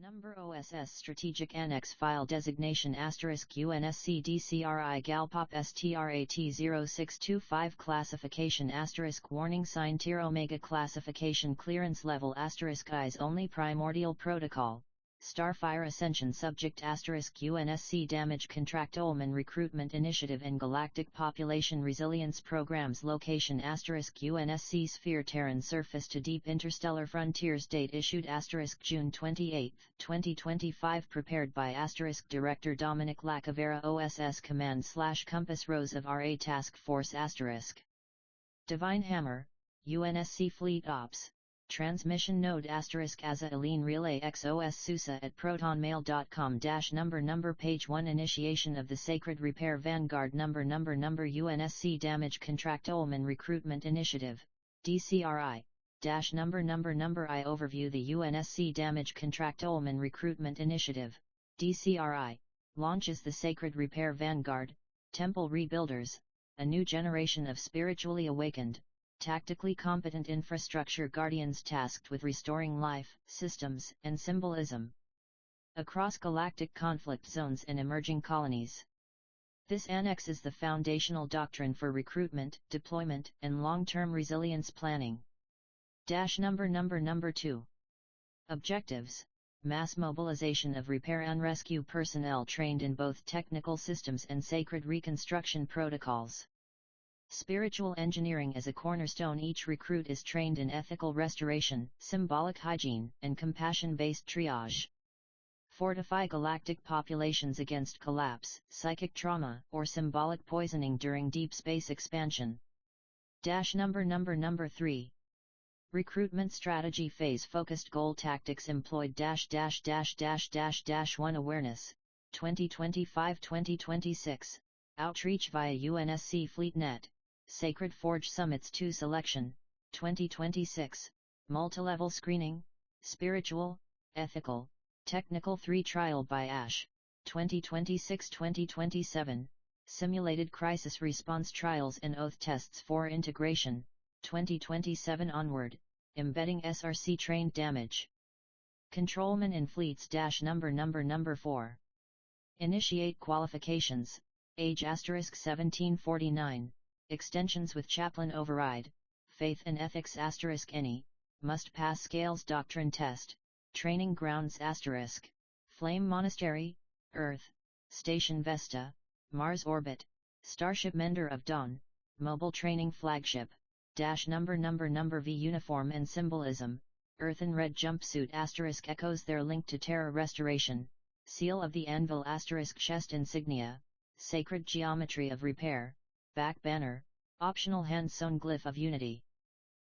Number OSS Strategic Annex File Designation * UNSC-DCRI-GALPOP-STRAT-0625 Classification * Warning Sign Tier Omega Classification Clearance Level * Eyes Only Primordial Protocol Starfire Ascension Subject * UNSC Damage Controlman Recruitment Initiative and Galactic Population Resilience Programs Location * UNSC-SPHERE Terran Surface to Deep Interstellar Frontiers Date Issued * June 28, 2025 Prepared by * Director Dominic LaCavera OSS Command / Compass Rose of RA Task Force * Divine Hammer, UNSC-FLEET Ops Transmission Node * AZA-ALINE Relay X OSSUSA at protonmail.com number Page 1 Initiation of the Sacred Repair Vanguard number UNSC Damage Controlman Recruitment Initiative, DCRI number I Overview The UNSC Damage Controlman Recruitment Initiative, DCRI, launches the Sacred Repair Vanguard, Temple Rebuilders, a new generation of spiritually awakened, tactically competent infrastructure guardians tasked with restoring life, systems, and symbolism across galactic conflict zones and emerging colonies. This annex is the foundational doctrine for recruitment, deployment, and long-term resilience planning. Number 2. Objectives: mass mobilization of repair and rescue personnel trained in both technical systems and sacred reconstruction protocols. Spiritual engineering as a cornerstone. Each recruit is trained in ethical restoration, symbolic hygiene, and compassion-based triage. Fortify galactic populations against collapse, psychic trauma, or symbolic poisoning during deep space expansion. Number 3. Recruitment Strategy Phase Focused Goal Tactics Employed --1 Awareness, 2025-2026, Outreach via UNSC-FLEET Sacred Forge Summits 2 Selection, 2026, Multilevel Screening, Spiritual, Ethical, Technical 3 Trial by ASH, 2026-2027, Simulated Crisis Response Trials and Oath Tests for Integration, 2027 onward, Embedding SRC Trained Damage. Controlman in Fleets number 4. Initiate Qualifications, Age *1749, Extensions with Chaplain Override, Faith and Ethics *any, Must Pass Scales Doctrine Test, Training Grounds *, Flame Monastery, Earth, Station Vesta, Mars Orbit, Starship Mender of Dawn, Mobile Training Flagship, number V Uniform and Symbolism, Earthen Red Jumpsuit * echoes their link to Terra Restoration, Seal of the Anvil * Chest Insignia, Sacred Geometry of Repair, Back Banner, Optional Hand-sewn Glyph of Unity.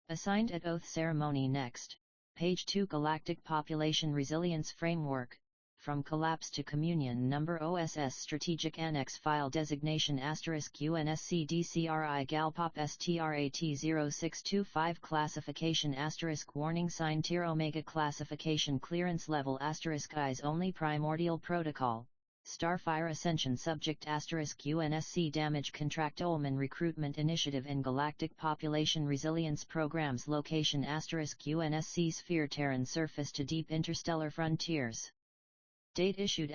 Assigned at Oath Ceremony Next, Page 2 Galactic Population Resilience Framework, From Collapse to Communion Number OSS Strategic Annex File Designation * UNSC-DCRI-GALPOP-STRAT-0625 Classification * Warning Sign Tier Omega Classification Clearance Level * Eyes Only Primordial Protocol Starfire Ascension Subject * UNSC Damage Controlman Recruitment Initiative and Galactic Population Resilience Programs Location * UNSC-SPHERE Terran Surface to Deep Interstellar Frontiers Date Issued *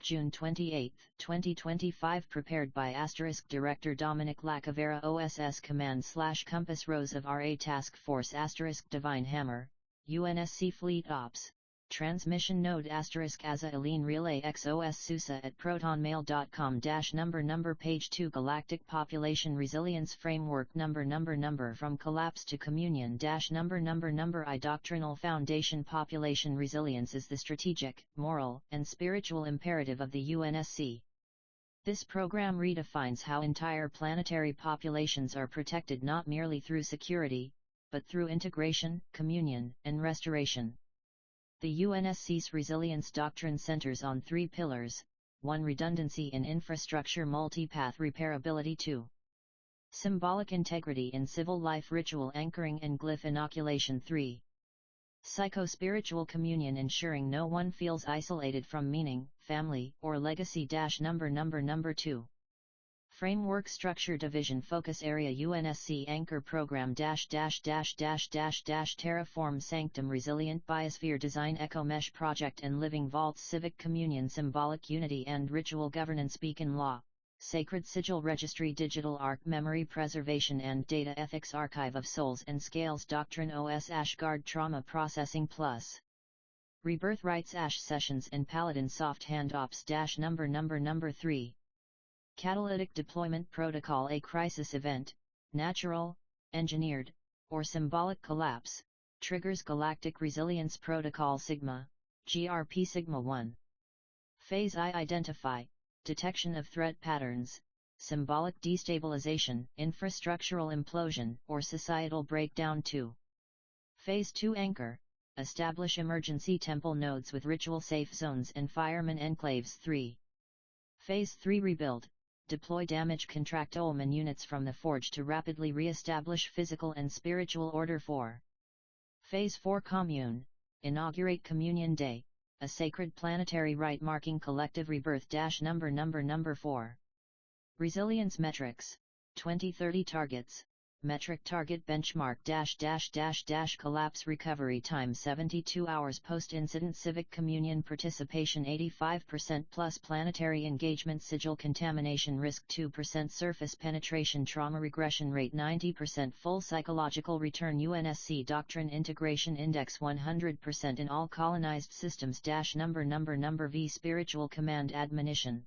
June 28, 2025 Prepared by * Director Dominic LaCavera OSS Command / Compass Rose of RA Task Force * Divine Hammer, UNSC-FLEET Ops Transmission Node * AZA-ALINE Relay X OSSUSA at protonmail.com number Page 2 Galactic Population Resilience Framework number From Collapse to Communion number I Doctrinal Foundation Population resilience is the strategic, moral, and spiritual imperative of the UNSC. This program redefines how entire planetary populations are protected not merely through security, but through integration, communion, and restoration. The UNSC's resilience doctrine centers on 3 pillars: 1. Redundancy in infrastructure multipath repairability 2. Symbolic integrity in civil life ritual anchoring and glyph inoculation 3. Psycho-spiritual communion ensuring no one feels isolated from meaning, family, or legacy number 2. Framework Structure Division Focus Area UNSC Anchor Program Terraform Sanctum Resilient Biosphere Design Echo Mesh Project and Living Vaults Civic Communion Symbolic Unity and Ritual Governance Beacon Law Sacred Sigil Registry Digital Arc Memory Preservation and Data Ethics Archive of Souls and Scales Doctrine OS Ashgard Trauma Processing Plus Rebirth Rites Ash Sessions and Paladin Soft Hand Ops number 3 Catalytic Deployment Protocol A crisis event, natural, engineered, or symbolic collapse, triggers Galactic Resilience Protocol Sigma, GRP Sigma 1. Phase I Identify, detection of threat patterns, symbolic destabilization, infrastructural implosion or societal breakdown 2. Phase 2 Anchor, establish emergency temple nodes with ritual safe zones and fireman enclaves 3. Phase 3 Rebuild, deploy damage contractolman units from the Forge to rapidly re-establish physical and spiritual order 4. Phase 4 Commune, inaugurate Communion Day, a sacred planetary rite marking collective rebirth number 4. Resilience Metrics, 2030 Targets, Metric Target Benchmark Collapse Recovery Time 72 hours Post-Incident Civic Communion Participation 85% plus Planetary Engagement Sigil Contamination Risk 2% Surface Penetration Trauma Regression Rate 90% Full Psychological Return UNSC Doctrine Integration Index 100% in all colonized systems number V Spiritual Command Admonition.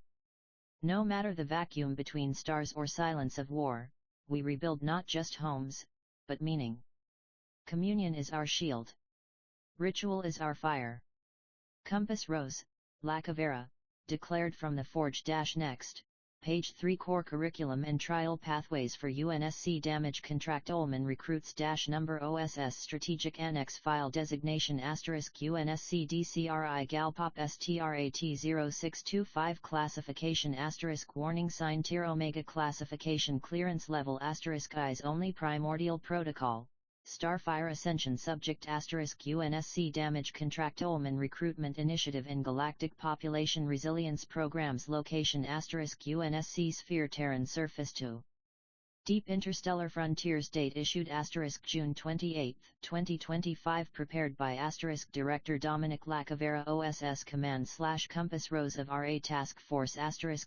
No matter the vacuum between stars or silence of war, we rebuild not just homes, but meaning. Communion is our shield. Ritual is our fire. Compass Rose, LaCavera, declared from the Forge. Next, page 3 Core Curriculum and Trial Pathways for UNSC Damage Contractolman Recruits number OSS Strategic Annex File Designation *UNSC-DCRI-GALPOP-STRAT-0625 Classification *Warning Sign Tier Omega Classification Clearance Level *Eyes Only Primordial Protocol STARFIRE Ascension Subject UNSC Damage Contractolman Recruitment Initiative and Galactic Population Resilience Programs Location UNSC-Sphere Terran Surface 2 Deep Interstellar Frontiers Date issued June 28, 2025 Prepared by Director Dominic LaCavera OSS Command/Compass Rose of RA Task Force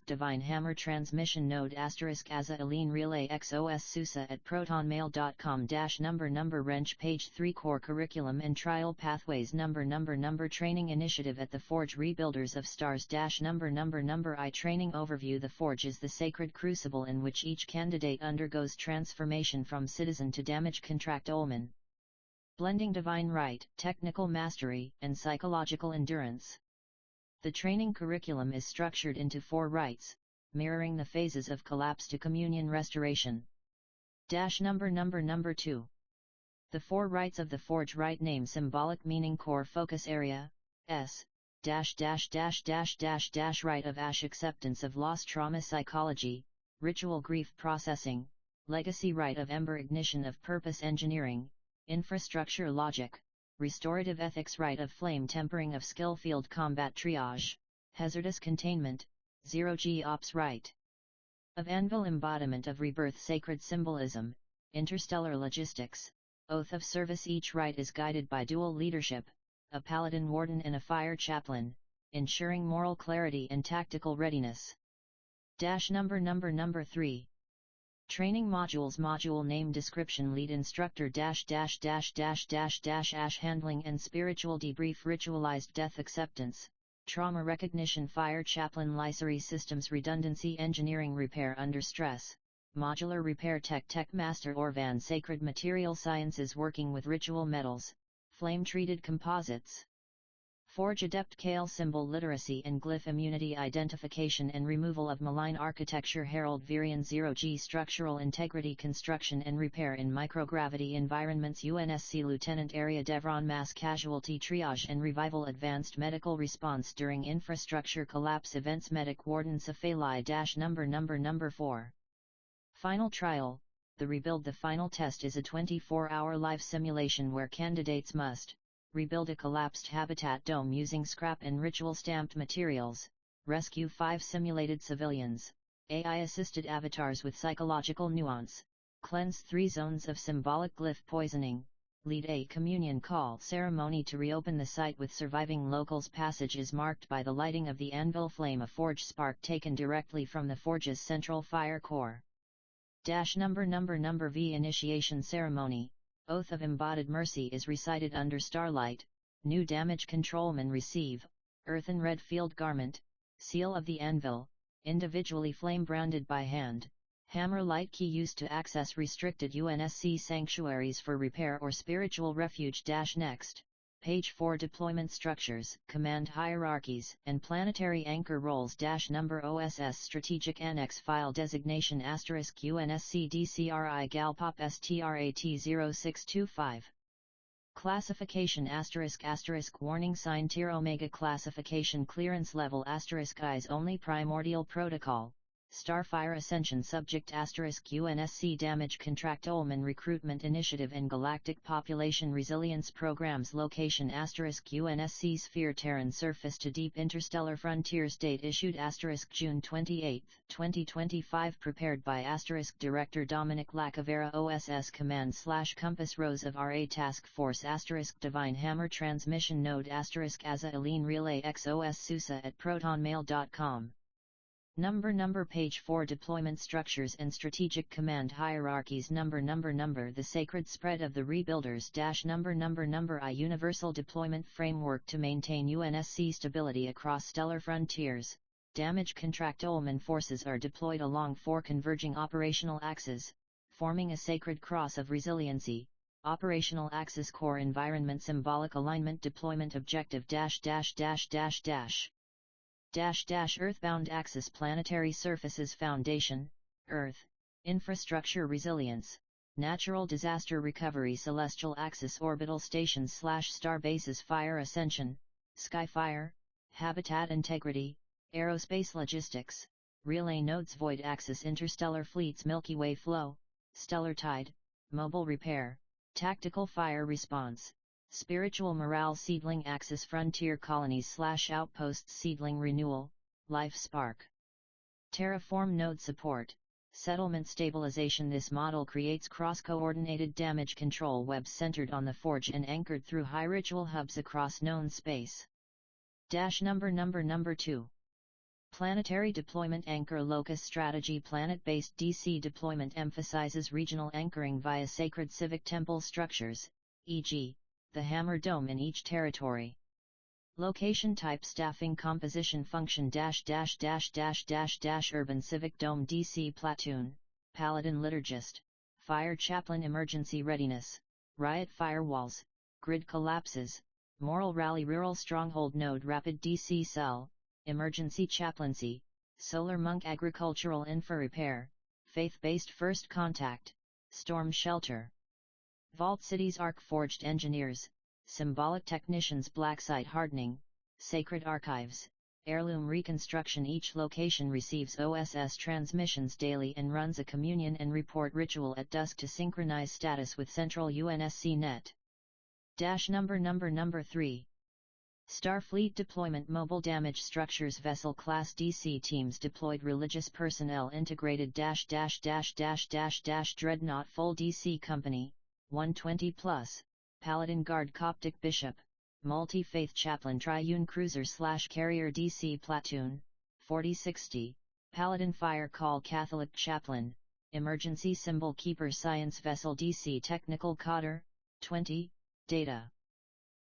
Divine Hammer Transmission Node AZURELINE Relay X OSSUSA at protonmail.com number Wrench Page 3 Core Curriculum and Trial Pathways number Training Initiative at the Forge Rebuilders of Stars number I Training Overview The Forge is the sacred crucible in which each candidate undergoes transformation from citizen to damage contractolman. Blending divine right, technical mastery, and psychological endurance. The training curriculum is structured into 4 rites, mirroring the phases of collapse to communion restoration. Number 2. The 4 rites of the Forge Rite Name Symbolic Meaning Core Focus Area, S. Rite of Ash Acceptance of Loss Trauma Psychology, Ritual Grief Processing, Legacy Rite of Ember Ignition of Purpose Engineering, Infrastructure Logic, Restorative Ethics Rite of Flame Tempering of Skill Field Combat Triage, Hazardous Containment, Zero-G Ops Rite of Anvil Embodiment of Rebirth Sacred Symbolism, Interstellar Logistics, Oath of Service. Each rite is guided by dual leadership, a Paladin Warden and a Fire Chaplain, ensuring moral clarity and tactical readiness. Number 3. Training Modules Module Name Description Lead Instructor Ash Handling and Spiritual Debrief Ritualized Death Acceptance, Trauma Recognition Fire Chaplain Lycery Systems Redundancy Engineering Repair Under Stress, Modular Repair Tech Master Orvan Sacred Material Sciences Working with Ritual Metals, Flame-Treated Composites. Forge Adept Kale Symbol Literacy and Glyph Immunity Identification and Removal of Malign Architecture Harold Virian Zero-G Structural Integrity Construction and Repair in Microgravity Environments UNSC Lieutenant Area Devron Mass Casualty Triage and Revival Advanced Medical Response During Infrastructure Collapse Events Medic Warden Safali number 4. Final Trial, the Rebuild. The final test is a 24-hour live simulation where candidates must rebuild a collapsed habitat dome using scrap and ritual stamped materials, rescue 5 simulated civilians, AI-assisted avatars with psychological nuance, cleanse 3 zones of symbolic glyph poisoning, lead a communion call ceremony to reopen the site with surviving locals. Passage is marked by the lighting of the anvil flame, a forge spark taken directly from the forge's central fire core. Number V initiation ceremony, Oath of Embodied Mercy is recited under starlight, new damage controlman receive, earthen red field garment, seal of the anvil, individually flame branded by hand, hammer light key used to access restricted UNSC sanctuaries for repair or spiritual refuge. Next, page 4 deployment structures, command hierarchies, and planetary anchor roles. Number OSS strategic annex file designation * UNSC-DCRI-GALPOP-STRAT-0625. Classification * warning sign tier omega classification clearance level * eyes only primordial protocol, STARFIRE Ascension subject * UNSC damage Controlman recruitment initiative and Galactic population resilience programs location * UNSC-SPHERE Terran surface to deep interstellar frontiers date issued * June 28, 2025 prepared by * Director Dominic LaCavera OSS command / compass rose of RA task force * divine hammer transmission node * AZURELINE relay x OSSUSA at protonmail.com. Number page 4 deployment structures and strategic command hierarchies. Number the sacred spread of the rebuilders. Number I universal deployment framework to maintain UNSC stability across stellar frontiers. Damage Controlman forces are deployed along 4 converging operational axes, forming a sacred cross of resiliency. Operational axis core environment symbolic alignment deployment objective earthbound axis planetary surfaces foundation, Earth, infrastructure resilience, natural disaster recovery celestial axis orbital stations / star bases fire ascension, skyfire, habitat integrity, aerospace logistics, relay nodes void axis interstellar fleets Milky Way flow, stellar tide, mobile repair, tactical fire response. Spiritual morale seedling axis frontier colonies / outposts seedling renewal, life spark. Terraform node support, settlement stabilization. This model creates cross-coordinated damage control webs centered on the forge and anchored through high ritual hubs across known space. Number 2. Planetary deployment anchor locus strategy. Planet-based DC deployment emphasizes regional anchoring via sacred civic temple structures, e.g., the Hammer Dome in each territory. Location type staffing composition function -- urban civic dome DC platoon, paladin liturgist, fire chaplain emergency readiness, riot firewalls, grid collapses, moral rally rural stronghold node rapid DC cell, emergency chaplaincy, solar monk agricultural infra repair, faith-based first contact, storm shelter. Vault Cities Arc Forged Engineers, Symbolic Technicians Black Site Hardening, Sacred Archives, Heirloom Reconstruction. Each location receives OSS transmissions daily and runs a communion and report ritual at dusk to synchronize status with central UNSC net. Number 3. Starfleet deployment mobile damage structures vessel class DC teams deployed religious personnel integrated -- dreadnought full DC company 120 plus, Paladin Guard Coptic Bishop, Multi-Faith Chaplain Triune Cruiser / Carrier DC Platoon, 4060, Paladin Fire Call Catholic Chaplain, Emergency Symbol Keeper Science Vessel DC Technical Cotter, 20, Data.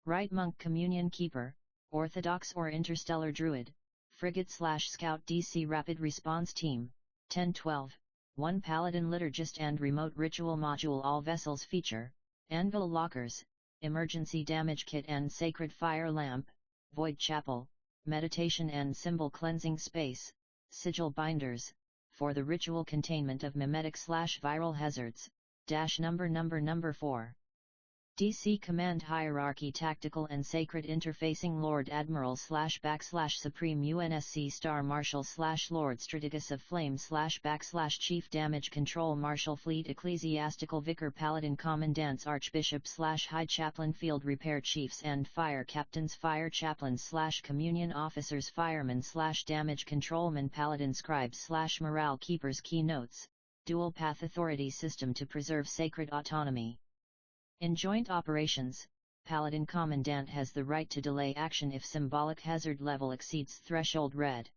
Rite Monk Communion Keeper, Orthodox or Interstellar Druid, Frigate / Scout DC Rapid Response Team, 1012. 1 Paladin Liturgist and Remote Ritual Module. All vessels feature Anvil Lockers, Emergency Damage Kit and Sacred Fire Lamp, Void Chapel, Meditation and Symbol Cleansing Space, Sigil Binders, for the ritual containment of mimetic / viral hazards. Number 4. DC Command Hierarchy Tactical and Sacred Interfacing Lord Admiral / Supreme UNSC Star Marshal / Lord Strategist of Flame / Chief Damage Control Marshal Fleet Ecclesiastical Vicar Paladin Commandants Archbishop / High Chaplain Field Repair Chiefs and Fire Captains Fire Chaplains / Communion Officers Firemen / Damage Controlman Paladin Scribes / Morale Keepers Keynotes, Dual Path Authority System to preserve sacred autonomy. In joint operations, Paladin Commandant has the right to delay action if symbolic hazard level exceeds threshold red.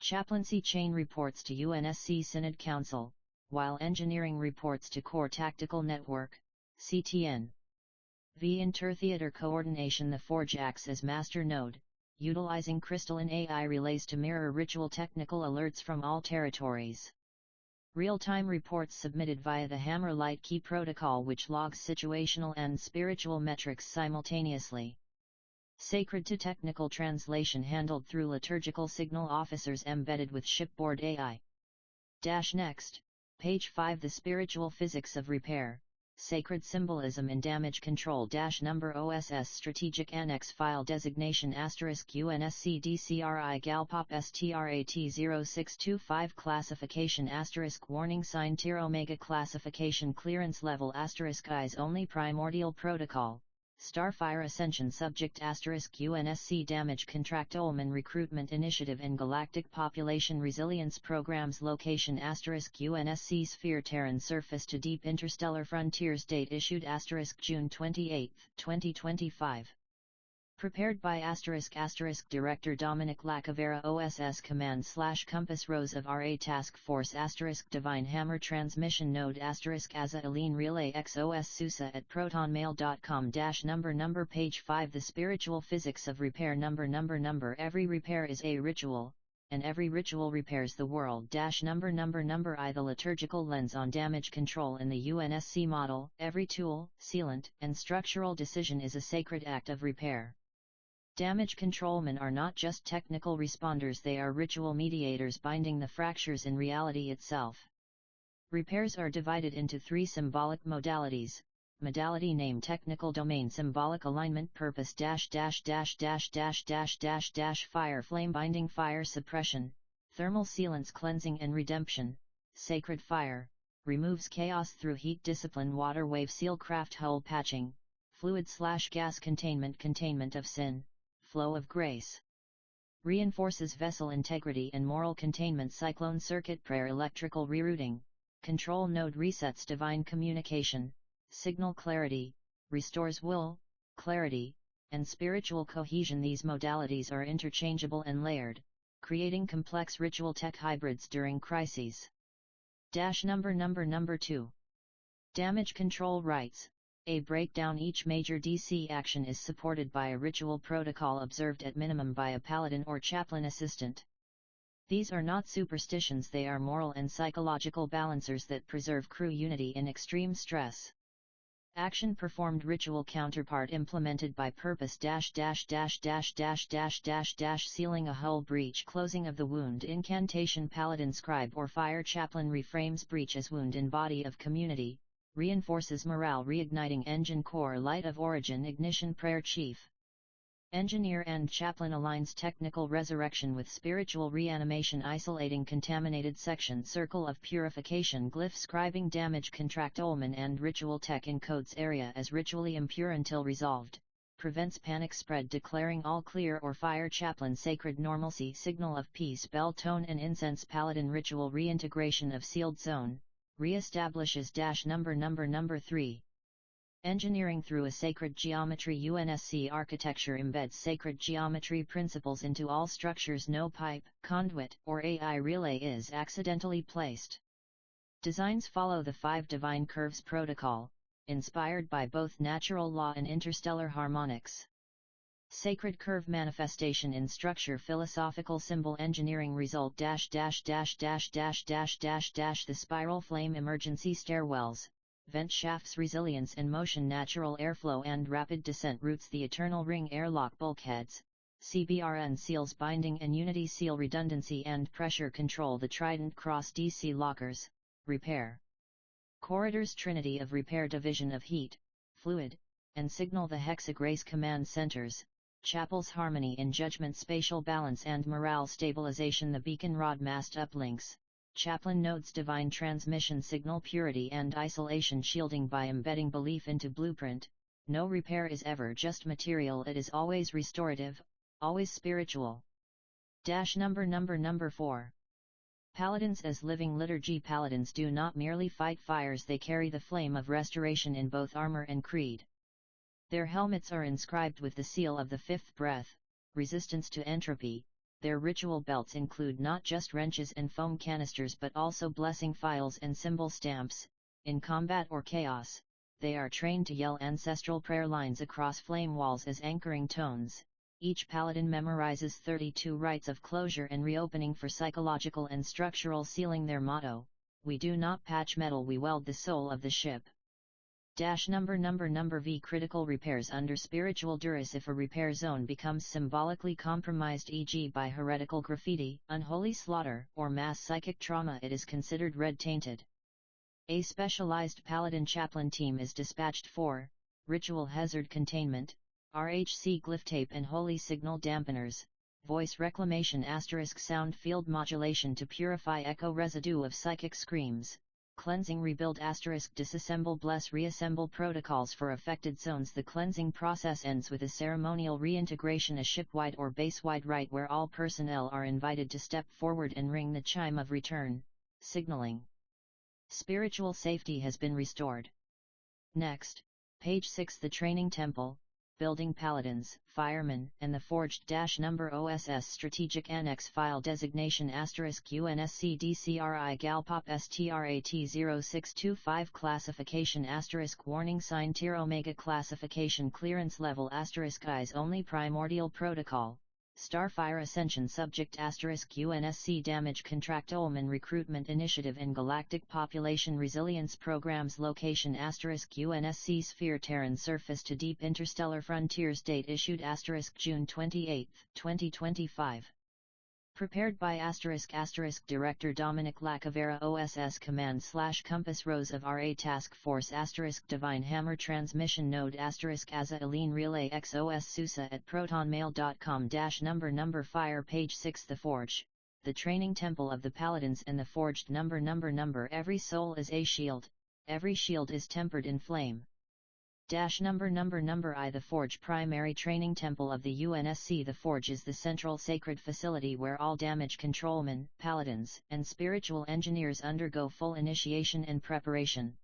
Chaplaincy chain reports to UNSC Synod Council, while engineering reports to Core Tactical Network, CTN. V. Intertheater coordination. The Forge acts as master node, utilizing crystalline AI relays to mirror ritual technical alerts from all territories. Real-time reports submitted via the Hammer Light Key protocol, which logs situational and spiritual metrics simultaneously. Sacred to technical translation handled through liturgical signal officers embedded with shipboard AI. Next, page 5. The spiritual physics of repair, sacred symbolism in damage control. Number OSS Strategic Annex File Designation * UNSC-DCRI-GALPOP-STRAT-0625 Classification * Warning Sign Tier Omega Classification Clearance Level * Eyes Only Primordial Protocol, Starfire Ascension Subject * UNSC Damage Controlman Recruitment Initiative and Galactic Population Resilience Programs Location * UNSC-SPHERE Terran Surface to Deep Interstellar Frontiers Date issued * June 28, 2025. Prepared by * Director Dominic LaCavera OSS Command / Compass Rose of RA Task Force * Divine Hammer Transmission Node * AzureLine Relay X OSSUSA at protonmail.com -- number page 5. The spiritual physics of repair. Number Every repair is a ritual, and every ritual repairs the world. Number I. The liturgical lens on damage control. In the UNSC model, every tool, sealant, and structural decision is a sacred act of repair. Damage controlmen are not just technical responders, they are ritual mediators binding the fractures in reality itself. Repairs are divided into 3 symbolic modalities. Modality name: technical domain, symbolic alignment, purpose -- fire, flame binding, fire suppression, thermal sealants, cleansing and redemption, sacred fire, removes chaos through heat, discipline, water, wave seal, craft, hull patching, fluid / gas containment, containment of sin, flow of grace. Reinforces vessel integrity and moral containment, cyclone circuit prayer, electrical rerouting, control node resets, divine communication, signal clarity, restores will, clarity, and spiritual cohesion. These modalities are interchangeable and layered, creating complex ritual tech hybrids during crises. Number 2. Damage control rights. A breakdown: each major DC action is supported by a ritual protocol observed at minimum by a paladin or chaplain assistant. These are not superstitions, they are moral and psychological balancers that preserve crew unity in extreme stress. Action performed: ritual counterpart implemented by purpose -- sealing a hull breach, closing of the wound. Incantation: paladin, scribe or fire chaplain reframes breach as wound in body of community, reinforces morale, reigniting engine core, light of origin, ignition prayer. Chief engineer and chaplain aligns technical resurrection with spiritual reanimation, isolating contaminated section, circle of purification, glyph scribing, damage controlman and ritual tech encodes area as ritually impure until resolved, prevents panic spread, declaring all clear or fire chaplain, sacred normalcy, signal of peace, bell tone and incense, paladin ritual reintegration of sealed zone, re-establishes number 3. Engineering through a sacred geometry. UNSC architecture embeds sacred geometry principles into all structures. No pipe, conduit, or AI relay is accidentally placed. Designs follow the 5 divine curves protocol, inspired by both natural law and interstellar harmonics. Sacred curve manifestation in structure, philosophical symbol, engineering result -- the spiral flame, emergency stairwells, vent shafts, resilience and motion, natural airflow and rapid descent routes, the eternal ring, airlock bulkheads, CBRN seals, binding and unity seal, redundancy and pressure control, the Trident cross DC lockers, repair corridors, trinity of repair, division of heat, fluid, and signal the hexagrace command centers, chapels harmony in judgment spatial balance and morale stabilization the beacon rod mast uplinks, chaplain nodes divine transmission signal purity and isolation shielding by embedding belief into blueprint, no repair is ever just material it is always restorative, always spiritual. Number 4. Paladins as living liturgy paladins do not merely fight fires they carry the flame of restoration in both armor and creed. Their helmets are inscribed with the seal of the fifth breath, resistance to entropy. Their ritual belts include not just wrenches and foam canisters but also blessing files and symbol stamps. In combat or chaos, they are trained to yell ancestral prayer lines across flame walls as anchoring tones. Each paladin memorizes 32 rites of closure and reopening for psychological and structural sealing. Their motto: we do not patch metal, we weld the soul of the ship. Number V. Critical repairs under spiritual duress. If a repair zone becomes symbolically compromised, e.g. by heretical graffiti, unholy slaughter, or mass psychic trauma, it is considered red-tainted. A specialized paladin chaplain team is dispatched for ritual hazard containment, RHC glyph tape and holy signal dampeners, voice reclamation * sound field modulation to purify echo residue of psychic screams, cleansing rebuild * disassemble bless reassemble protocols for affected zones. The cleansing process ends with a ceremonial reintegration, a ship-wide or base-wide rite where all personnel are invited to step forward and ring the chime of return, signaling spiritual safety has been restored. Next, page 6. The Training Temple, building paladins, firemen, and the forged -- OSS Strategic Annex File Designation * UNSC-DCRI-GALPOP-STRAT-0625 Classification * Warning Sign Tier Omega Classification Clearance Level * Eyes Only Primordial Protocol, STARFIRE Ascension Subject * UNSC Damage Controlman Recruitment Initiative and Galactic Population Resilience Programs Location * UNSC-SPHERE Terran Surface to Deep Interstellar Frontiers Date Issued * June 28, 2025 Prepared by * Director Dominic LaCavera OSS Command / Compass Rose of RA Task Force * Divine Hammer Transmission Node * AZURELINE Relay X OSSUSA at protonmail.com -- Fire Page 6. The Forge, the Training Temple of the Paladins and the Forged -- Every soul is a shield, every shield is tempered in flame. I. The Forge Primary Training Temple of the UNSC. The Forge is the central sacred facility where all damage controlmen, paladins, and spiritual engineers undergo full initiation and preparation.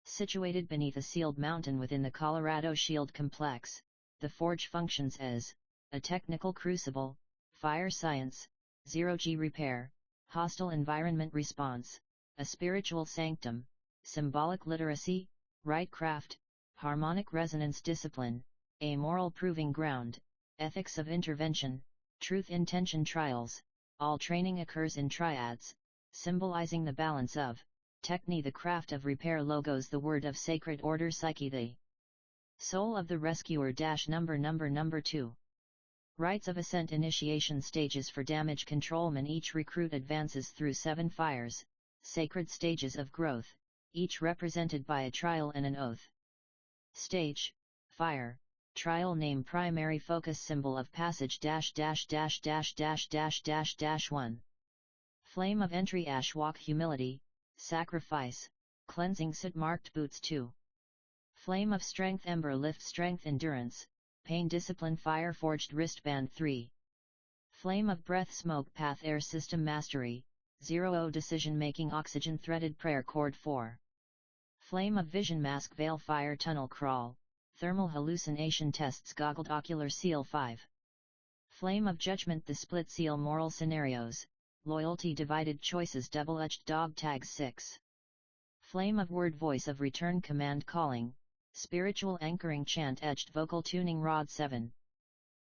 Situated beneath a sealed mountain within the Colorado Shield Complex, the Forge functions as a technical crucible, fire science, zero-G repair, hostile environment response, a spiritual sanctum, symbolic literacy, right craft, harmonic resonance discipline, a moral proving ground, ethics of intervention, truth intention trials. All training occurs in triads, symbolizing the balance of techne, the craft of repair, logos, the word of sacred order, psyche, the soul of the rescuer. Number 2. Rites of Ascent Initiation Stages for Damage Controlman. Each recruit advances through 7 fires, sacred stages of growth, each represented by a trial and an oath. Stage, fire, trial name, primary focus, symbol of passage -- -- 1. Flame of entry, ash walk, humility, sacrifice, cleansing, soot marked boots. 2. Flame of strength, ember, lift, strength, endurance, pain, discipline, fire forged wristband. 3. Flame of breath, smoke, path, air system mastery, 0 decision making, oxygen threaded prayer cord. 4. Flame of vision, mask, veil, fire, tunnel crawl, thermal hallucination tests, goggled ocular seal. 5. Flame of judgment, the split seal, moral scenarios, loyalty, divided choices, double-edged dog tags. 6. Flame of word, voice of return, command calling, spiritual anchoring, chant, edged vocal tuning rod. 7.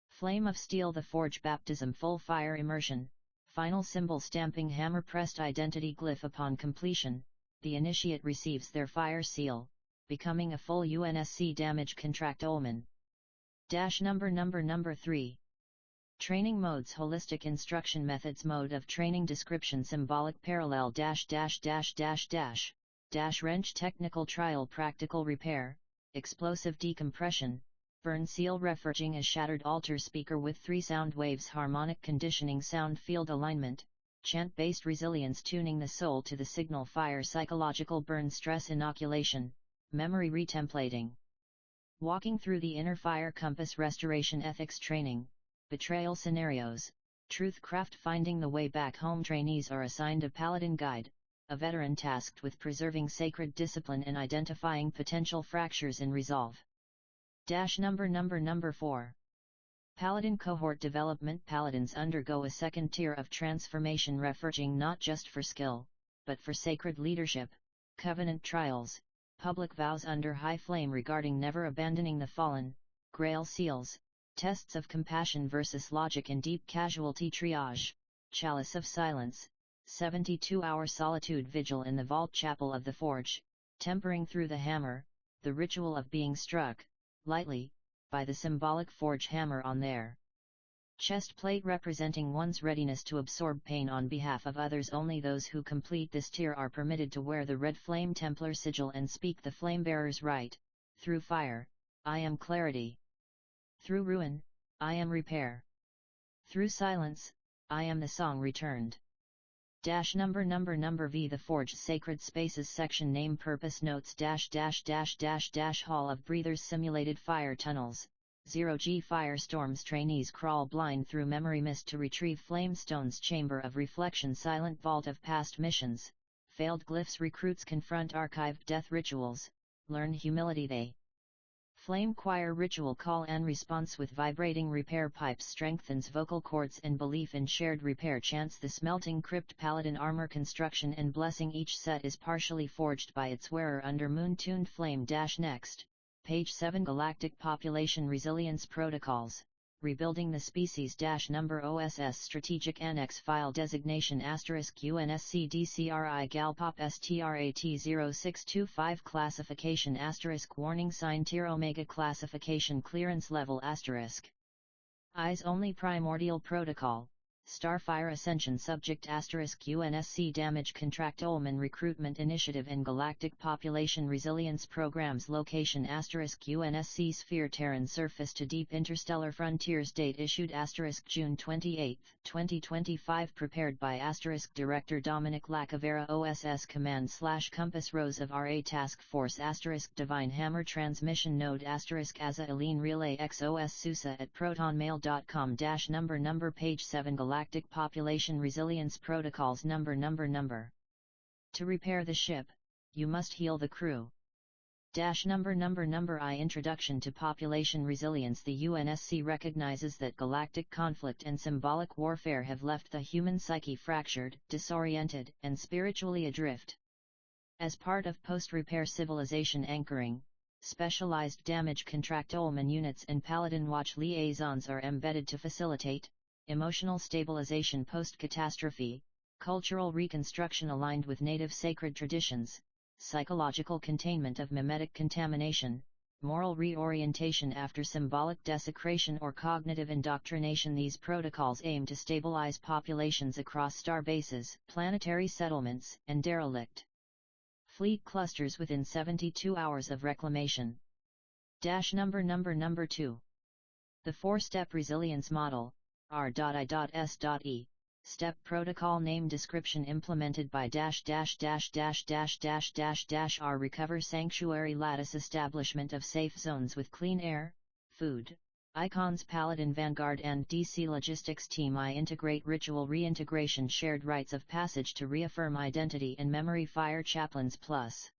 Flame of steel, the forge, baptism, full fire immersion, final symbol stamping, hammer pressed identity glyph. Upon completion, the initiate receives their fire seal, becoming a full UNSC damage controlman. Number 3. Training modes, holistic instruction methods, mode of training description, symbolic parallel -- wrench, technical trial, practical repair, explosive decompression, burn seal refurbishing a shattered altar speaker with 3 sound waves harmonic conditioning sound field alignment, chant-based resilience tuning the soul to the signal fire psychological burn stress inoculation, memory retemplating. Walking through the inner fire compass restoration ethics training, betrayal scenarios, truth craft finding the way back home trainees are assigned a paladin guide, a veteran tasked with preserving sacred discipline and identifying potential fractures in resolve. Number 4. Paladin Cohort Development. Paladins undergo a second tier of transformation refurbishing not just for skill, but for sacred leadership, covenant trials, public vows under high flame regarding never abandoning the fallen, grail seals, tests of compassion versus logic and deep casualty triage, chalice of silence, 72-hour solitude vigil in the vault chapel of the forge, tempering through the hammer, the ritual of being struck, lightly, by the symbolic forge hammer on their chest plate representing one's readiness to absorb pain on behalf of others. Only those who complete this tier are permitted to wear the red flame Templar sigil and speak the flamebearer's right. Through fire, I am clarity. Through ruin, I am repair. Through silence, I am the song returned. Number V. The Forge Sacred Spaces Section Name Purpose Notes Hall of Breathers Simulated Fire Tunnels, 0G Firestorms. Trainees crawl blind through memory mist to retrieve Flamestone's Chamber of Reflection. Silent Vault of Past Missions, Failed Glyphs. Recruits confront archived death rituals, learn humility. They Flame Choir Ritual Call and Response with vibrating repair pipes strengthens vocal cords and belief in shared repair chants. The Smelting Crypt Paladin Armor Construction and Blessing. Each set is partially forged by its wearer under moon-tuned flame. Next, page 7. Galactic Population Resilience Protocols, Rebuilding the Species. Number OSS Strategic Annex File Designation UNSC-DCRI-GALPOP-STRAT-0625 Classification Warning Sign Tier Omega Classification Clearance Level Eyes Only Primordial Protocol, Starfire Ascension Subject UNSC Damage Controlman Recruitment Initiative and Galactic Population Resilience Programs. Location UNSC-Sphere Terran Surface to Deep Interstellar Frontiers. Date issued June 28, 2025. Prepared by Director Dominic LaCavera. OSS Command/Compass Rose of RA Task Force Divine Hammer Transmission Node AZURELINE Relay X OSSUSA at protonmail.com. Number page 7. Galactic Population Resilience Protocols. Number To repair the ship, you must heal the crew. Number I. Introduction to Population Resilience. The UNSC recognizes that galactic conflict and symbolic warfare have left the human psyche fractured, disoriented, and spiritually adrift. As part of post-repair civilization anchoring, specialized damage controlman units and Paladin Watch liaisons are embedded to facilitate emotional stabilization post-catastrophe, cultural reconstruction aligned with native sacred traditions, psychological containment of mimetic contamination, moral reorientation after symbolic desecration or cognitive indoctrination. These protocols aim to stabilize populations across star bases, planetary settlements, and derelict fleet clusters within 72 hours of reclamation. Number 2. The 4-step resilience model, R.I.S.E. Step Protocol Name Description implemented by R Recover Sanctuary Lattice Establishment of safe zones with clean air, food, icons. Paladin Vanguard and DC Logistics Team I integrate ritual reintegration shared rites of passage to reaffirm identity and memory. Fire Chaplains Plus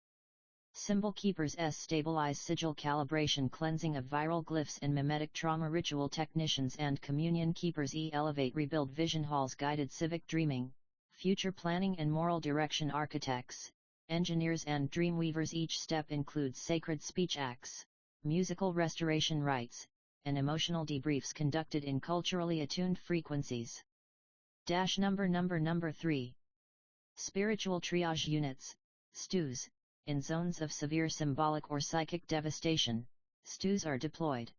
Symbol Keepers S stabilize sigil calibration cleansing of viral glyphs and mimetic trauma. Ritual Technicians and Communion Keepers E elevate rebuild vision halls. Guided civic dreaming, future planning and moral direction. Architects, engineers and dreamweavers. Each step includes sacred speech acts, musical restoration rites, and emotional debriefs conducted in culturally attuned frequencies. Number 3. Spiritual Triage Units, STUs. In zones of severe symbolic or psychic devastation, STUs are deployed.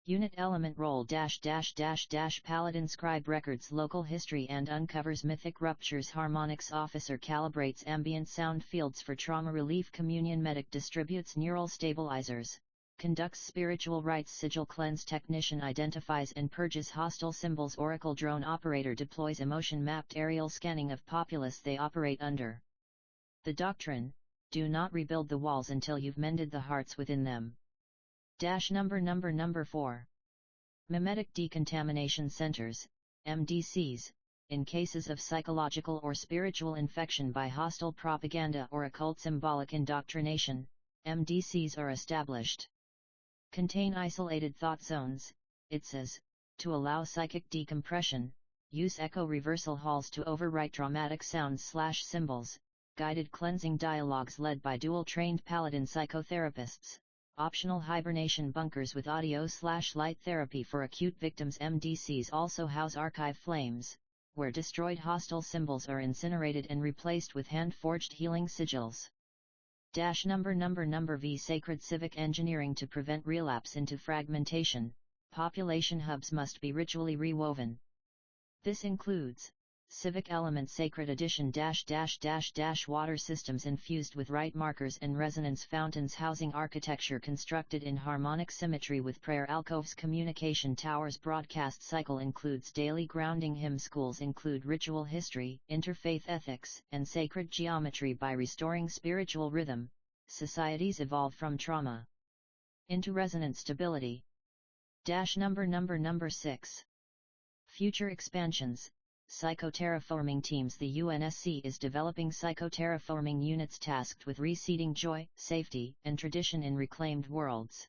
Unit Element Role -- Paladin Scribe records local history and uncovers mythic ruptures. Harmonics Officer calibrates ambient sound fields for trauma relief. Communion Medic distributes neural stabilizers, conducts spiritual rites. Sigil Cleanse Technician identifies and purges hostile symbols. Oracle Drone Operator deploys emotion-mapped aerial scanning of populace they operate under. The Doctrine: do not rebuild the walls until you've mended the hearts within them. Number 4. Memetic Decontamination Centers, MDCs, in cases of psychological or spiritual infection by hostile propaganda or occult symbolic indoctrination, MDCs are established. Contain isolated thought zones, ITZs, to allow psychic decompression. Use echo reversal halls to overwrite dramatic sounds/symbols. Guided cleansing dialogues led by dual-trained paladin psychotherapists. Optional hibernation bunkers with audio/light therapy for acute victims. MDCs also house archive flames, where destroyed hostile symbols are incinerated and replaced with hand-forged healing sigils. Number V. Sacred civic engineering to prevent relapse into fragmentation. Population hubs must be ritually rewoven. This includes Civic Element Sacred Edition -- water systems infused with rite markers and resonance fountains. Housing architecture constructed in harmonic symmetry with prayer alcoves. Communication towers. Broadcast cycle includes daily grounding. Hymn schools include ritual history, interfaith ethics, and sacred geometry. By restoring spiritual rhythm, societies evolve from trauma into resonant stability. Number 6. Future expansions. Psychoterraforming teams. The UNSC is developing psychoterraforming units tasked with reseeding joy, safety, and tradition in reclaimed worlds.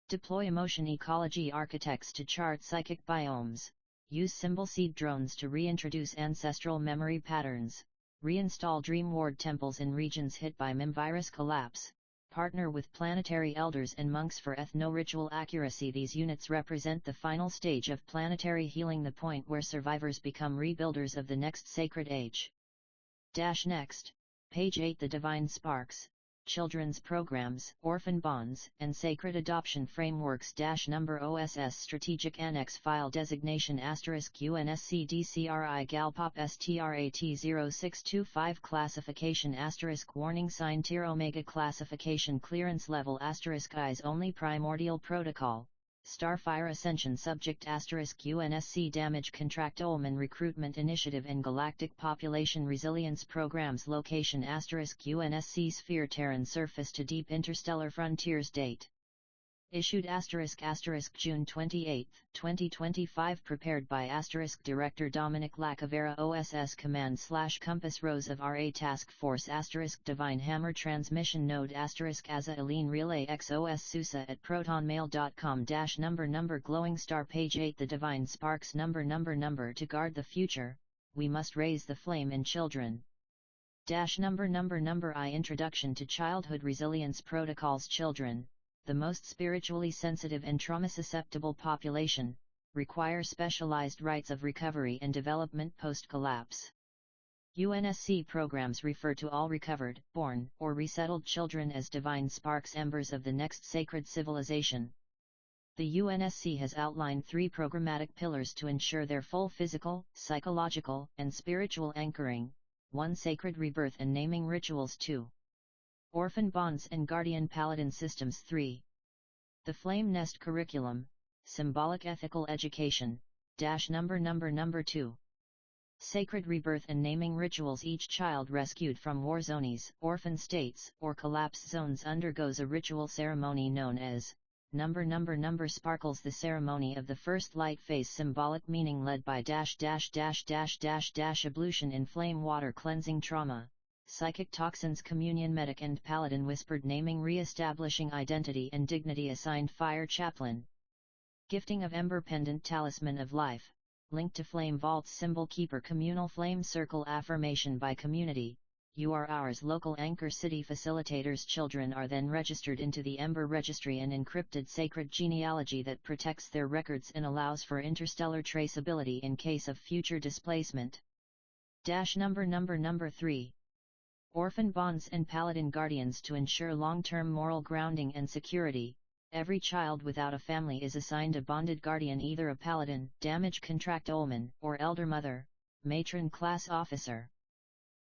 Deploy emotion ecology architects to chart psychic biomes. Use symbol seed drones to reintroduce ancestral memory patterns. Reinstall dream ward temples in regions hit by mem-virus collapse. Partner with planetary elders and monks for ethno-ritual accuracy. These units represent the final stage of planetary healing, the point where survivors become rebuilders of the next sacred age. Next. Page 8. The Divine Sparks, Children's Programs, Orphan Bonds, and Sacred Adoption Frameworks. Number OSS Strategic Annex File Designation * UNSC-DCRI-GALPOP-STRAT-0625 Classification * Warning Sign Tier Omega Classification Clearance Level * Eyes Only Primordial Protocol Starfire Ascension Subject * UNSC Damage Controlman Recruitment Initiative and Galactic Population Resilience Programs Location * UNSC-SPHERE Terran Surface to Deep Interstellar Frontiers Date Issued * June 28, 2025 Prepared by * Director Dominic LaCavera OSS Command/Compass Rose of RA Task Force * Divine Hammer Transmission Node * AZURELINE Relay X OSSUSA at protonmail.com -- Number Glowing Star Page 8 The Divine Sparks Number To guard the future, we must raise the flame in children. Number I Introduction to Childhood Resilience Protocols Children, the most spiritually sensitive and trauma-susceptible population, require specialized rites of recovery and development post-collapse. UNSC programs refer to all recovered, born, or resettled children as divine sparks, embers of the next sacred civilization. The UNSC has outlined 3 programmatic pillars to ensure their full physical, psychological, and spiritual anchoring: 1. Sacred rebirth and naming rituals. 2. Orphan bonds and guardian paladin systems. 3. The Flame Nest Curriculum, Symbolic Ethical Education. Number 2. Sacred rebirth and naming rituals. Each child rescued from war zones, orphan states, or collapse zones undergoes a ritual ceremony known as Number Sparkles. The ceremony of the first light phase, symbolic meaning led by ablution in flame water, cleansing trauma, psychic toxins. Communion Medic and Paladin whispered naming, re-establishing identity and dignity. Assigned Fire Chaplain. Gifting of Ember Pendant Talisman of Life, linked to Flame Vaults. Symbol Keeper. Communal Flame Circle affirmation by community: you are ours. Local anchor city facilitators. Children are then registered into the Ember Registry, an encrypted sacred genealogy that protects their records and allows for interstellar traceability in case of future displacement. Number 3. Orphan bonds and paladin guardians to ensure long-term moral grounding and security. Every child without a family is assigned a bonded guardian, either a paladin, damage contractolman, or elder mother, matron class officer.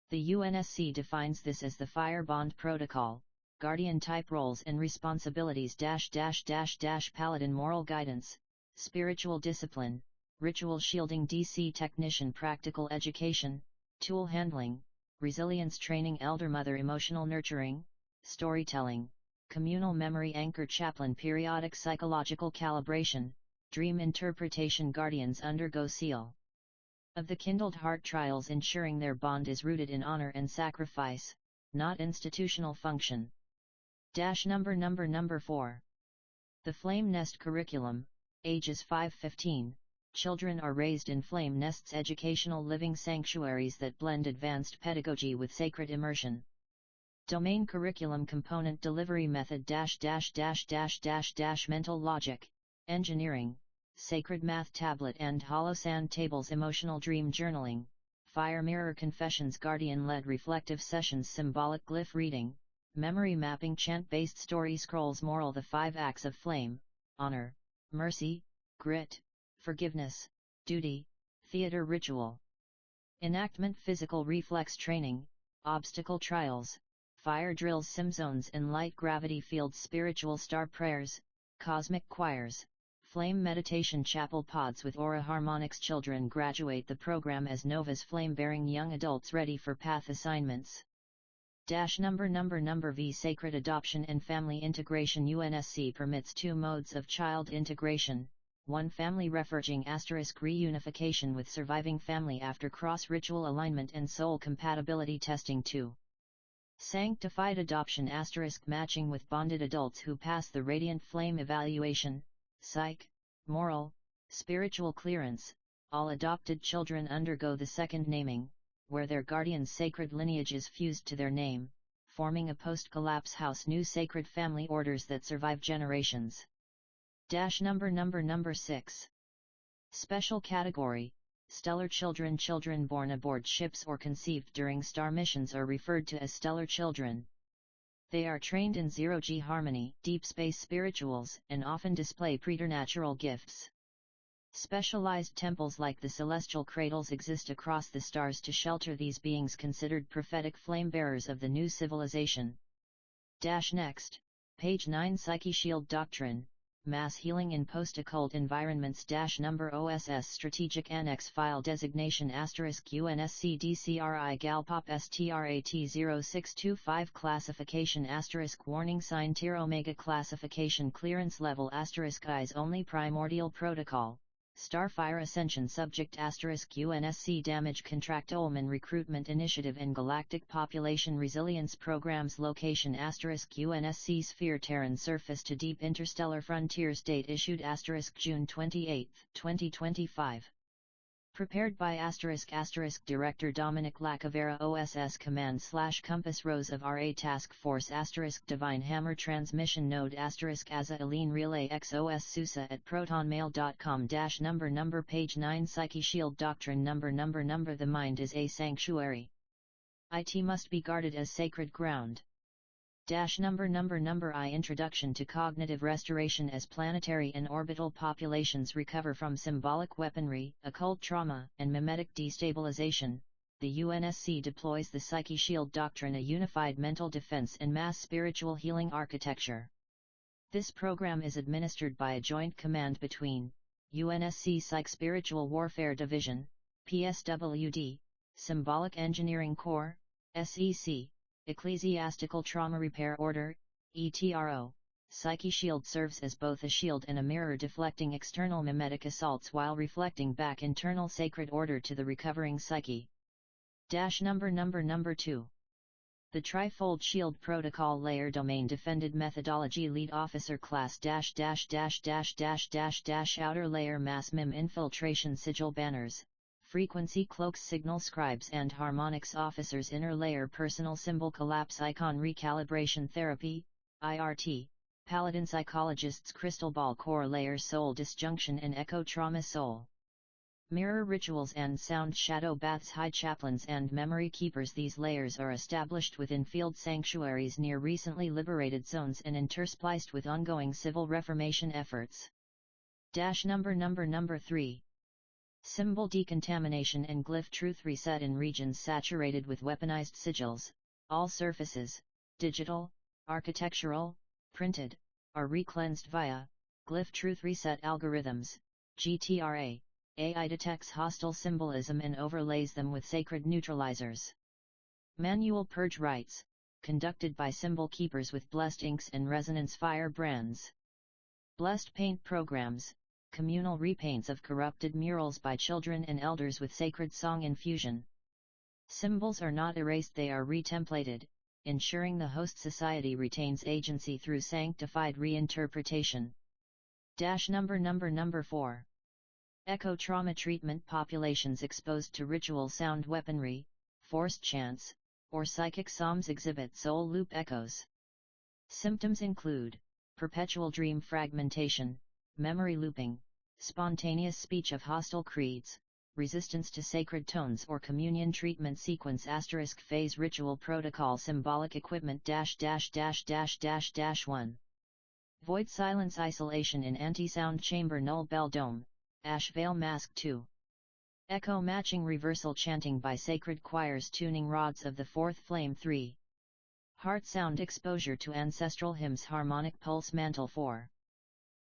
The UNSC defines this as the Fire Bond Protocol, Guardian Type Roles and Responsibilities -- Paladin Moral Guidance, Spiritual Discipline, Ritual Shielding DC Technician Practical Education, Tool Handling, Resilience Training Elder Mother Emotional Nurturing, Storytelling, Communal Memory Anchor Chaplain Periodic Psychological Calibration, Dream Interpretation Guardians undergo seal of the kindled heart trials, ensuring their bond is rooted in honor and sacrifice, not institutional function. Number 4. The Flame Nest Curriculum, ages 5-15, children are raised in flame nests, educational living sanctuaries that blend advanced pedagogy with sacred immersion. Domain Curriculum Component Delivery Method -- Mental Logic, Engineering, Sacred Math Tablet and Holosand Tables, Emotional Dream Journaling, Fire Mirror Confessions, Guardian-led Reflective Sessions, Symbolic Glyph Reading, Memory Mapping, Chant-based Story Scrolls, Moral, The 5 Acts of Flame, Honor, Mercy, Grit, Forgiveness, Duty, Theater Ritual, Enactment, Physical Reflex Training, Obstacle Trials, Fire Drills, Sim Zones and Light Gravity Fields, Spiritual Star Prayers, Cosmic Choirs, Flame Meditation Chapel Pods with Aura Harmonics. Children graduate the program as Novas, flame-bearing young adults ready for path assignments. Number V. Sacred Adoption and Family Integration. UNSC permits 2 modes of child integration: 1. Family refurbishing * reunification with surviving family after cross-ritual alignment and soul compatibility testing. 2. Sanctified adoption * matching with bonded adults who pass the Radiant Flame evaluation, psych, moral, spiritual clearance. All adopted children undergo the second naming, where their guardian's sacred lineage is fused to their name, forming a post-collapse house, new sacred family orders that survive generations. Number 6. Special Category: Stellar Children. Children born aboard ships or conceived during star missions are referred to as stellar children. They are trained in zero-G harmony, deep space spirituals, and often display preternatural gifts. Specialized temples like the celestial cradles exist across the stars to shelter these beings, considered prophetic flame bearers of the new civilization. Next. Page 9. Psyche Shield Doctrine, Mass Healing in Post-Occult Environments. Number OSS Strategic Annex File Designation * UNSC-DCRI-GALPOP-STRAT-0625 Classification * Warning Sign Tier Omega Classification Clearance Level * Eyes Only Primordial Protocol, Starfire Ascension Subject * UNSC Damage Contractolman Recruitment Initiative and Galactic Population Resilience Programs Location * UNSC Sphere Terran Surface to Deep Interstellar Frontiers Date issued * June 28, 2025 Prepared by * Director Dominic LaCavera OSS Command / Compass Rose of RA Task Force * Divine Hammer Transmission Node * AzureLine Relay X OSSUSA at protonmail.com -- Number Page 9 Psyche Shield Doctrine Number The mind is a sanctuary. It must be guarded as sacred ground. Number I Introduction to Cognitive Restoration. As planetary and orbital populations recover from symbolic weaponry, occult trauma, and mimetic destabilization, the UNSC deploys the Psyche Shield Doctrine, a unified mental defense and mass spiritual healing architecture. This program is administered by a joint command between UNSC Psych Spiritual Warfare Division, PSWD, Symbolic Engineering Corps, SEC, Ecclesiastical Trauma Repair Order, ETRO. Psyche Shield serves as both a shield and a mirror, deflecting external mimetic assaults while reflecting back internal sacred order to the recovering psyche. Number 2. The Trifold Shield Protocol Layer Domain Defended Methodology Lead Officer Class -- Outer Layer Mass MIM Infiltration Sigil Banners, Frequency Cloaks Signal Scribes and Harmonics Officers Inner Layer Personal Symbol Collapse Icon Recalibration Therapy, IRT, Paladin Psychologists Crystal Ball Core Layer Soul Disjunction and Echo Trauma Soul Mirror rituals and sound shadow baths. High chaplains and memory keepers. These layers are established within field sanctuaries near recently liberated zones and interspliced with ongoing civil reformation efforts. Number 3. Symbol decontamination and glyph truth reset in regions saturated with weaponized sigils. All surfaces, digital, architectural, printed, are re-cleansed via glyph truth reset algorithms, GTRA. AI detects hostile symbolism and overlays them with sacred neutralizers. Manual purge rites, conducted by symbol keepers with blessed inks and resonance fire brands. Blessed paint programs, communal repaints of corrupted murals by children and elders with sacred song infusion. Symbols are not erased, they are retemplated, ensuring the host society retains agency through sanctified reinterpretation. Number 4. Echo trauma treatment. Populations exposed to ritual sound weaponry, forced chants, or psychic psalms exhibit soul loop echoes. Symptoms include perpetual dream fragmentation, memory looping, spontaneous speech of hostile creeds, resistance to sacred tones or communion. Treatment sequence * phase ritual protocol symbolic equipment -- 1. Void silence isolation in anti-sound chamber null bell dome, ash veil mask 2. Echo matching reversal chanting by sacred choirs tuning rods of the fourth flame 3. Heart sound exposure to ancestral hymns harmonic pulse mantle 4.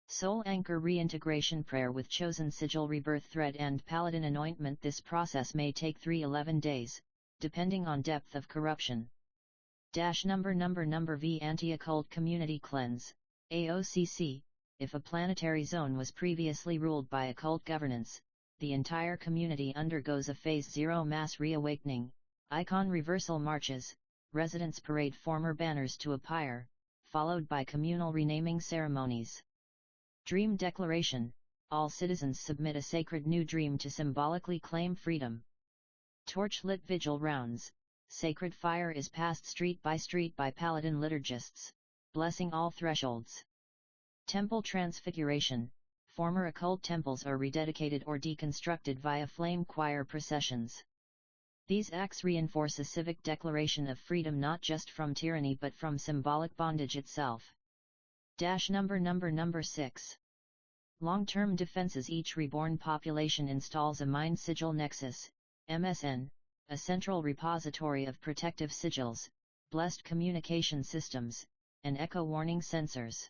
Soul anchor reintegration prayer with chosen sigil rebirth thread and paladin anointment. This process may take 3-11 days, depending on depth of corruption. Number V anti-occult community cleanse, AOCC. If a planetary zone was previously ruled by occult governance, the entire community undergoes a Phase 0 mass reawakening, icon reversal marches, residents parade former banners to a pyre, followed by communal renaming ceremonies. Dream declaration, all citizens submit a sacred new dream to symbolically claim freedom. Torch-lit vigil rounds, sacred fire is passed street by paladin liturgists, blessing all thresholds. Temple transfiguration, former occult temples are rededicated or deconstructed via flame choir processions. These acts reinforce a civic declaration of freedom not just from tyranny but from symbolic bondage itself. Number 6. Long-term defenses. Each reborn population installs a Mind Sigil Nexus, MSN, a central repository of protective sigils, blessed communication systems, and echo warning sensors.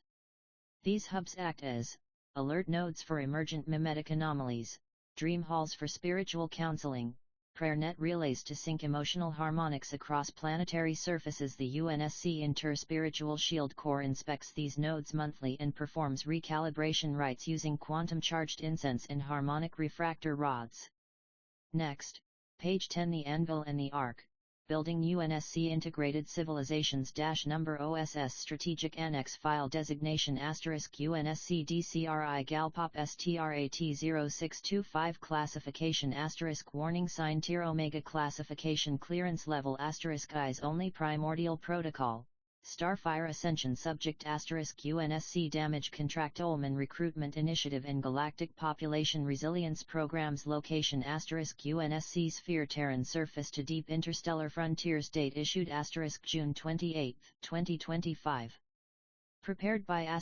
These hubs act as alert nodes for emergent mimetic anomalies, dream halls for spiritual counseling, prayer net relays to sync emotional harmonics across planetary surfaces. The UNSC Inter-Spiritual Shield Corps inspects these nodes monthly and performs recalibration rites using quantum-charged incense and harmonic refractor rods. Next, page 10. The Anvil and the Ark, Building UNSC Integrated Civilizations - Number OSS Strategic Annex File Designation * UNSC-DCRI-GALPOP-STRAT-0625 Classification * Warning Sign Tier Omega Classification Clearance Level * Eyes Only Primordial Protocol Starfire Ascension Subject * UNSC Damage Controlman Recruitment Initiative and Galactic Population Resilience Programs Location * UNSC Sphere Terran Surface to Deep Interstellar Frontiers Date issued * June 28, 2025 Prepared by *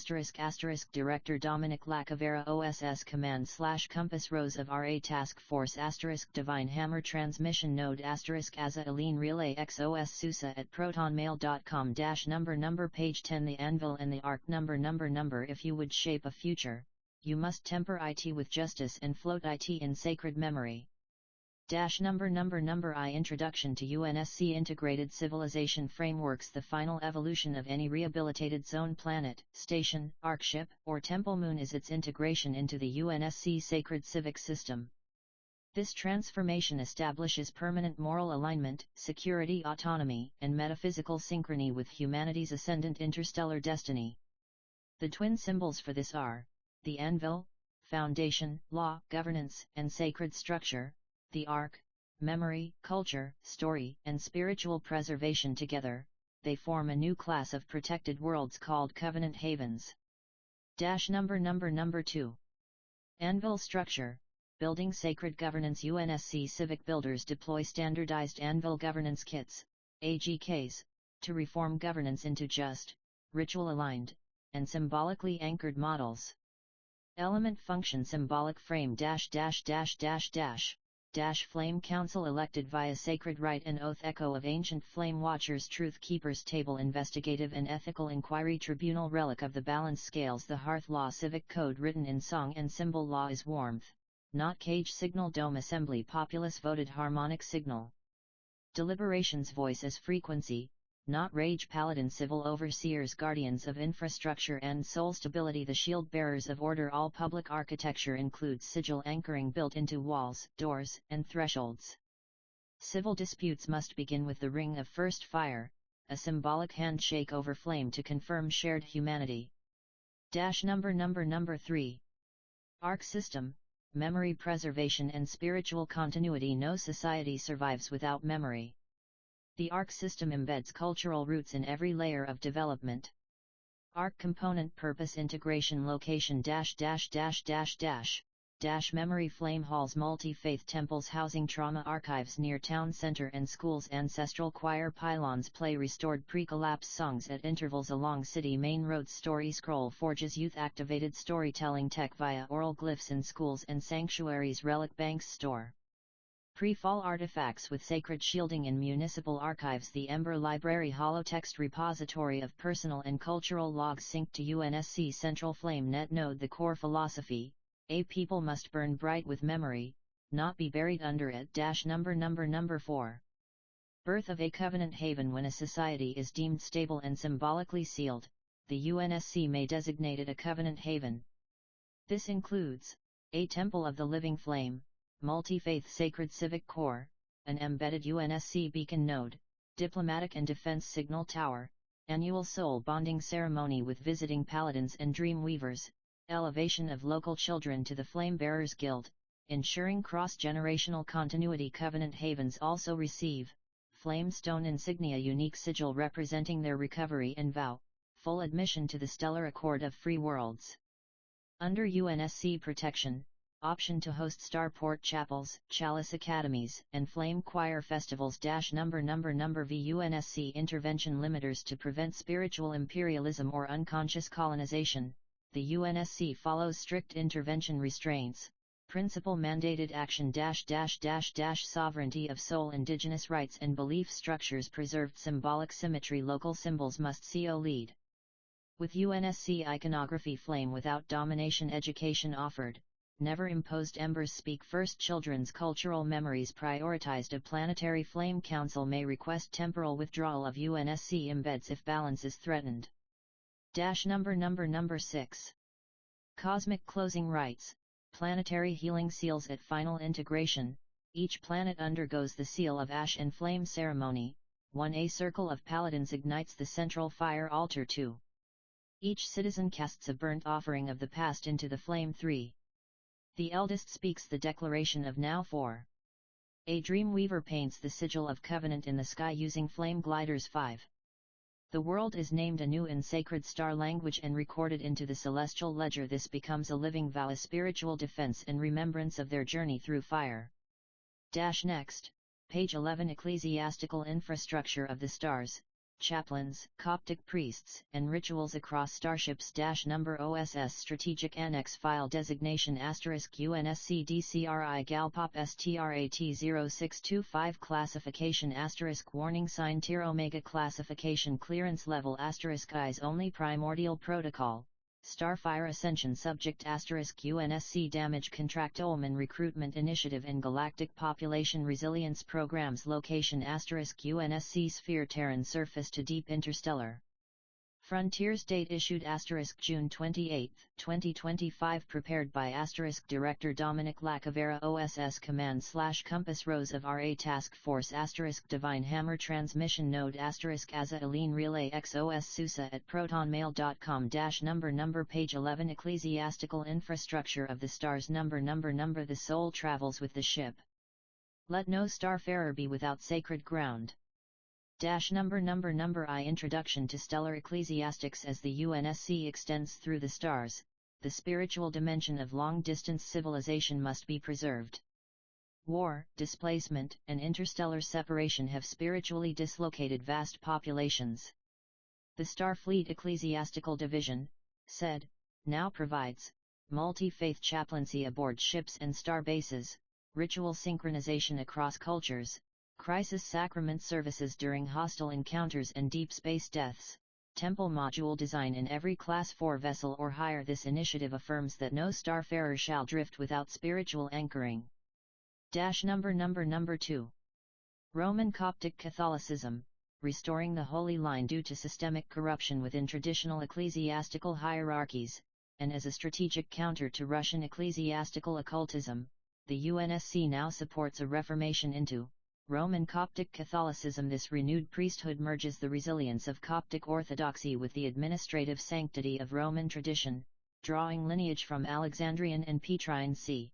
Director Dominic LaCavera OSS Command / Compass Rose of RA Task Force * Divine Hammer Transmission Node * AzureLine Relay X OSSUSA at protonmail.com -- Number page 10. The Anvil and the Ark Number If you would shape a future, you must temper IT with justice and float IT in sacred memory. Number I Introduction to UNSC Integrated Civilization Frameworks. The final evolution of any rehabilitated zone planet, station, arkship, or temple moon is its integration into the UNSC sacred civic system. This transformation establishes permanent moral alignment, security, autonomy, and metaphysical synchrony with humanity's ascendant interstellar destiny. The twin symbols for this are the anvil, foundation, law, governance, and sacred structure, the ark, memory, culture, story, and spiritual preservation. Together, they form a new class of protected worlds called Covenant Havens. Number 2. Anvil structure, Building Sacred Governance. UNSC civic builders deploy standardized anvil governance kits, AGKs, to reform governance into just, ritual-aligned, and symbolically anchored models. Element function symbolic frame flame council elected via sacred rite and oath echo of ancient flame watchers truth keepers table investigative and ethical inquiry tribunal relic of the balance scales the hearth law civic code written in song and symbol law is warmth, not cage signal dome assembly populace voted harmonic signal. Deliberations voice as frequency, not rage paladin civil overseers guardians of infrastructure and soul stability the shield bearers of order all public architecture includes sigil anchoring built into walls, doors, and thresholds. Civil disputes must begin with the ring of first fire, a symbolic handshake over flame to confirm shared humanity. Number 3. Arc system, memory preservation and spiritual continuity. No society survives without memory. The ARC system embeds cultural roots in every layer of development. ARC component purpose integration location memory flame halls multi-faith temples housing trauma archives near town center and schools ancestral choir pylons play restored pre-collapse songs at intervals along city main roads story scroll forges youth activated storytelling tech via oral glyphs in schools and sanctuaries relic banks store pre-fall artifacts with sacred shielding in municipal archives the Ember Library holotext repository of personal and cultural logs synced to UNSC Central Flame Net Node the core philosophy, a people must burn bright with memory, not be buried under it. Number 4. Birth of a covenant haven. When a society is deemed stable and symbolically sealed, the UNSC may designate it a covenant haven. This includes a Temple of the Living Flame, multi-faith sacred civic core, an embedded UNSC beacon node, diplomatic and defense signal tower, annual soul bonding ceremony with visiting paladins and dream weavers, elevation of local children to the Flame Bearers Guild, ensuring cross-generational continuity. Covenant havens also receive flame stone insignia unique sigil representing their recovery and vow, full admission to the Stellar Accord of Free Worlds. Under UNSC protection, option to host starport chapels, chalice academies, and flame choir festivals. Number V UNSC intervention limiters to prevent spiritual imperialism or unconscious colonization. The UNSC follows strict intervention restraints, principle mandated action sovereignty of soul indigenous rights and belief structures preserved symbolic symmetry local symbols must CO lead. With UNSC iconography flame without domination education offered. Never imposed embers speak first children's cultural memories prioritized a planetary flame council may request temporal withdrawal of UNSC embeds if balance is threatened. Number 6. Cosmic closing rites, planetary healing seals at final integration, each planet undergoes the seal of ash and flame ceremony, 1 circle of paladins ignites the central fire altar 2. Each citizen casts a burnt offering of the past into the flame 3. The eldest speaks the declaration of now 4. A dreamweaver paints the sigil of covenant in the sky using flame gliders 5. The world is named anew in sacred star language and recorded into the celestial ledger. This becomes a living vow, a spiritual defense and remembrance of their journey through fire. Next, page 11 Ecclesiastical infrastructure of the stars, chaplains, Coptic priests, and rituals across starships. Number OSS Strategic Annex File Designation *UNSC-DCRI-GALPOP-STRAT-0625 Classification *Warning Sign Tier Omega Classification Clearance Level *Eyes Only Primordial Protocol Starfire Ascension Subject *UNSC Damage Controlman Recruitment Initiative and Galactic Population Resilience Programs Location *UNSC Sphere Terran Surface to Deep Interstellar Frontiers Date Issued June 28, 2025 Prepared by Director Dominic LaCavera OSS Command/Compass Rose of RA Task Force Divine Hammer Transmission Node AzureLine Relay X OSSUSA at protonmail.com Number Page 11 Ecclesiastical Infrastructure of the Stars Number The soul travels with the ship. Let no starfarer be without sacred ground. Number I Introduction to Stellar Ecclesiastics. As the UNSC extends through the stars, the spiritual dimension of long-distance civilization must be preserved. War, displacement, and interstellar separation have spiritually dislocated vast populations. The Starfleet Ecclesiastical Division, said, now provides multi-faith chaplaincy aboard ships and star bases, ritual synchronization across cultures, crisis sacrament services during hostile encounters and deep space deaths, temple module design in every Class 4 vessel or higher. This initiative affirms that no starfarer shall drift without spiritual anchoring. Number 2. Roman Coptic Catholicism, restoring the Holy Line due to systemic corruption within traditional ecclesiastical hierarchies, and as a strategic counter to Russian ecclesiastical occultism, the UNSC now supports a reformation into Roman Coptic Catholicism. This renewed priesthood merges the resilience of Coptic orthodoxy with the administrative sanctity of Roman tradition, drawing lineage from Alexandrian and Petrine c.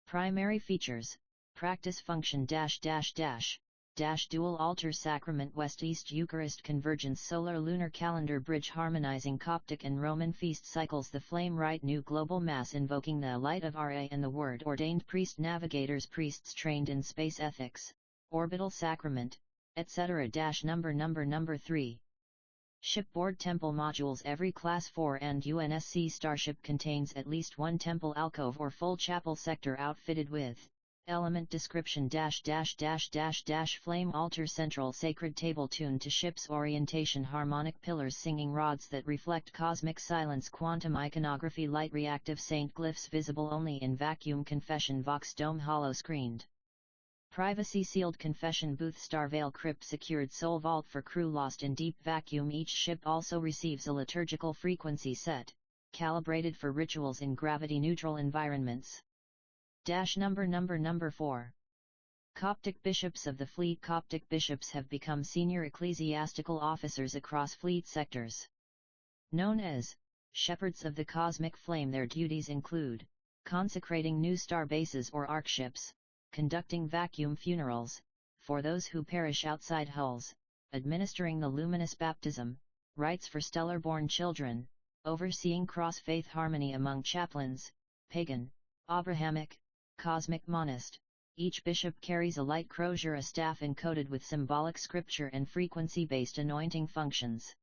Primary features, practice function dual altar sacrament West-East Eucharist convergence solar lunar calendar bridge harmonizing Coptic and Roman feast cycles the flame rite new global mass invoking the light of Ra and the word ordained priest navigators priests trained in space ethics, orbital sacrament, etc. Number 3. Shipboard temple modules. Every Class 4 and UNSC starship contains at least one temple alcove or full chapel sector outfitted with element description flame altar central sacred table tuned to ship's orientation harmonic pillars singing rods that reflect cosmic silence quantum iconography light reactive saint glyphs visible only in vacuum confession vox dome hollow screened privacy sealed confession booth star veil crypt secured soul vault for crew lost in deep vacuum. Each ship also receives a liturgical frequency set, calibrated for rituals in gravity neutral environments. Number 4. Coptic bishops of the fleet. Coptic bishops have become senior ecclesiastical officers across fleet sectors. Known as shepherds of the cosmic flame, their duties include consecrating new star bases or arc ships, conducting vacuum funerals for those who perish outside hulls, administering the luminous baptism, rites for stellar-born children, overseeing cross-faith harmony among chaplains, pagan, Abrahamic, cosmic monist. Each bishop carries a light crozier, a staff encoded with symbolic scripture and frequency-based anointing functions.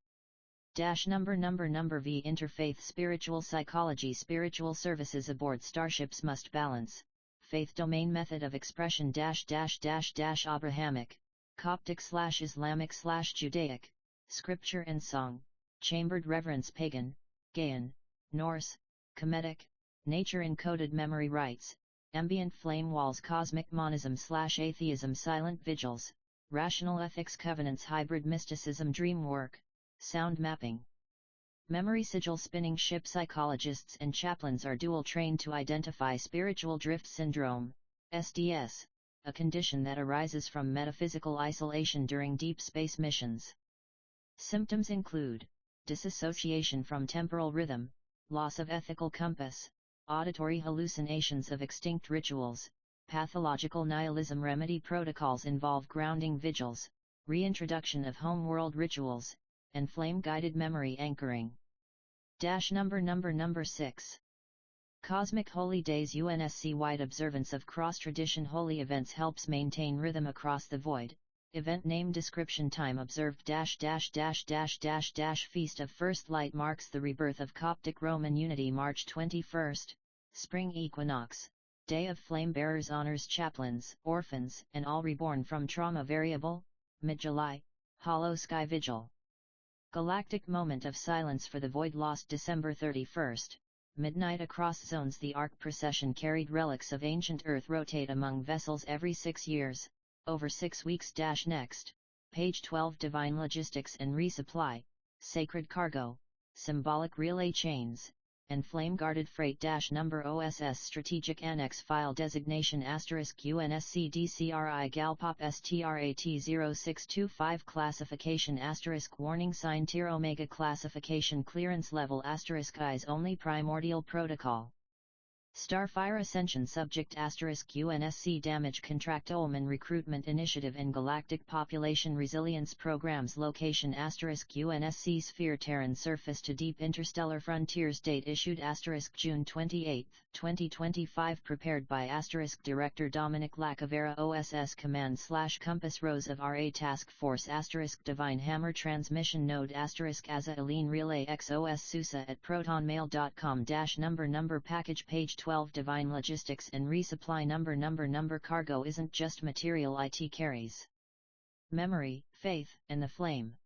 Number V. Interfaith spiritual psychology. Spiritual services aboard starships must balance faith domain method of expression Abrahamic, Coptic/Islamic/Judaic, scripture and song, chambered reverence pagan, Gaian, Norse, Kemetic, nature encoded memory rites, ambient flame walls cosmic monism/atheism silent vigils, rational ethics covenants hybrid mysticism dream work, sound mapping. Memory sigil spinning ship. Psychologists and chaplains are dual trained to identify spiritual drift syndrome, SDS, a condition that arises from metaphysical isolation during deep space missions. Symptoms include disassociation from temporal rhythm, loss of ethical compass, auditory hallucinations of extinct rituals, pathological nihilism. Remedy protocols involve grounding vigils, reintroduction of home-world rituals, and flame-guided memory anchoring. Number 6. Cosmic Holy Days. UNSC-wide observance of cross-tradition holy events helps maintain rhythm across the void. Event name description time observed Feast of First Light marks the rebirth of Coptic Roman unity. March 21st, Spring Equinox, Day of Flame Bearers honors chaplains, orphans, and all reborn from trauma. Variable, mid-July, Hollow Sky Vigil. Galactic moment of silence for the void lost December 31st, midnight across zones. The Ark procession carried relics of ancient Earth rotate among vessels every 6 years, over 6 weeks. Next, page 12 Divine logistics and resupply, sacred cargo, symbolic relay chains, and flame-guarded freight. Number OSS strategic annex file designation *UNSC-DCRI-GALPOP-STRAT-0625 classification *warning sign tier omega classification clearance level *eyes only primordial protocol. STARFIRE Ascension Subject *UNSC Damage Controlman Recruitment Initiative and Galactic Population Resilience Programs Location *UNSC-SPHERE Terran Surface to Deep Interstellar Frontiers Date Issued June 28, 2025 Prepared by Director Dominic LaCavera OSS Command/Compass Rose of RA Task Force Divine Hammer Transmission Node AZURELINE Relay X OSSUSA at protonmail.com number package page 12 Divine Logistics and Resupply number Cargo isn't just material it carries memory, faith, and the flame.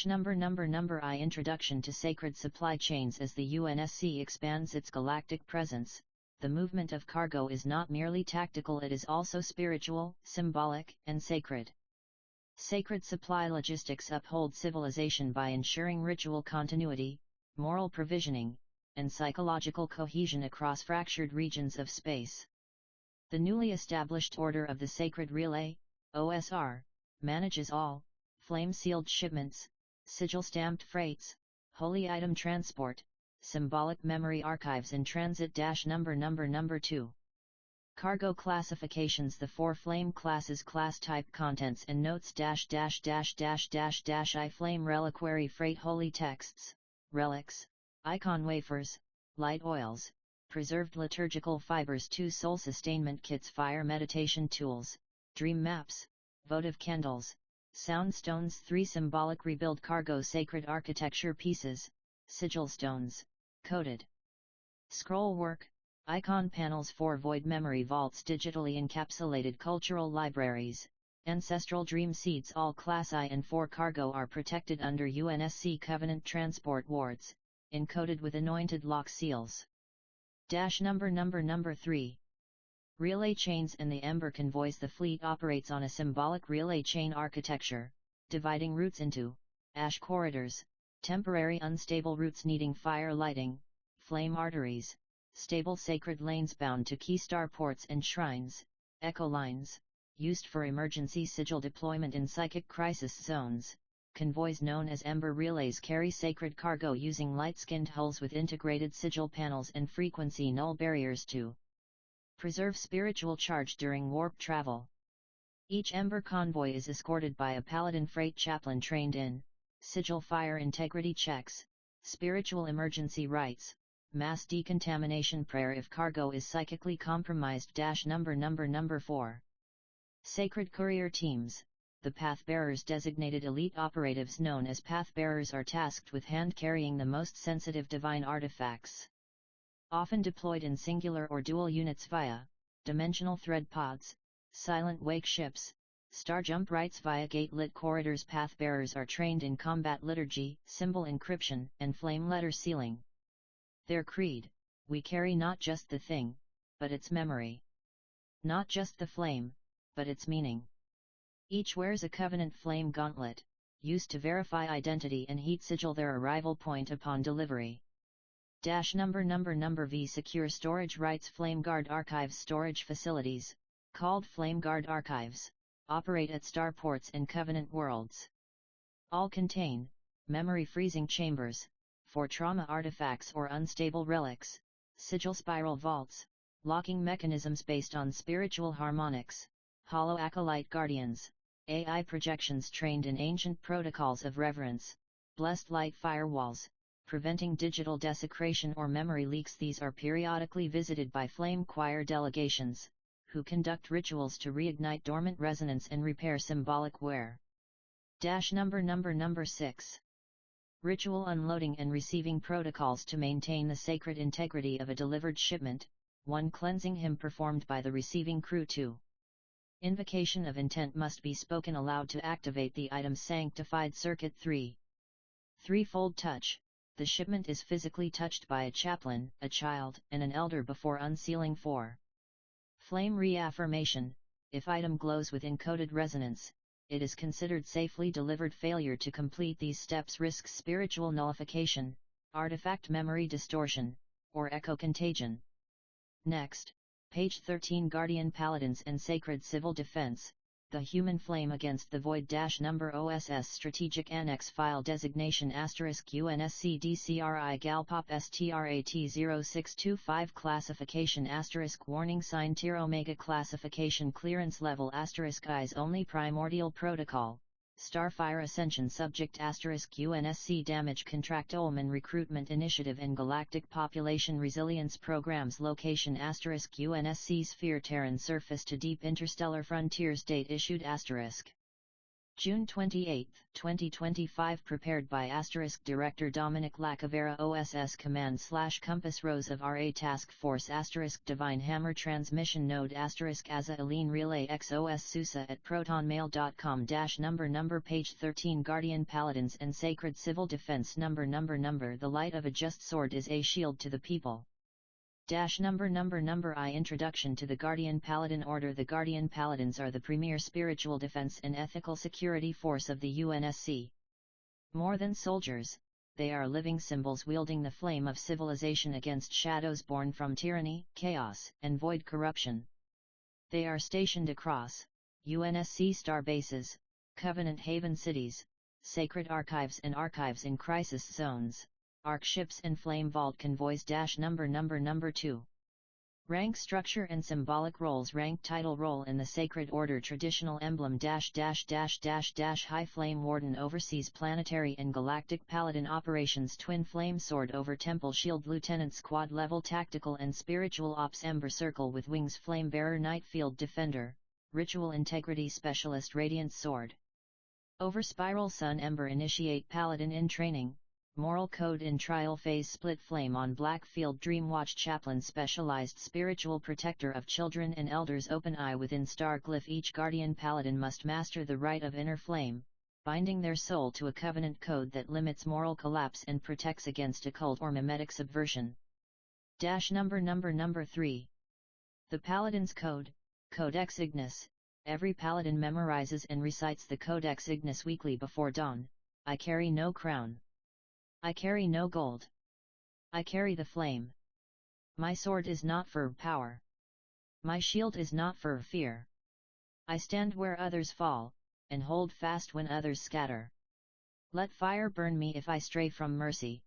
Number I Introduction to Sacred Supply Chains. As the UNSC expands its galactic presence, the movement of cargo is not merely tactical, it is also spiritual, symbolic, and sacred. Sacred supply logistics uphold civilization by ensuring ritual continuity, moral provisioning, and psychological cohesion across fractured regions of space. The newly established Order of the Sacred Relay, OSR, manages all flame-sealed shipments, sigil-stamped freights, holy item transport, symbolic memory archives in transit. Number 2. Cargo classifications. The 4 flame classes: class type, contents and notes I flame reliquary freight, holy texts, relics, icon wafers, light oils, preserved liturgical fibers. 2 soul sustainment kits, fire meditation tools, dream maps, votive candles, sound stones. 3 symbolic rebuild cargo sacred architecture pieces, sigil stones, coded scroll work, icon panels. 4 void memory vaults, digitally encapsulated cultural libraries, ancestral dream seeds. All Class I and 4 cargo are protected under UNSC Covenant transport wards, encoded with anointed lock seals. Number 3. Relay chains and the Ember convoys. The fleet operates on a symbolic relay chain architecture, dividing routes into ash corridors, temporary unstable routes needing fire lighting, flame arteries, stable sacred lanes bound to key starports and shrines, echo lines, used for emergency sigil deployment in psychic crisis zones. Convoys known as Ember relays carry sacred cargo using light-skinned hulls with integrated sigil panels and frequency null barriers to preserve spiritual charge during warp travel. Each Ember convoy is escorted by a Paladin freight chaplain trained in sigil fire integrity checks, spiritual emergency rites, mass decontamination prayer if cargo is psychically compromised. Number 4. Sacred courier teams. The pathbearers, designated elite operatives known as pathbearers, are tasked with hand-carrying the most sensitive divine artifacts. Often deployed in singular or dual units via dimensional thread pods, silent wake ships, star jump rites via gate-lit corridors. Pathbearers are trained in combat liturgy, symbol encryption, and flame letter sealing. Their creed: we carry not just the thing, but its memory. Not just the flame, but its meaning. Each wears a covenant flame gauntlet, used to verify identity and heat sigil their arrival point upon delivery. Number V. Secure storage rights. FlameGuard archives. Storage facilities, called FlameGuard archives, operate at starports and covenant worlds. All contain memory freezing chambers for trauma artifacts or unstable relics, sigil spiral vaults, locking mechanisms based on spiritual harmonics, hollow acolyte guardians, AI projections trained in ancient protocols of reverence, blessed light firewalls, preventing digital desecration or memory leaks. These are periodically visited by flame choir delegations, who conduct rituals to reignite dormant resonance and repair symbolic wear. Number 6. Ritual unloading and receiving protocols to maintain the sacred integrity of a delivered shipment. 1. Cleansing hymn performed by the receiving crew. 2. Invocation of intent must be spoken aloud to activate the item's sanctified circuit. 3. Threefold touch. The shipment is physically touched by a chaplain, a child, and an elder before unsealing. 4. Flame reaffirmation. If item glows with encoded resonance, it is considered safely delivered. Failure to complete these steps risks spiritual nullification, artifact memory distortion, or echo contagion. Next, page 13. Guardian Paladins and Sacred Civil Defense. the human flame against the void number OSS strategic annex file designation *UNSC-DCRI-GALPOP-STRAT-0625 classification warning sign tier omega classification clearance level eyes only primordial protocol. STARFIRE Ascension Subject UNSC Damage Controlman Recruitment Initiative and Galactic Population Resilience Programs Location UNSC-SPHERE Terran Surface to Deep Interstellar Frontiers Date Issued June 28, 2025 Prepared by Director Dominic LaCavera OSS Command/Compass Rose of RA Task Force Divine Hammer Transmission Node AZURELINE Relay X OSSUSA at protonmail.com number page 13 Guardian Paladins and Sacred Civil Defense number The light of a just sword is a shield to the people. I Introduction to the Guardian Paladin Order. The Guardian Paladins are the premier spiritual defense and ethical security force of the UNSC. More than soldiers, they are living symbols wielding the flame of civilization against shadows born from tyranny, chaos, and void corruption. They are stationed across UNSC star bases, Covenant Haven cities, sacred archives and archives in crisis zones, arc ships and flame vault convoys. Number 2. Rank structure and symbolic roles. Rank title role in the Sacred Order traditional emblem High Flame Warden oversees planetary and galactic paladin operations. Twin Flame Sword over Temple Shield Lieutenant Squad level tactical and spiritual ops. Ember Circle with wings Flame Bearer Night Field Defender, Ritual Integrity Specialist Radiant Sword over Spiral Sun Ember Initiate Paladin in Training, Moral Code in Trial Phase Split Flame on Blackfield Dreamwatch Chaplain Specialized Spiritual Protector of Children and Elders. Open Eye within Star Glyph. Each Guardian Paladin must master the rite of inner flame, binding their soul to a covenant code that limits moral collapse and protects against occult or mimetic subversion. Number 3. The Paladin's Code, Codex Ignis. Every Paladin memorizes and recites the Codex Ignis weekly before dawn. I carry no crown. I carry no gold. I carry the flame. My sword is not for power. My shield is not for fear. I stand where others fall, and hold fast when others scatter. Let fire burn me if I stray from mercy.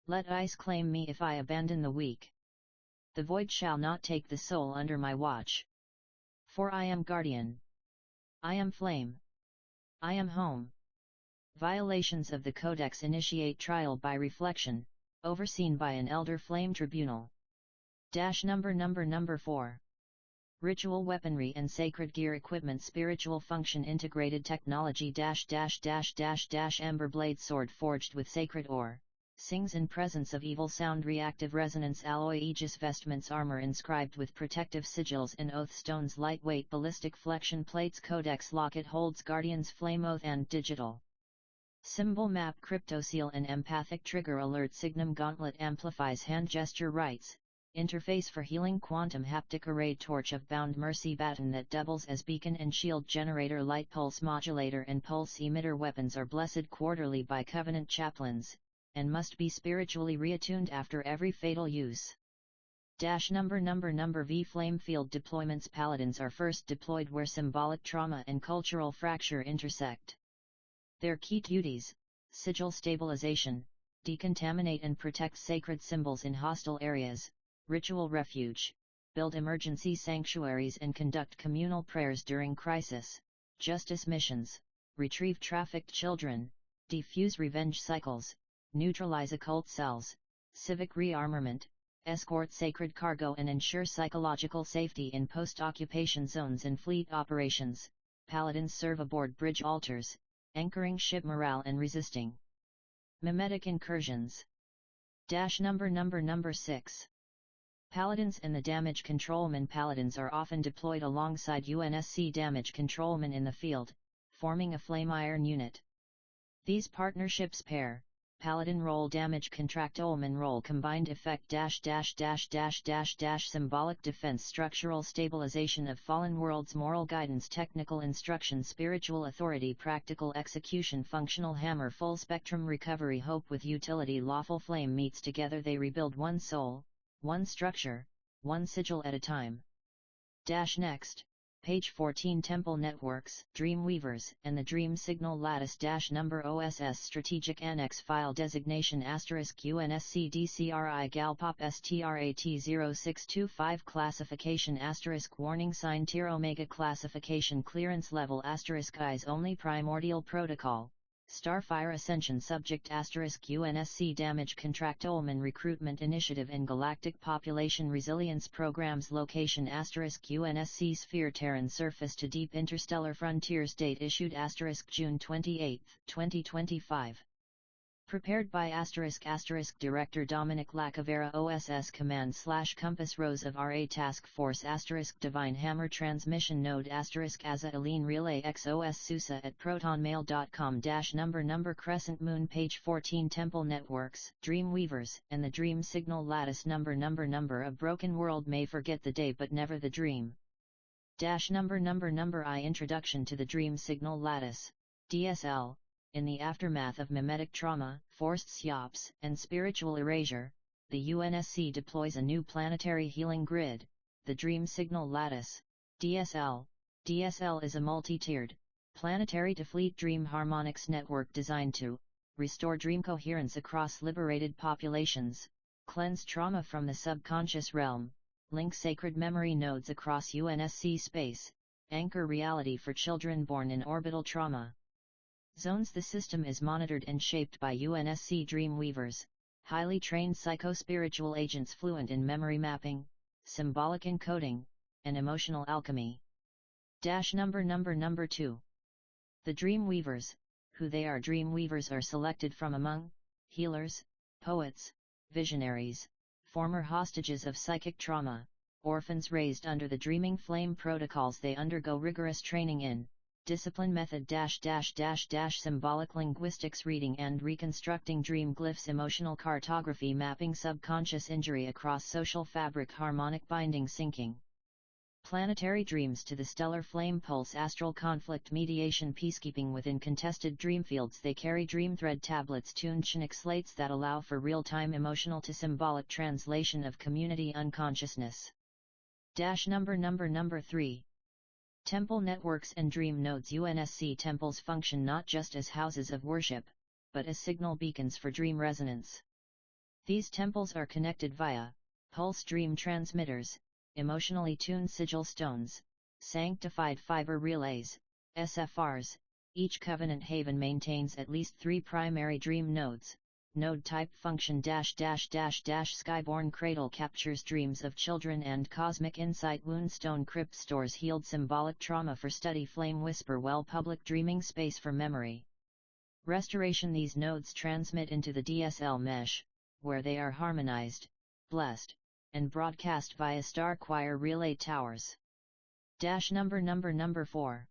Let ice claim me if I abandon the weak. The void shall not take the soul under my watch. For I am guardian. I am flame. I am home. Violations of the Codex initiate trial by reflection, overseen by an Elder Flame Tribunal. Number 4. Ritual Weaponry and Sacred Gear Equipment Spiritual Function Integrated Technology Ember Blade Sword forged with sacred ore, sings in presence of evil sound Reactive Resonance Alloy Aegis Vestments Armor inscribed with protective sigils and oath stones Lightweight Ballistic Flexion Plates Codex Locket holds Guardian's Flame Oath and Digital Symbol Map Cryptoseal and Empathic Trigger Alert Signum Gauntlet amplifies hand gesture rights, interface for healing Quantum Haptic Array Torch of Bound Mercy Baton that doubles as beacon and shield generator Light Pulse Modulator and Pulse Emitter Weapons are blessed quarterly by Covenant Chaplains, and must be spiritually reattuned after every fatal use. Number V Flame Field Deployments Paladins are first deployed where symbolic trauma and cultural fracture intersect. Their key duties: sigil stabilization, decontaminate and protect sacred symbols in hostile areas, ritual refuge, build emergency sanctuaries and conduct communal prayers during crisis, justice missions, retrieve trafficked children, defuse revenge cycles, neutralize occult cells, civic rearmament, escort sacred cargo and ensure psychological safety in post-occupation zones and fleet operations. Paladins serve aboard bridge altars, anchoring ship morale and resisting mimetic incursions. Number 6. Paladins and the Damage Controlman. Paladins are often deployed alongside UNSC Damage Controlman in the field, forming a flame iron unit. These partnerships pair Paladin role Damage Controlman role combined effect symbolic defense structural stabilization of fallen worlds moral guidance technical instruction spiritual authority practical execution functional hammer full spectrum recovery hope with utility lawful flame meets together they rebuild one soul, one structure, one sigil at a time. Next. Page 14 Temple Networks, Dreamweavers, and the Dream Signal Lattice Number OSS Strategic Annex File Designation UNSC-DCRI-GALPOP-STRAT-0625 Classification Warning Sign Tier Omega Classification Clearance Level Eyes Only Primordial Protocol STARFIRE Ascension Subject UNSC Damage Controlman Recruitment Initiative and Galactic Population Resilience Programs Location UNSC-SPHERE Terran Surface to Deep Interstellar Frontiers Date Issued June 28, 2025 Prepared by Director Dominic LaCavera OSS Command/Compass Rose of RA Task Force Divine Hammer Transmission Node AZURELINE Relay X OSSUSA at protonmail.com Number Crescent Moon Page 14 Temple Networks, Dreamweavers, and the Dream Signal Lattice Number A broken world may forget the day but never the dream. Number I Introduction to the Dream Signal Lattice, DSL. In the aftermath of mimetic trauma, forced SIOPs, and spiritual erasure, the UNSC deploys a new planetary healing grid, the Dream Signal Lattice, DSL. DSL is a multi-tiered, planetary-to-fleet dream harmonics network designed to restore dream coherence across liberated populations, cleanse trauma from the subconscious realm, link sacred memory nodes across UNSC space, anchor reality for children born in orbital trauma zones. The system is monitored and shaped by UNSC Dreamweavers, highly trained psycho-spiritual agents fluent in memory mapping, symbolic encoding, and emotional alchemy. Number 2. The Dreamweavers, who they are. Dreamweavers are selected from among healers, poets, visionaries, former hostages of psychic trauma, orphans raised under the Dreaming Flame protocols. They undergo rigorous training in discipline method symbolic linguistics, reading and reconstructing dream glyphs, emotional cartography, mapping subconscious injury across social fabric, harmonic binding, syncing planetary dreams to the stellar flame pulse, astral conflict mediation, peacekeeping within contested dream fields. They carry dream thread tablets, tuned Chinook slates that allow for real-time emotional to symbolic translation of community unconsciousness. Number 3. Temple networks and dream nodes. UNSC temples function not just as houses of worship, but as signal beacons for dream resonance. These temples are connected via pulse dream transmitters, emotionally tuned sigil stones, sanctified fiber relays, SFRs. Each covenant haven maintains at least 3 primary dream nodes. Node type function Skyborn Cradle captures dreams of children and Cosmic Insight Woundstone Crypt stores healed symbolic trauma for study. Flame Whisper Well public dreaming space for memory restoration. These nodes transmit into the DSL mesh, where they are harmonized, blessed, and broadcast via Star Choir relay towers. Number 4.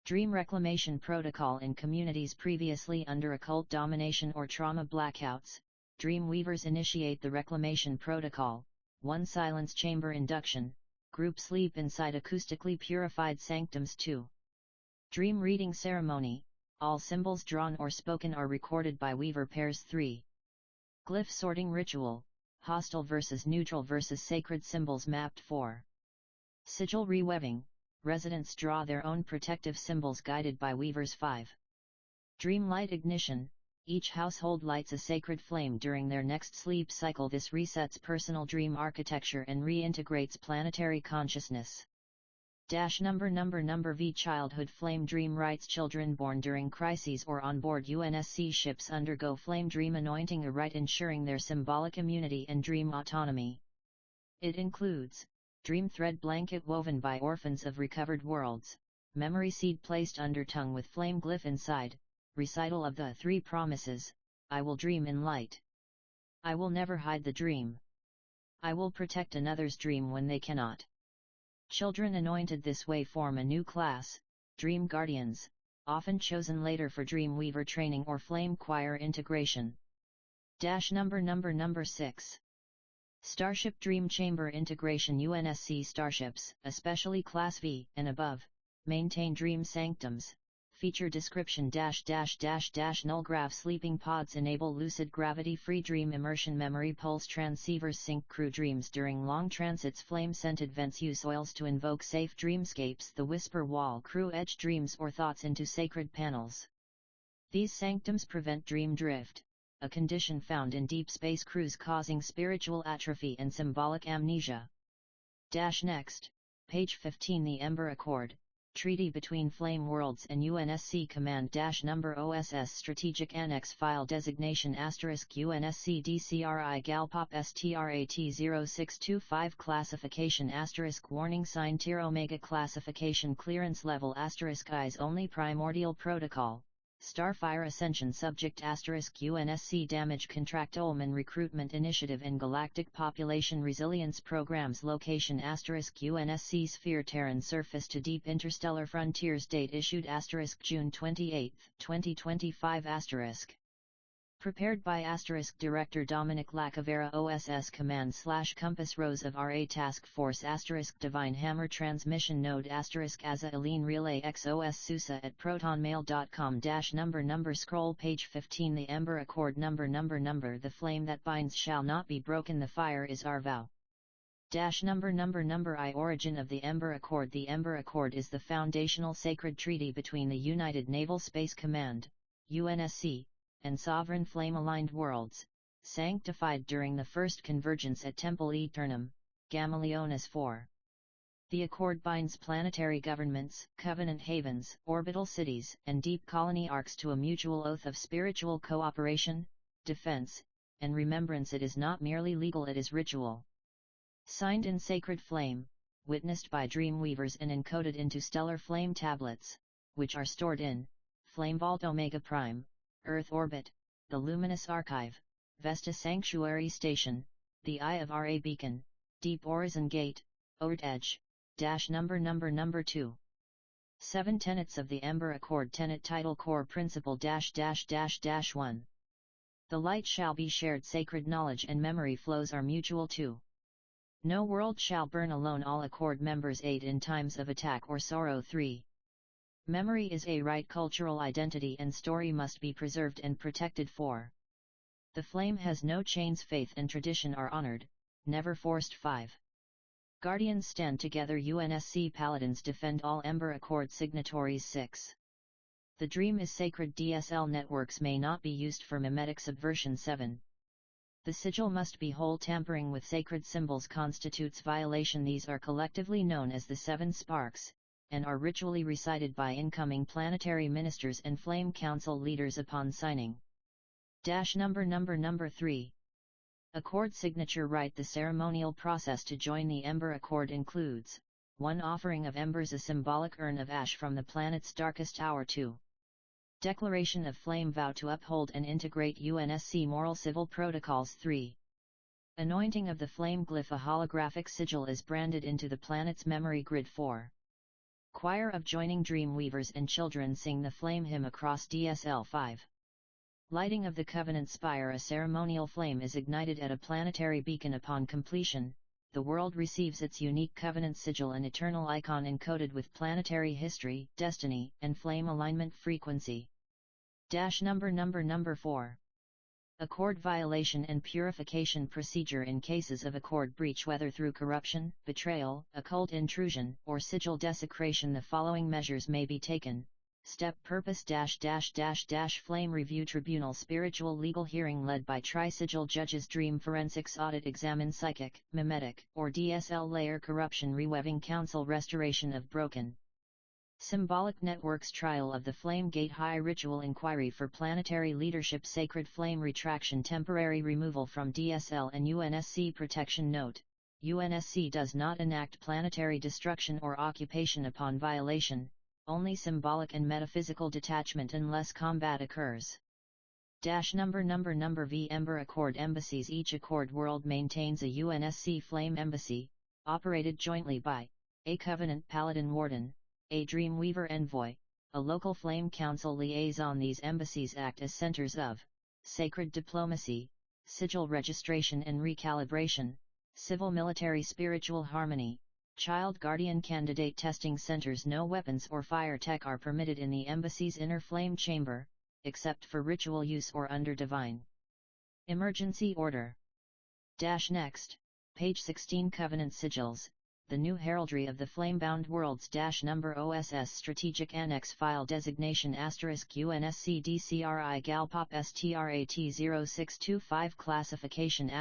Dream Reclamation Protocol. In communities previously under occult domination or trauma blackouts, Dreamweavers initiate the Reclamation Protocol. 1. Silence chamber induction, group sleep inside acoustically purified sanctums. 2. Dream reading ceremony, all symbols drawn or spoken are recorded by Weaver pairs. 3. Glyph sorting ritual, hostile versus neutral versus sacred symbols mapped. 4. Sigil reweaving, residents draw their own protective symbols guided by Weavers. 5. Dream light ignition, each household lights a sacred flame during their next sleep cycle. This resets personal dream architecture and reintegrates planetary consciousness. Number V. Childhood flame dream rites. Children born during crises or on board UNSC ships undergo flame dream anointing, a rite ensuring their symbolic immunity and dream autonomy. It includes dream thread blanket woven by orphans of recovered worlds, memory seed placed under tongue with flame glyph inside, recital of the 3 promises: I will dream in light. I will never hide the dream. I will protect another's dream when they cannot. Children anointed this way form a new class, Dream Guardians, often chosen later for Dreamweaver training or Flame Choir integration. Number 6. Starship Dream Chamber Integration. UNSC starships, especially Class V and above, maintain dream sanctums, Feature description --null graph sleeping pods enable lucid gravity-free dream immersion memory pulse transceivers sync crew dreams during long transits flame-scented vents use oils to invoke safe dreamscapes the whisper wall crew edge dreams or thoughts into sacred panels. These sanctums prevent dream drift, a condition found in deep space crews causing spiritual atrophy and symbolic amnesia. Next. Page 15 The Ember Accord, Treaty between Flame Worlds and UNSC Command Number OSS Strategic Annex File Designation UNSC-DCRI-GALPOP-STRAT-0625 Classification Warning Sign Tier Omega Classification Clearance Level Eyes Only Primordial Protocol Starfire Ascension Subject UNSC Damage Controlman Recruitment Initiative and Galactic Population Resilience Programs Location UNSC-SPHERE Terran Surface to Deep Interstellar Frontiers Date Issued June 28, 2025 Prepared by Director Dominic LaCavera OSS Command/Compass Rose of RA Task Force Divine Hammer Transmission Node AZURELINE Relay X OSSUSA at protonmail.com Number Scroll page 15 The Ember Accord Number The flame that binds shall not be broken The fire is our vow. Number I Origin of the Ember Accord The Ember Accord is the foundational sacred treaty between the United Naval Space Command, UNSC, and sovereign flame-aligned worlds, sanctified during the first convergence at Temple Eternum, Gamma Leonis IV. The accord binds planetary governments, covenant havens, orbital cities, and deep colony arcs to a mutual oath of spiritual cooperation, defense, and remembrance. It is not merely legal, it is ritual. Signed in sacred flame, witnessed by dreamweavers and encoded into stellar flame tablets, which are stored in Flame Vault Omega Prime, Earth Orbit, the Luminous Archive, Vesta Sanctuary Station, the Eye of Ra Beacon, Deep Horizon Gate, Oort Edge. Number 2. 7 Tenets of the Ember Accord Tenet Title Core Principle -- 1. The light shall be shared. Sacred knowledge and memory flows are mutual. 2. No world shall burn alone. All Accord members aid in times of attack or sorrow. 3. Memory is a right. Cultural identity and story must be preserved and protected. 4. The flame has no chains. Faith and tradition are honored, never forced. 5. Guardians stand together. UNSC Paladins defend all Ember Accord signatories. 6. The dream is sacred. DSL networks may not be used for mimetic subversion. 7. The sigil must be whole. Tampering with sacred symbols constitutes violation. These are collectively known as the 7 sparks, and are ritually recited by incoming planetary ministers and Flame Council leaders upon signing. Number 3. Accord signature rite. The ceremonial process to join the Ember Accord includes 1. Offering of embers, a symbolic urn of ash from the planet's darkest hour. 2. Declaration of flame vow to uphold and integrate UNSC moral civil protocols. 3. Anointing of the flame glyph. A holographic sigil is branded into the planet's memory grid. 4. Choir of joining dreamweavers and children sing the flame hymn across DSL. 5. Lighting of the Covenant Spire. A ceremonial flame is ignited at a planetary beacon. Upon completion, the world receives its unique Covenant sigil, an eternal icon encoded with planetary history, destiny, and flame alignment frequency. Number 4. Accord violation and purification procedure. In cases of accord breach, whether through corruption, betrayal, occult intrusion, or sigil desecration, the following measures may be taken. Step Purpose -- Flame Review Tribunal. Spiritual legal hearing led by tri-sigil judges. Dream forensics audit. Examine psychic, mimetic, or DSL layer corruption. Reweaving Council. Restoration of broken symbolic networks. Trial of the Flame Gate. High ritual inquiry for planetary leadership. Sacred flame retraction. Temporary removal from DSL and UNSC protection. Note: UNSC does not enact planetary destruction or occupation upon violation, only symbolic and metaphysical detachment unless combat occurs. Number V. Ember Accord Embassies. Each Accord world maintains a UNSC Flame Embassy, operated jointly by a Covenant Paladin Warden, a Dreamweaver Envoy, a local Flame Council liaison. These embassies act as centers of sacred diplomacy, sigil registration and recalibration, civil-military spiritual harmony, Child Guardian Candidate Testing Centers. No weapons or fire tech are permitted in the embassy's inner flame chamber, except for ritual use or under divine emergency order. Next, page 16. Covenant Sigils, the new heraldry of the flame-bound worlds. Number OSS Strategic Annex File Designation * UNSC-DCRI-GALPOP-STRAT-0625 Classification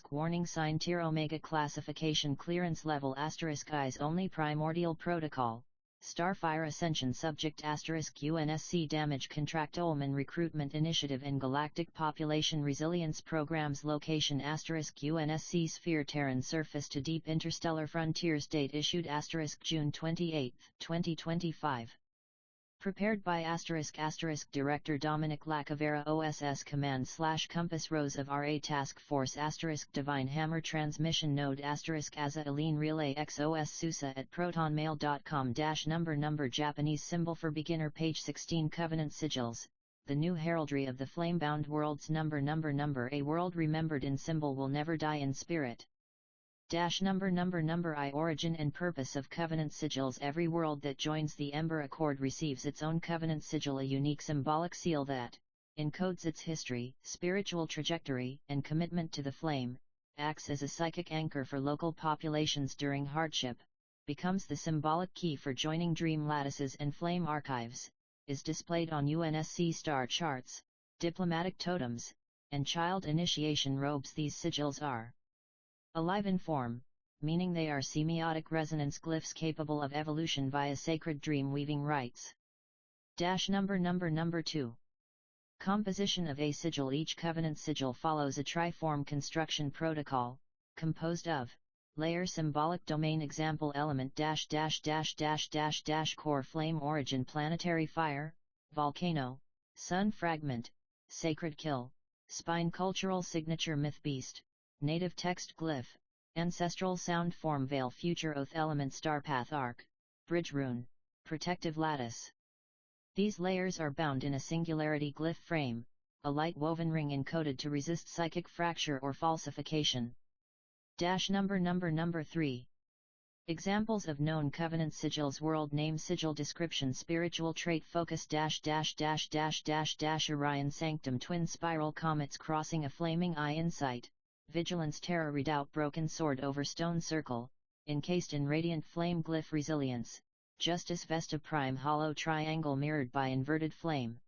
* Warning Sign Tier Omega Classification Clearance Level * Eyes Only Primordial Protocol Starfire Ascension Subject * UNSC Damage Controlman Recruitment Initiative and Galactic Population Resilience Programs Location * UNSC Sphere Terran Surface to Deep Interstellar Frontiers Date issued * June 28, 2025 Prepared by * Director Dominic LaCavera OSS Command / Compass Rose of RA Task Force * Divine Hammer Transmission Node * AzureLine Relay X OSSUSA at protonmail.com -- number Japanese symbol for beginner. Page 16. Covenant Sigils, the new heraldry of the flame-bound worlds. Number A world remembered in symbol will never die in spirit. Number I Origin and purpose of Covenant Sigils. Every world that joins the Ember Accord receives its own Covenant Sigil, a unique symbolic seal that encodes its history, spiritual trajectory, and commitment to the flame, acts as a psychic anchor for local populations during hardship, becomes the symbolic key for joining dream lattices and flame archives, is displayed on UNSC star charts, diplomatic totems, and child initiation robes. These sigils are alive in form, meaning they are semiotic resonance glyphs capable of evolution via sacred dream weaving rites. Number 2. Composition of a sigil. Each covenant sigil follows a triform construction protocol, composed of layer symbolic domain example element -- core flame origin planetary fire, volcano, sun fragment, sacred kill, spine cultural signature myth beast, native text glyph, ancestral sound form veil future oath element starpath arc, bridge rune, protective lattice. These layers are bound in a singularity glyph frame, a light woven ring encoded to resist psychic fracture or falsification. Number 3. Examples of known covenant sigils. World name sigil description spiritual trait focus -- Orion sanctum twin spiral comets crossing a flaming eye insight, vigilance terror redoubt broken sword over stone circle, encased in radiant flame glyph resilience, justice Vesta prime hollow triangle mirrored by inverted flame.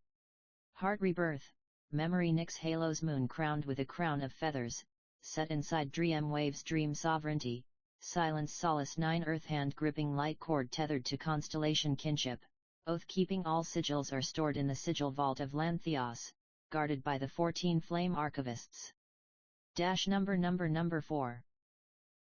Heart rebirth, memory Nyx halos moon crowned with a crown of feathers, set inside dream waves dream sovereignty, silence solace 9 earth hand gripping light cord tethered to constellation kinship, oath keeping. All sigils are stored in the sigil vault of Lantheos, guarded by the 14 flame archivists. Number 4.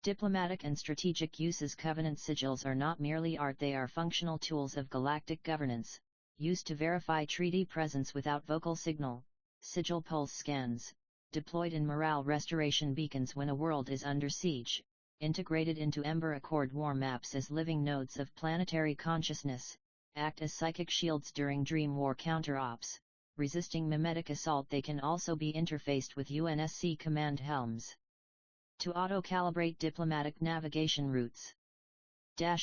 Diplomatic and strategic uses. Covenant sigils are not merely art, they are functional tools of galactic governance, used to verify treaty presence without vocal signal, sigil pulse scans, deployed in morale restoration beacons when a world is under siege, integrated into Ember Accord war maps as living nodes of planetary consciousness, act as psychic shields during dream war counter-ops, resisting mimetic assault. They can also be interfaced with UNSC command helms to auto-calibrate diplomatic navigation routes.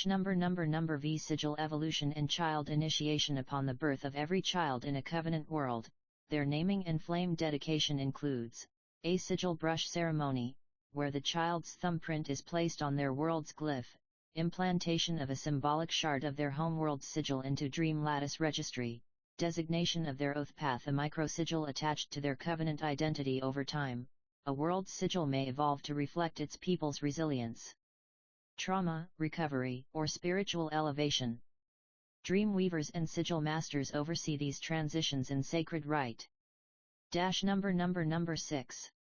Number V sigil evolution and child initiation. Upon the birth of every child in a covenant world, their naming and flame dedication includes a sigil brush ceremony, where the child's thumbprint is placed on their world's glyph, implantation of a symbolic shard of their homeworld's sigil into dream lattice registry, designation of their oath path, a microsigil attached to their covenant identity. Over time, a world's sigil may evolve to reflect its people's resilience, trauma, recovery, or spiritual elevation. Dream weavers and sigil masters oversee these transitions in sacred rite. Number 6.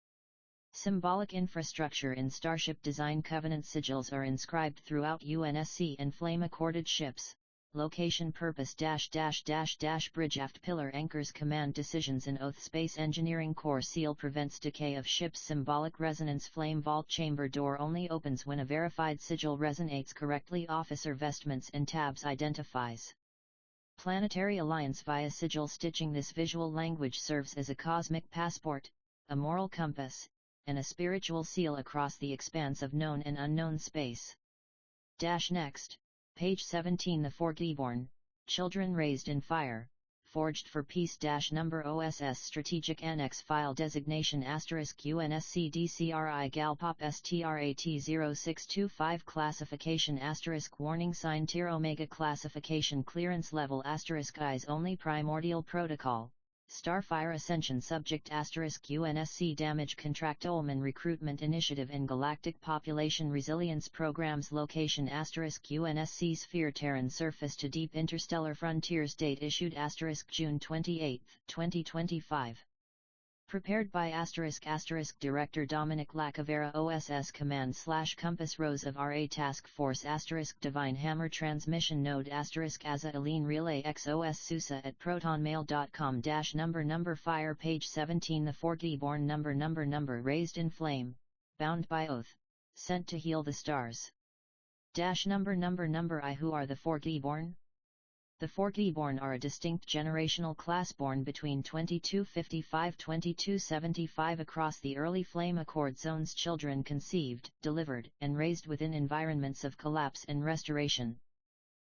Symbolic infrastructure in starship design. Covenant sigils are inscribed throughout UNSC and flame-accorded ships. Location purpose -- bridge aft pillar anchors command decisions in oath space engineering core seal prevents decay of ship's symbolic resonance flame vault chamber door only opens when a verified sigil resonates correctly officer vestments and tabs identifies planetary alliance via sigil stitching. This visual language serves as a cosmic passport, a moral compass, and a spiritual seal across the expanse of known and unknown space. Next, page 17. The Forgotten, children raised in fire, forged for peace. Number OSS Strategic Annex File Designation *UNSC-DCRI-GALPOP-STRAT-0625 Classification * Warning Sign Tier Omega Classification Clearance Level * Eyes Only Primordial Protocol STARFIRE Ascension Subject * UNSC Damage Controlman Recruitment Initiative and Galactic Population Resilience Programs Location * UNSC-SPHERE Terran Surface to Deep Interstellar Frontiers Date Issued * June 28, 2025 Prepared by * Director Dominic LaCavera OSS Command / Compass Rose of RA Task Force * Divine Hammer Transmission Node * AZURELINE Relay X OSSUSA at protonmail.com -- number Fire Page 17. The Forgotten number Raised in Flame, Bound by Oath, Sent to Heal the Stars number I. Who are the Forgotten? The Forgotten are a distinct generational class born between 2255–2275 across the early Flame Accord zones. Children conceived, delivered, and raised within environments of collapse and restoration.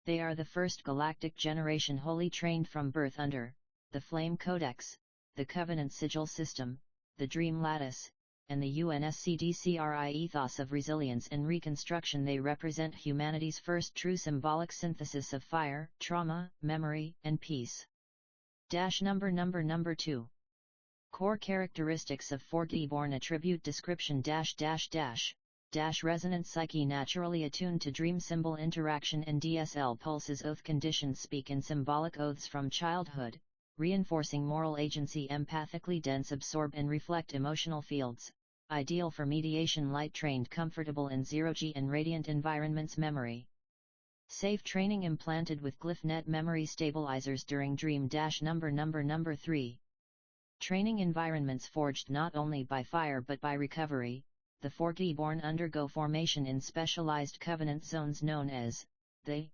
They are the first galactic generation wholly trained from birth under the Flame Codex, the Covenant Sigil System, the Dream Lattice, and the UNSC-DCRI ethos of resilience and reconstruction. They represent humanity's first true symbolic synthesis of fire, trauma, memory, and peace. Number 2. Core characteristics of Forgotten attribute description resonant psyche naturally attuned to dream symbol interaction and DSL pulses. Oath conditions speak in symbolic oaths from childhood, reinforcing moral agency. Empathically dense, absorb and reflect emotional fields, ideal for mediation. Light trained, comfortable in zero-G and radiant environments. Memory safe training implanted with GlyphNet memory stabilizers during dream. Number 3. Training environments forged not only by fire but by recovery. The Forgotten undergo formation in specialized covenant zones known as the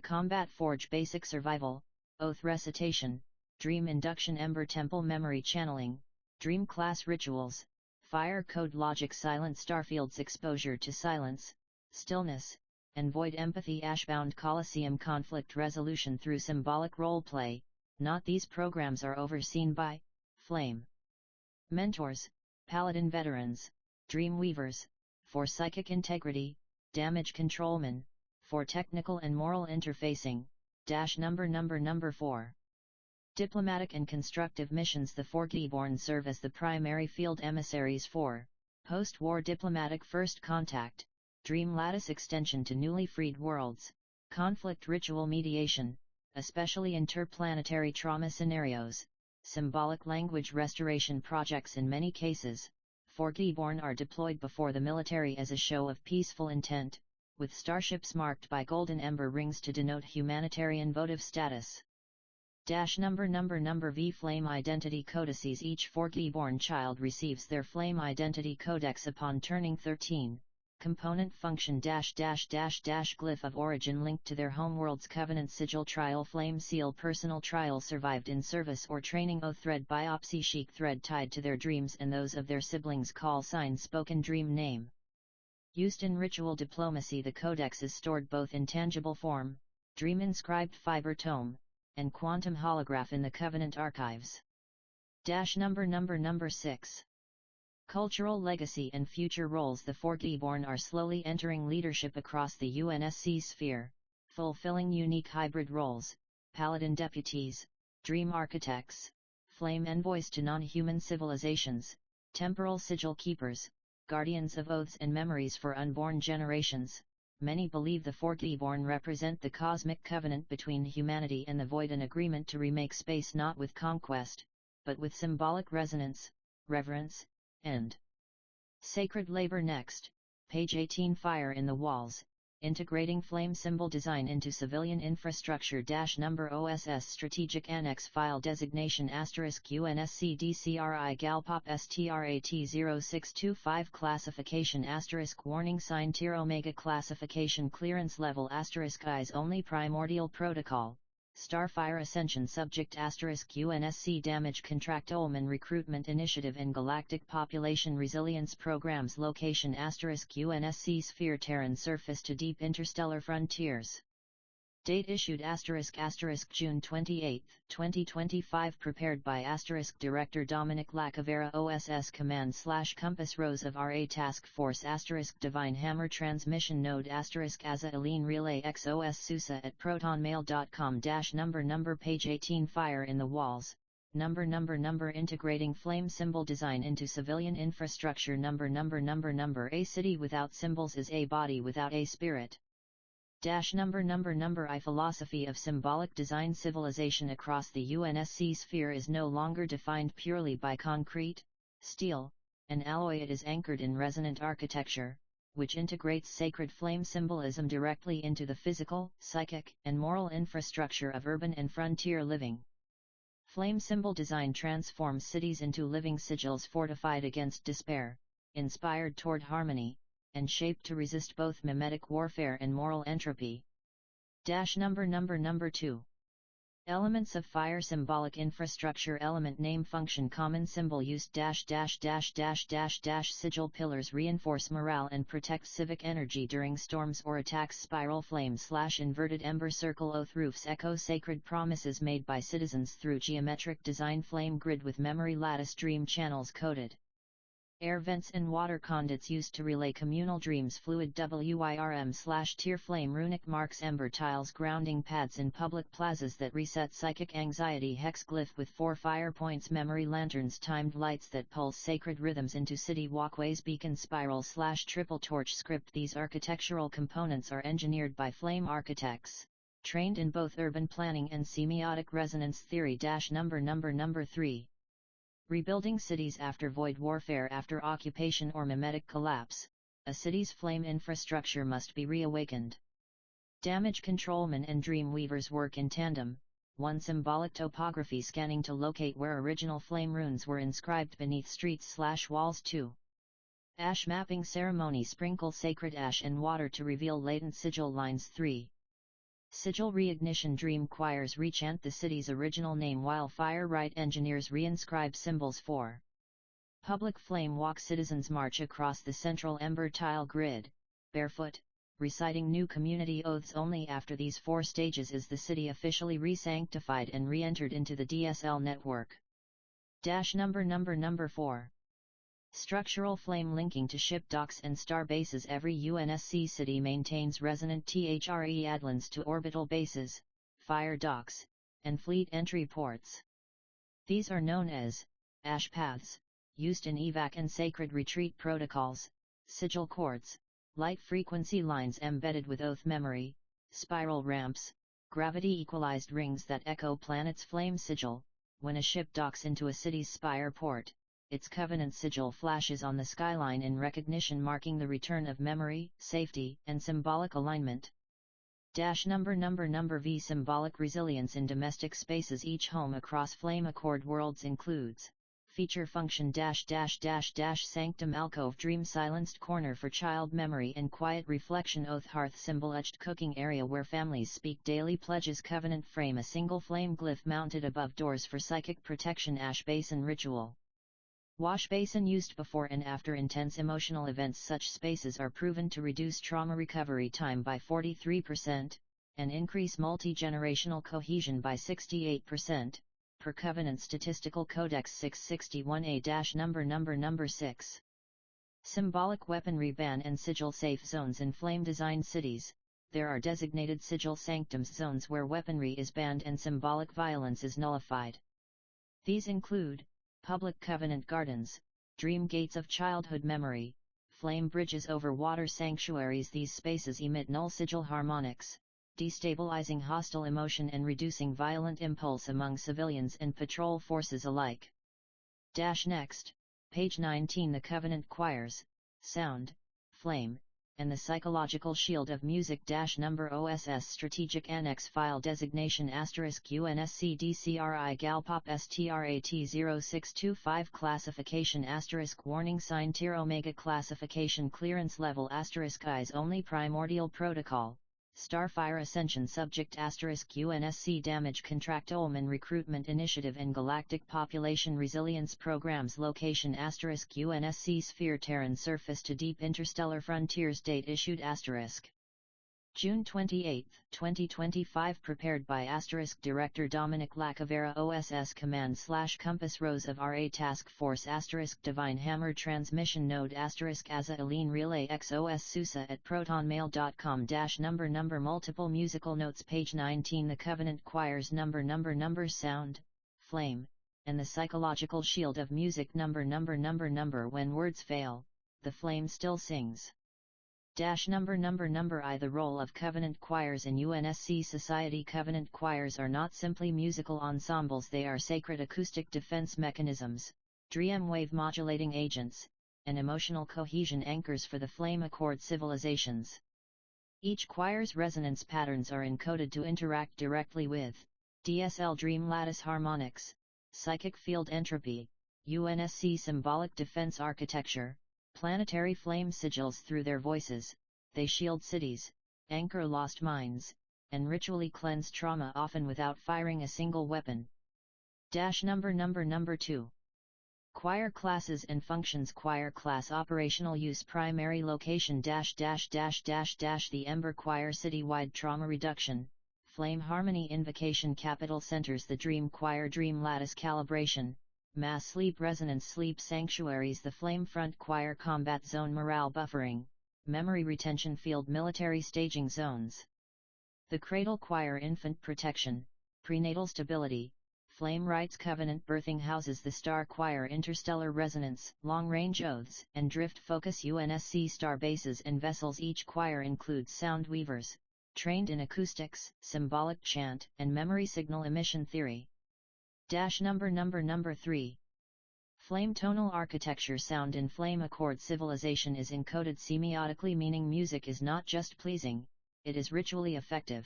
Combat Forge. Basic survival, oath recitation, dream induction, Ember Temple memory channeling, dream class rituals, fire code logic, silent starfields, exposure to silence, stillness, and void. Empathy, Ashbound Coliseum, conflict resolution through symbolic role-play. Not these programs are overseen by Flame mentors, Paladin veterans, Dream Weavers, for psychic integrity, Damage Controlman, for technical and moral interfacing. Number 4. Diplomatic and constructive missions. The Forgotten serve as the primary field emissaries for post-war diplomatic first contact, Dream Lattice extension to newly freed worlds, conflict ritual mediation, especially interplanetary trauma scenarios, symbolic language restoration projects. In many cases, Forgotten are deployed before the military as a show of peaceful intent, with starships marked by golden ember rings to denote humanitarian votive status. Number V. Flame Identity Codices. Each Forgotten child receives their Flame Identity Codex upon turning 13. Component function glyph of origin linked to their homeworld's Covenant Sigil. Trial Flame Seal Personal trial survived in service or training. Oath thread biopsy chic thread tied to their dreams and those of their siblings. Call sign spoken dream name. Used in ritual diplomacy. The codex is stored both in tangible form, dream inscribed fiber tome, and quantum holograph in the Covenant archives. Number 6. Cultural legacy and future roles. The Forgotten are slowly entering leadership across the UNSC sphere, fulfilling unique hybrid roles, Paladin deputies, Dream architects, Flame envoys to non-human civilizations, temporal sigil keepers, guardians of oaths and memories for unborn generations. Many believe the Forgotten represent the cosmic covenant between humanity and the void, an agreement to remake space not with conquest, but with symbolic resonance, reverence, and sacred labor. Next, page 18. Fire in the Walls, integrating flame symbol design into civilian infrastructure. Number OSS Strategic Annex File Designation * UNSC-DCRI-GALPOP-STRAT-0625 Classification * Warning Sign Tier Omega Classification Clearance Level * Eyes Only Primordial Protocol STARFIRE Ascension Subject UNSC Damage Controlman Recruitment Initiative and Galactic Population Resilience Programs Location UNSC-SPHERE Terran Surface to Deep Interstellar Frontiers. Date issued June 28, 2025. Prepared by Director Dominic LaCavera OSS Command/Compass Rose of RA Task Force Divine Hammer Transmission Node AZURELINE Relay X OSSUSA at protonmail.com number page 18 Fire in the Walls, number integrating flame symbol design into civilian infrastructure number A city without symbols is a body without a spirit. I philosophy of symbolic design civilization across the UNSC sphere is no longer defined purely by concrete, steel, and alloy. It is anchored in resonant architecture, which integrates sacred flame symbolism directly into the physical, psychic, and moral infrastructure of urban and frontier living. Flame symbol design transforms cities into living sigils fortified against despair, inspired toward harmony, and shaped to resist both mimetic warfare and moral entropy. Number 2. Elements of fire symbolic infrastructure element name function common symbol use sigil pillars reinforce morale and protect civic energy during storms or attacks spiral flame / inverted ember circle oath roofs echo sacred promises made by citizens through geometric design flame grid with memory lattice dream channels coded. Air vents and water conduits used to relay communal dreams fluid WIRM/tear flame runic marks ember tiles grounding pads in public plazas that reset psychic anxiety hex glyph with 4 fire points memory lanterns timed lights that pulse sacred rhythms into city walkways beacon spiral / triple torch script. These architectural components are engineered by flame architects, trained in both urban planning and semiotic resonance theory. Number 3. Rebuilding cities after void warfare after occupation or mimetic collapse, a city's flame infrastructure must be reawakened. Damage controlmen and dreamweavers work in tandem, one symbolic topography scanning to locate where original flame runes were inscribed beneath streets / walls 2. Ash mapping ceremony sprinkle sacred ash and water to reveal latent sigil lines 3. Sigil reignition dream choirs rechant the city's original name while fire rite engineers reinscribe symbols 4. Public flame walk citizens march across the central ember tile grid, barefoot, reciting new community oaths. Only after these 4 stages is the city officially re-sanctified and re-entered into the DSL network. Number 4. Structural flame linking to ship docks and star bases. Every UNSC city maintains resonant THRE adlins to orbital bases, fire docks, and fleet entry ports. These are known as ash paths, used in evac and sacred retreat protocols, sigil cords, light frequency lines embedded with oath memory, spiral ramps, gravity equalized rings that echo planet's flame sigil. When a ship docks into a city's spire port, its covenant sigil flashes on the skyline in recognition, marking the return of memory, safety, and symbolic alignment. Number V symbolic resilience in domestic spaces. Each home across flame accord worlds includes feature function sanctum alcove dream silenced corner for child memory and quiet reflection oath hearth symbol etched cooking area where families speak daily pledges covenant frame a single flame glyph mounted above doors for psychic protection ash basin ritual. Wash basin used before and after intense emotional events. Such spaces are proven to reduce trauma recovery time by 43%, and increase multi-generational cohesion by 68%, per Covenant Statistical Codex 661A. Number 6. Symbolic weaponry ban and sigil safe zones in flame-designed cities. There are designated sigil sanctums zones where weaponry is banned and symbolic violence is nullified. These include public covenant gardens, dream gates of childhood memory, flame bridges over water sanctuaries. These spaces emit null sigil harmonics, destabilizing hostile emotion and reducing violent impulse among civilians and patrol forces alike. Next, page 19. The covenant choirs, sound, flame, and the psychological shield of music. Number OSS Strategic Annex File Designation UNSC-DCRI-GALPOP-STRAT-0625 Classification Warning Sign Tier Omega Classification Clearance Level Eyes Only Primordial Protocol, STARFIRE Ascension Subject UNSC Damage Controlman Recruitment Initiative and Galactic Population Resilience Programs Location UNSC-SPHERE Terran Surface to Deep Interstellar Frontiers Date Issued June 28, 2025 Prepared by Director Dominic LaCavera OSS Command/Compass Rose of RA Task Force Divine Hammer Transmission Node AZURELINE Relay X OSSUSA at protonmail.com number Multiple Musical Notes Page 19 The Covenant Choirs number Sound, Flame, and the Psychological Shield of Music number When words fail, the flame still sings. Number I. The role of Covenant choirs in UNSC society. Covenant choirs are not simply musical ensembles, they are sacred acoustic defense mechanisms, dream wave modulating agents, and emotional cohesion anchors for the flame accord civilizations. Each choir's resonance patterns are encoded to interact directly with DSL dream lattice harmonics, psychic field entropy, UNSC symbolic defense architecture, planetary flame sigils. Through their voices, they shield cities, anchor lost minds, and ritually cleanse trauma, often without firing a single weapon. Number 2. Choir classes and functions. Choir class operational use. Primary location the Ember Choir citywide trauma reduction, flame harmony invocation. Capital centers. The Dream Choir dream lattice calibration, mass sleep resonance sleep sanctuaries. The Flame Front Choir combat zone morale buffering, memory retention field military staging zones. The Cradle Choir infant protection, prenatal stability, flame rites covenant birthing houses. The Star Choir interstellar resonance, long-range oaths, and drift focus. UNSC star bases and vessels. Each choir includes sound weavers, trained in acoustics, symbolic chant, and memory signal emission theory. Number 3. Flame tonal architecture. Sound in flame accord civilization is encoded semiotically, meaning music is not just pleasing, it is ritually effective.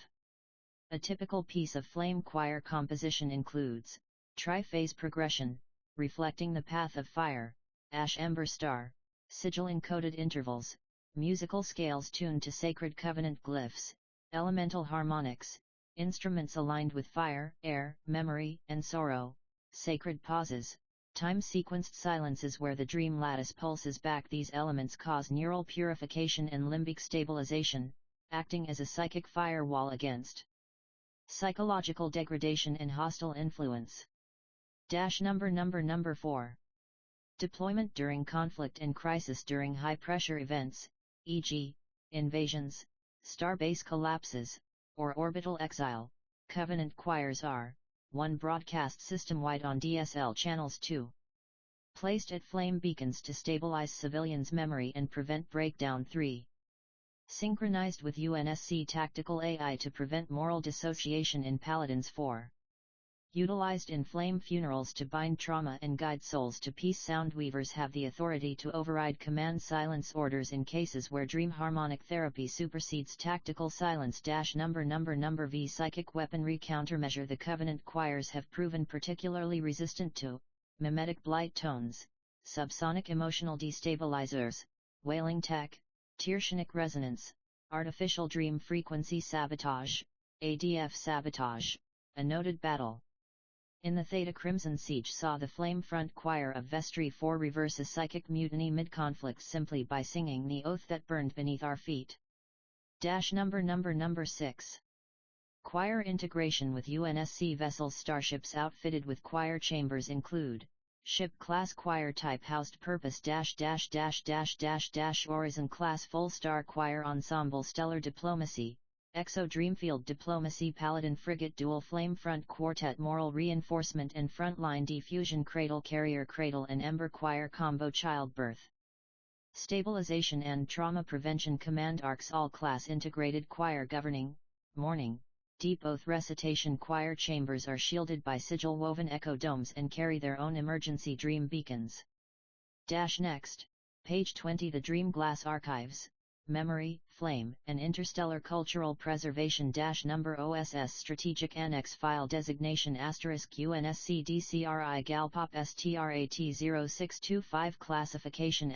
A typical piece of flame choir composition includes tri-phase progression, reflecting the path of fire, ash ember star, sigil encoded intervals, musical scales tuned to sacred covenant glyphs, elemental harmonics, instruments aligned with fire, air, memory, and sorrow, sacred pauses, time-sequenced silences where the dream lattice pulses back. These elements cause neural purification and limbic stabilization, acting as a psychic firewall against psychological degradation and hostile influence. Number 4. Deployment during conflict and crisis. During high-pressure events, e.g., invasions, starbase collapses, or orbital exile, Covenant choirs are 1. Broadcast system-wide on DSL channels. 2. Placed at flame beacons to stabilize civilians' memory and prevent breakdown. 3. Synchronized with UNSC tactical AI to prevent moral dissociation in Paladins. 4. Utilized in flame funerals to bind trauma and guide souls to peace. Soundweavers have the authority to override command silence orders in cases where dream harmonic therapy supersedes tactical silence. Number V. Psychic weaponry countermeasure. The Covenant choirs have proven particularly resistant to mimetic blight tones, subsonic emotional destabilizers, wailing tech, Tierschonic resonance, artificial dream frequency sabotage, ADF sabotage, a noted battle in the Theta Crimson Siege saw the Flame Front Choir of Vestry 4 reverse a psychic mutiny mid-conflict simply by singing the oath that burned beneath our feet. Number 6. Choir integration with UNSC vessels. Starships outfitted with choir chambers include Ship Class Choir Type Housed Purpose Horizon Class Full Star Choir Ensemble Stellar Diplomacy, Exo Dreamfield Diplomacy Paladin Frigate Dual Flame Front Quartet Moral Reinforcement and Frontline Diffusion Cradle Carrier Cradle and Ember Choir Combo Childbirth Stabilization and Trauma Prevention Command ARCS All Class Integrated Choir Governing, Mourning, Deep Oath Recitation Choir chambers are shielded by sigil-woven echo domes and carry their own emergency dream beacons. Next, page 20. The Dream Glass Archives, Memory, Flame, and Interstellar Cultural Preservation Number OSS Strategic Annex File Designation *UNSC-DCRI-GALPOP-STRAT-0625 Classification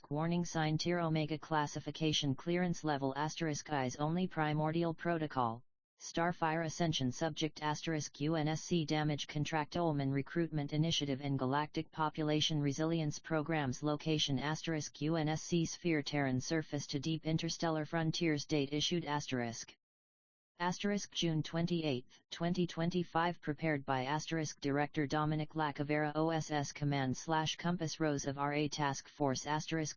*Warning Sign Tier Omega Classification Clearance Level *Eyes Only Primordial Protocol Starfire Ascension Subject *UNSC Damage Controlman Recruitment Initiative and Galactic Population Resilience Programs Location *UNSC-Sphere Terran Surface to Deep Interstellar Frontiers Date Issued June 28, 2025 Prepared by Director Dominic LaCavera OSS Command/Compass Rose of RA Task Force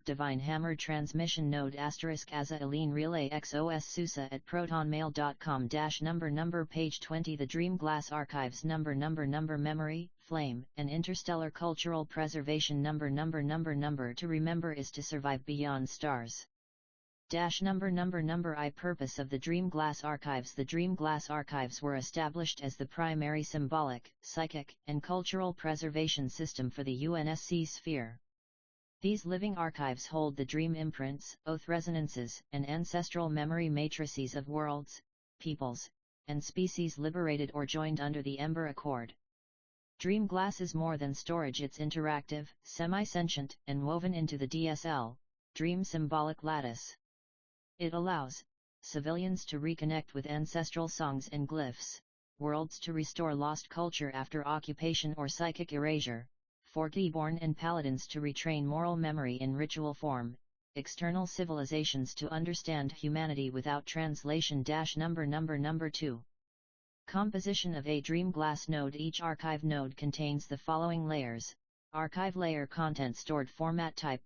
Divine Hammer Transmission Node AZURELINE Relay X OSSUSA at protonmail.com Number Page 20 The Dream Glass Archives Number Memory, Flame, and Interstellar Cultural Preservation Number To remember is to survive beyond stars. I Purpose of the Dream Glass Archives The Dream Glass Archives were established as the primary symbolic, psychic, and cultural preservation system for the UNSC sphere. These living archives hold the dream imprints, oath resonances, and ancestral memory matrices of worlds, peoples, and species liberated or joined under the Ember Accord. Dream Glass is more than storage, it's interactive, semi-sentient, and woven into the DSL, Dream Symbolic Lattice. It allows civilians to reconnect with ancestral songs and glyphs, worlds to restore lost culture after occupation or psychic erasure, for Keyborn and Paladins to retrain moral memory in ritual form, external civilizations to understand humanity without translation. Number 2. Composition of a Dream Glass node. Each archive node contains the following layers. Archive layer content stored format type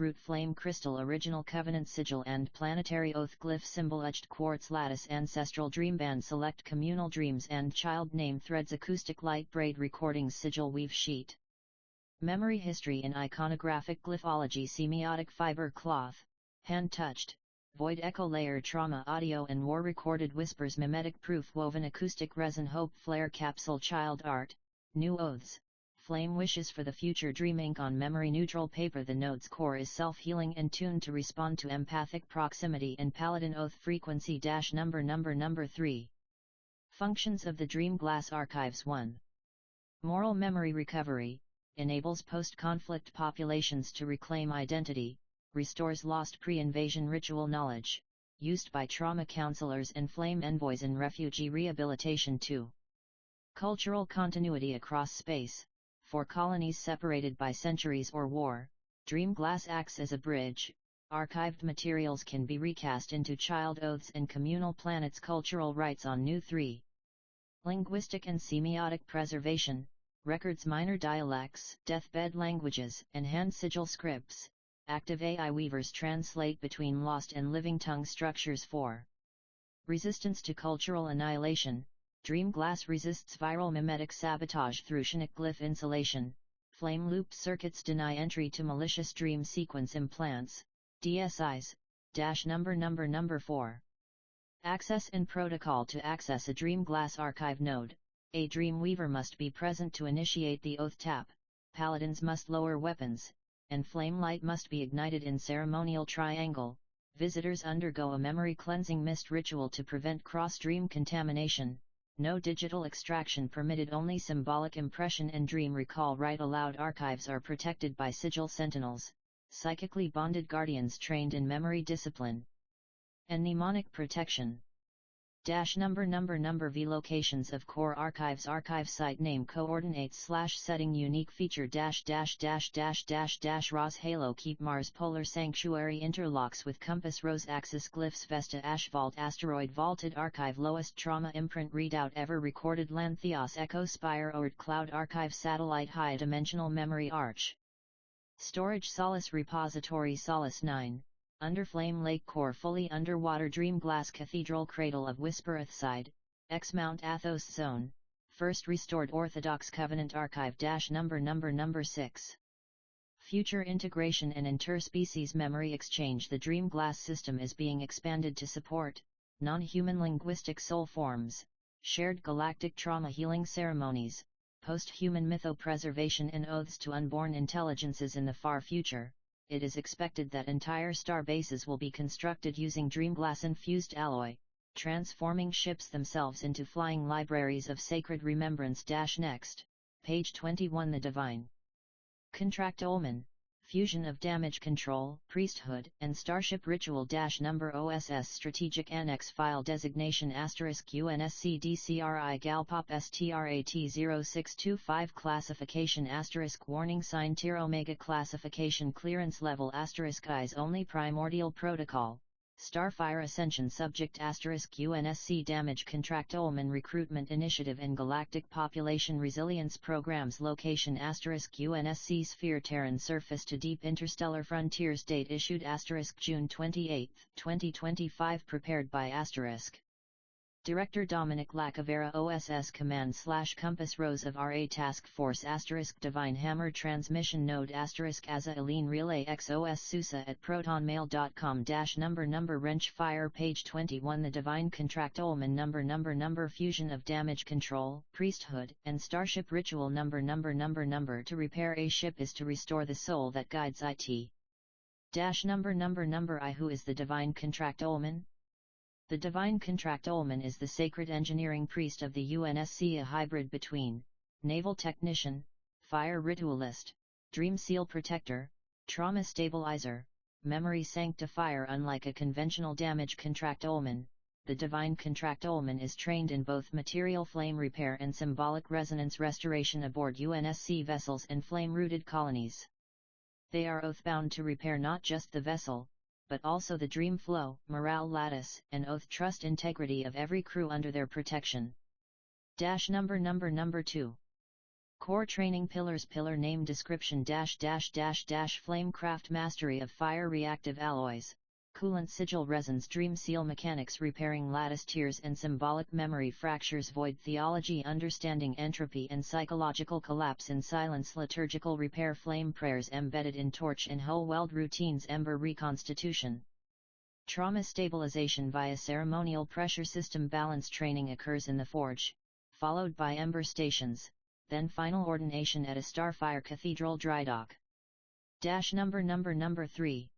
root flame crystal original covenant sigil and planetary oath glyph symbol etched quartz lattice ancestral dream band select communal dreams and child name threads acoustic light braid recordings sigil weave sheet. Memory history in iconographic glyphology semiotic fiber cloth, hand touched, void echo layer trauma audio and war recorded whispers mimetic proof woven acoustic resin hope flare capsule child art. New oaths, flame wishes for the future dream ink on memory neutral paper. The node's core is self-healing and tuned to respond to empathic proximity and paladin oath frequency. Number 3. Functions of the Dream Glass Archives 1. Moral memory recovery, enables post-conflict populations to reclaim identity, restores lost pre-invasion ritual knowledge, used by trauma counselors and flame envoys in refugee rehabilitation. 2. Cultural continuity across space. For colonies separated by centuries or war, Dream Glass acts as a bridge. Archived materials can be recast into child oaths and communal planets. Cultural rights on new. 3. Linguistic and semiotic preservation. Records minor dialects, deathbed languages, and hand sigil scripts. Active AI weavers translate between lost and living tongue structures. 4. Resistance to cultural annihilation. Dream Glass resists viral mimetic sabotage through Chinook glyph insulation. Flame loop circuits deny entry to malicious dream sequence implants, DSIs. Number 4. Access and protocol. To access a Dream Glass archive node, a Dream Weaver must be present to initiate the oath tap, Paladins must lower weapons, and flame light must be ignited in ceremonial triangle. Visitors undergo a memory cleansing mist ritual to prevent cross-dream contamination. No digital extraction permitted, only symbolic impression and dream recall. Write aloud. Archives are protected by sigil sentinels, psychically bonded guardians trained in memory discipline and mnemonic protection. Number V locations of core archives. Archive site name coordinates /setting unique feature ROS halo keep Mars polar sanctuary interlocks with compass rose axis glyphs Vesta asphalt asteroid vaulted archive lowest trauma imprint readout ever recorded Lantheos echo spire Oort cloud archive satellite high dimensional memory arch storage Solace repository Solace 9 Under Flame Lake Core fully underwater Dream Glass Cathedral Cradle of Whisper Earthside, X Mount Athos Zone, first restored Orthodox Covenant Archive. Number 6. Future integration and interspecies memory exchange. The Dream Glass system is being expanded to support non-human linguistic soul forms, shared galactic trauma healing ceremonies, post-human mytho-preservation and oaths to unborn intelligences in the far future. it is expected that entire star bases will be constructed using dreamglass-infused alloy, transforming ships themselves into flying libraries of sacred remembrance. Next, page 21. The Divine Contractolman, Fusion of Damage Control, Priesthood, and Starship Ritual. Number OSS Strategic Annex File Designation *UNSC-DCRI-GALPOP-STRAT-0625 Classification *Warning Sign Tier Omega Classification Clearance Level *Eyes Only Primordial Protocol Starfire Ascension Subject *UNSC Damage Contractolman Recruitment Initiative and Galactic Population Resilience Programs Location *UNSC-SPHERE Terran Surface to Deep Interstellar Frontiers Date Issued June 28, 2025 Prepared by Director Dominic LaCavera OSS Command/Compass Rose of RA Task Force Divine Hammer Transmission Node AZURELINE Relay X OSSUSA at protonmail.com Number Wrench Fire Page 21 The Divine Contractolman Number Fusion of Damage Control, Priesthood, and Starship Ritual Number To repair a ship is to restore the soul that guides it. Number I Who is the Divine Contractolman? The Divine Contractolman is the sacred engineering priest of the UNSC, a hybrid between naval technician, fire ritualist, dream seal protector, trauma stabilizer, memory sanctifier. Unlike a conventional damage contractolman, the Divine Contractolman is trained in both material flame repair and symbolic resonance restoration aboard UNSC vessels and flame-rooted colonies. They are oath-bound to repair not just the vessel, but also the dream flow, morale lattice, and oath trust integrity of every crew under their protection. Number 2. Core Training Pillars Pillar Name Description Flamecraft Mastery of Fire Reactive Alloys, Coolant Sigil Resins Dream Seal Mechanics Repairing Lattice Tiers and Symbolic Memory Fractures Void Theology Understanding Entropy and Psychological Collapse in Silence Liturgical Repair Flame Prayers Embedded in Torch and Hull Weld Routines Ember Reconstitution Trauma Stabilization via Ceremonial Pressure System Balance Training occurs in the Forge, followed by Ember Stations, then final ordination at a Starfire Cathedral dry dock. Number 3.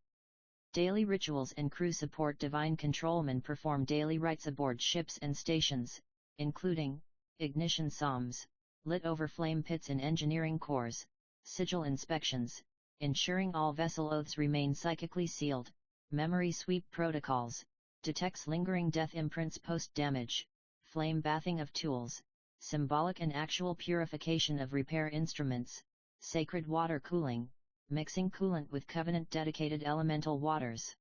Daily Rituals and Crew Support Divine Controlmen perform daily rites aboard ships and stations, including ignition psalms, lit over flame pits in engineering cores, sigil inspections, ensuring all vessel oaths remain psychically sealed, memory sweep protocols, detects lingering death imprints post-damage, flame bathing of tools, symbolic and actual purification of repair instruments, sacred water cooling, mixing coolant with covenant-dedicated elemental waters.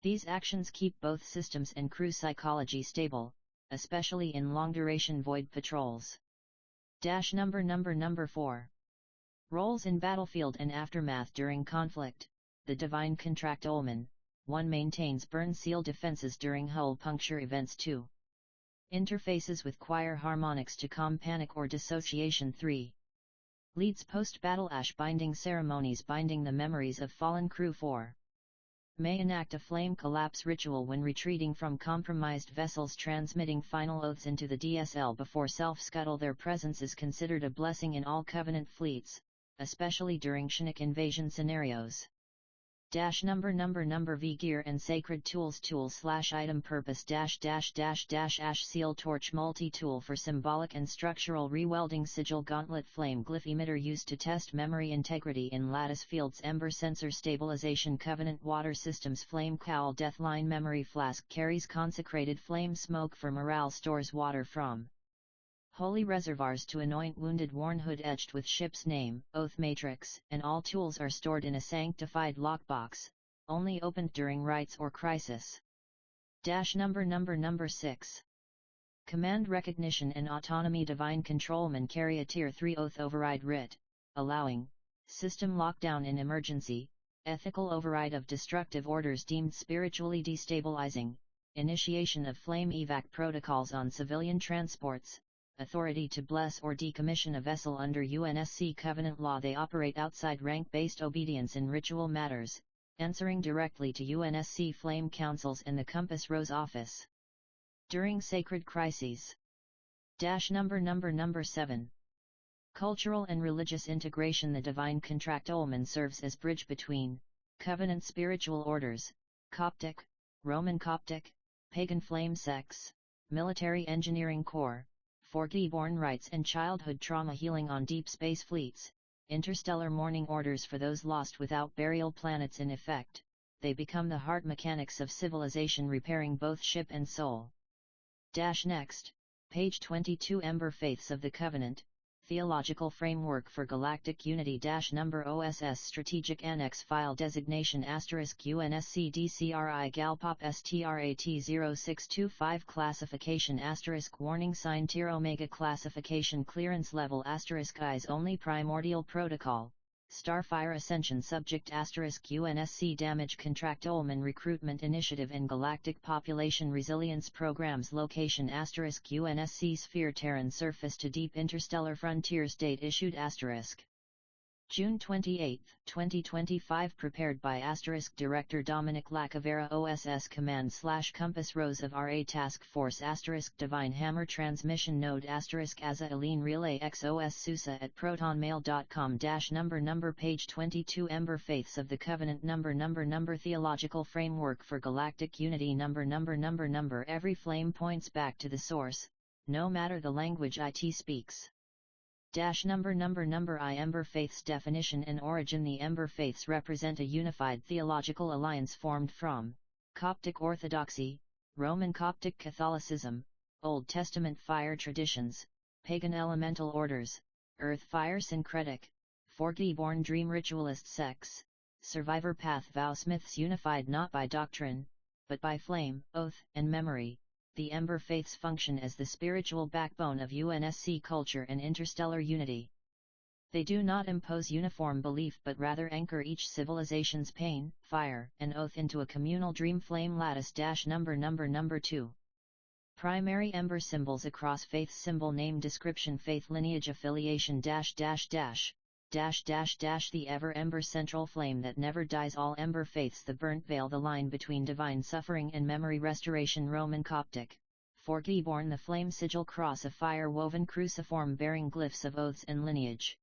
These actions keep both systems and crew psychology stable, especially in long-duration void patrols. Number 4. Roles in battlefield and aftermath during conflict. The Divine Contractolman, 1. Maintains burn seal defenses during hull puncture events. 2. Interfaces with choir harmonics to calm panic or dissociation. 3. Leads post-battle ash binding ceremonies binding the memories of fallen crew. 4. May enact a flame collapse ritual when retreating from compromised vessels, transmitting final oaths into the DSL before self-scuttle. Their presence is considered a blessing in all Covenant fleets, especially during Chinook invasion scenarios. Number V Gear and Sacred Tools Tool/Item Purpose Ash Seal Torch Multi-Tool for symbolic and structural rewelding Sigil Gauntlet Flame Glyph Emitter used to test memory integrity in lattice fields Ember Sensor Stabilization Covenant Water Systems Flame Cowl Deathline Memory Flask carries consecrated flame smoke for morale Stores water from holy reservoirs to anoint wounded worn hood etched with ship's name, oath matrix, and all tools are stored in a sanctified lockbox, only opened during rites or crisis. Number 6. Command Recognition and Autonomy Divine Controlmen carry a Tier 3 Oath Override writ, allowing system lockdown in emergency, ethical override of destructive orders deemed spiritually destabilizing, initiation of flame evac protocols on civilian transports, authority to bless or decommission a vessel under UNSC Covenant law. They operate outside rank-based obedience in ritual matters, answering directly to UNSC Flame Councils and the Compass Rose Office. During sacred crises. Number 7. Cultural and religious integration. The Divine Contractolman serves as bridge between Covenant Spiritual Orders, Coptic, Roman Coptic, Pagan Flame Sects, Military Engineering Corps, Forgotten Rites and Childhood Trauma Healing on Deep Space Fleets, Interstellar Mourning Orders for those lost without burial planets in effect. They become the heart mechanics of civilization, repairing both ship and soul. Next, page 22. Ember Faiths of the Covenant, Theological Framework for Galactic Unity. Number OSS Strategic Annex File Designation *UNSC-DCRI-GALPOP-STRAT-0625 Classification *Warning Sign Tier Omega Classification Clearance Level *Eyes Only Primordial Protocol Starfire Ascension Subject *UNSC Damage Controlman Recruitment Initiative and Galactic Population Resilience Programs Location *UNSC Sphere Terran Surface to Deep Interstellar Frontiers Date Issued June 28, 2025 Prepared by Director Dominic LaCavera OSS Command/Compass Rose of RA Task Force Divine Hammer Transmission Node AZURELINE Relay X OSSUSA at protonmail.com Number Page 22 Ember Faiths of the Covenant Number Theological Framework for Galactic Unity Number Every flame points back to the source, no matter the language it speaks. Number I Ember Faiths Definition and Origin. The Ember Faiths represent a unified theological alliance formed from Coptic Orthodoxy, Roman Coptic Catholicism, Old Testament fire traditions, pagan elemental orders, earth fire syncretic, Forgotten dream ritualist sects, survivor path vow smiths unified not by doctrine, but by flame, oath, and memory. The Ember Faiths function as the spiritual backbone of UNSC culture and interstellar unity. They do not impose uniform belief but rather anchor each civilization's pain, fire, and oath into a communal dream flame lattice. Number 2. Primary Ember Symbols across faiths. Symbol Name Description Faith Lineage Affiliation The ever ember central flame that never dies. All Ember Faiths. The burnt veil, the line between divine suffering and memory restoration. Roman Coptic, Forgotten the flame sigil cross of fire woven cruciform bearing glyphs of oaths and lineage.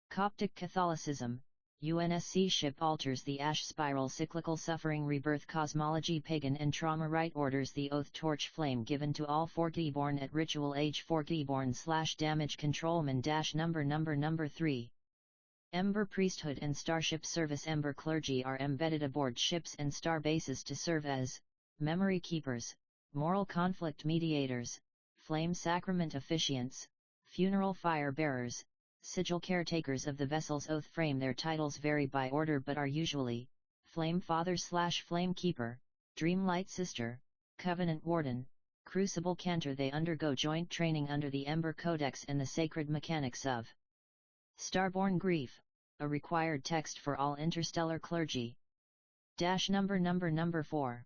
Coptic Catholicism, UNSC ship altars. The ash spiral cyclical suffering rebirth cosmology. Pagan and trauma rite orders. The oath torch flame given to all Forgotten at ritual age. Forgotten/damage controlman. Number 3. Ember Priesthood and Starship Service. Ember clergy are embedded aboard ships and star bases to serve as memory keepers, moral conflict mediators, flame sacrament officiants, funeral fire bearers, sigil caretakers of the vessel's oath frame. Their titles vary by order but are usually Flame Father/Flame Keeper, Dream Light Sister, Covenant Warden, Crucible Cantor. They undergo joint training under the Ember Codex and the sacred mechanics of Starborn Grief, a required text for all interstellar clergy. Number 4.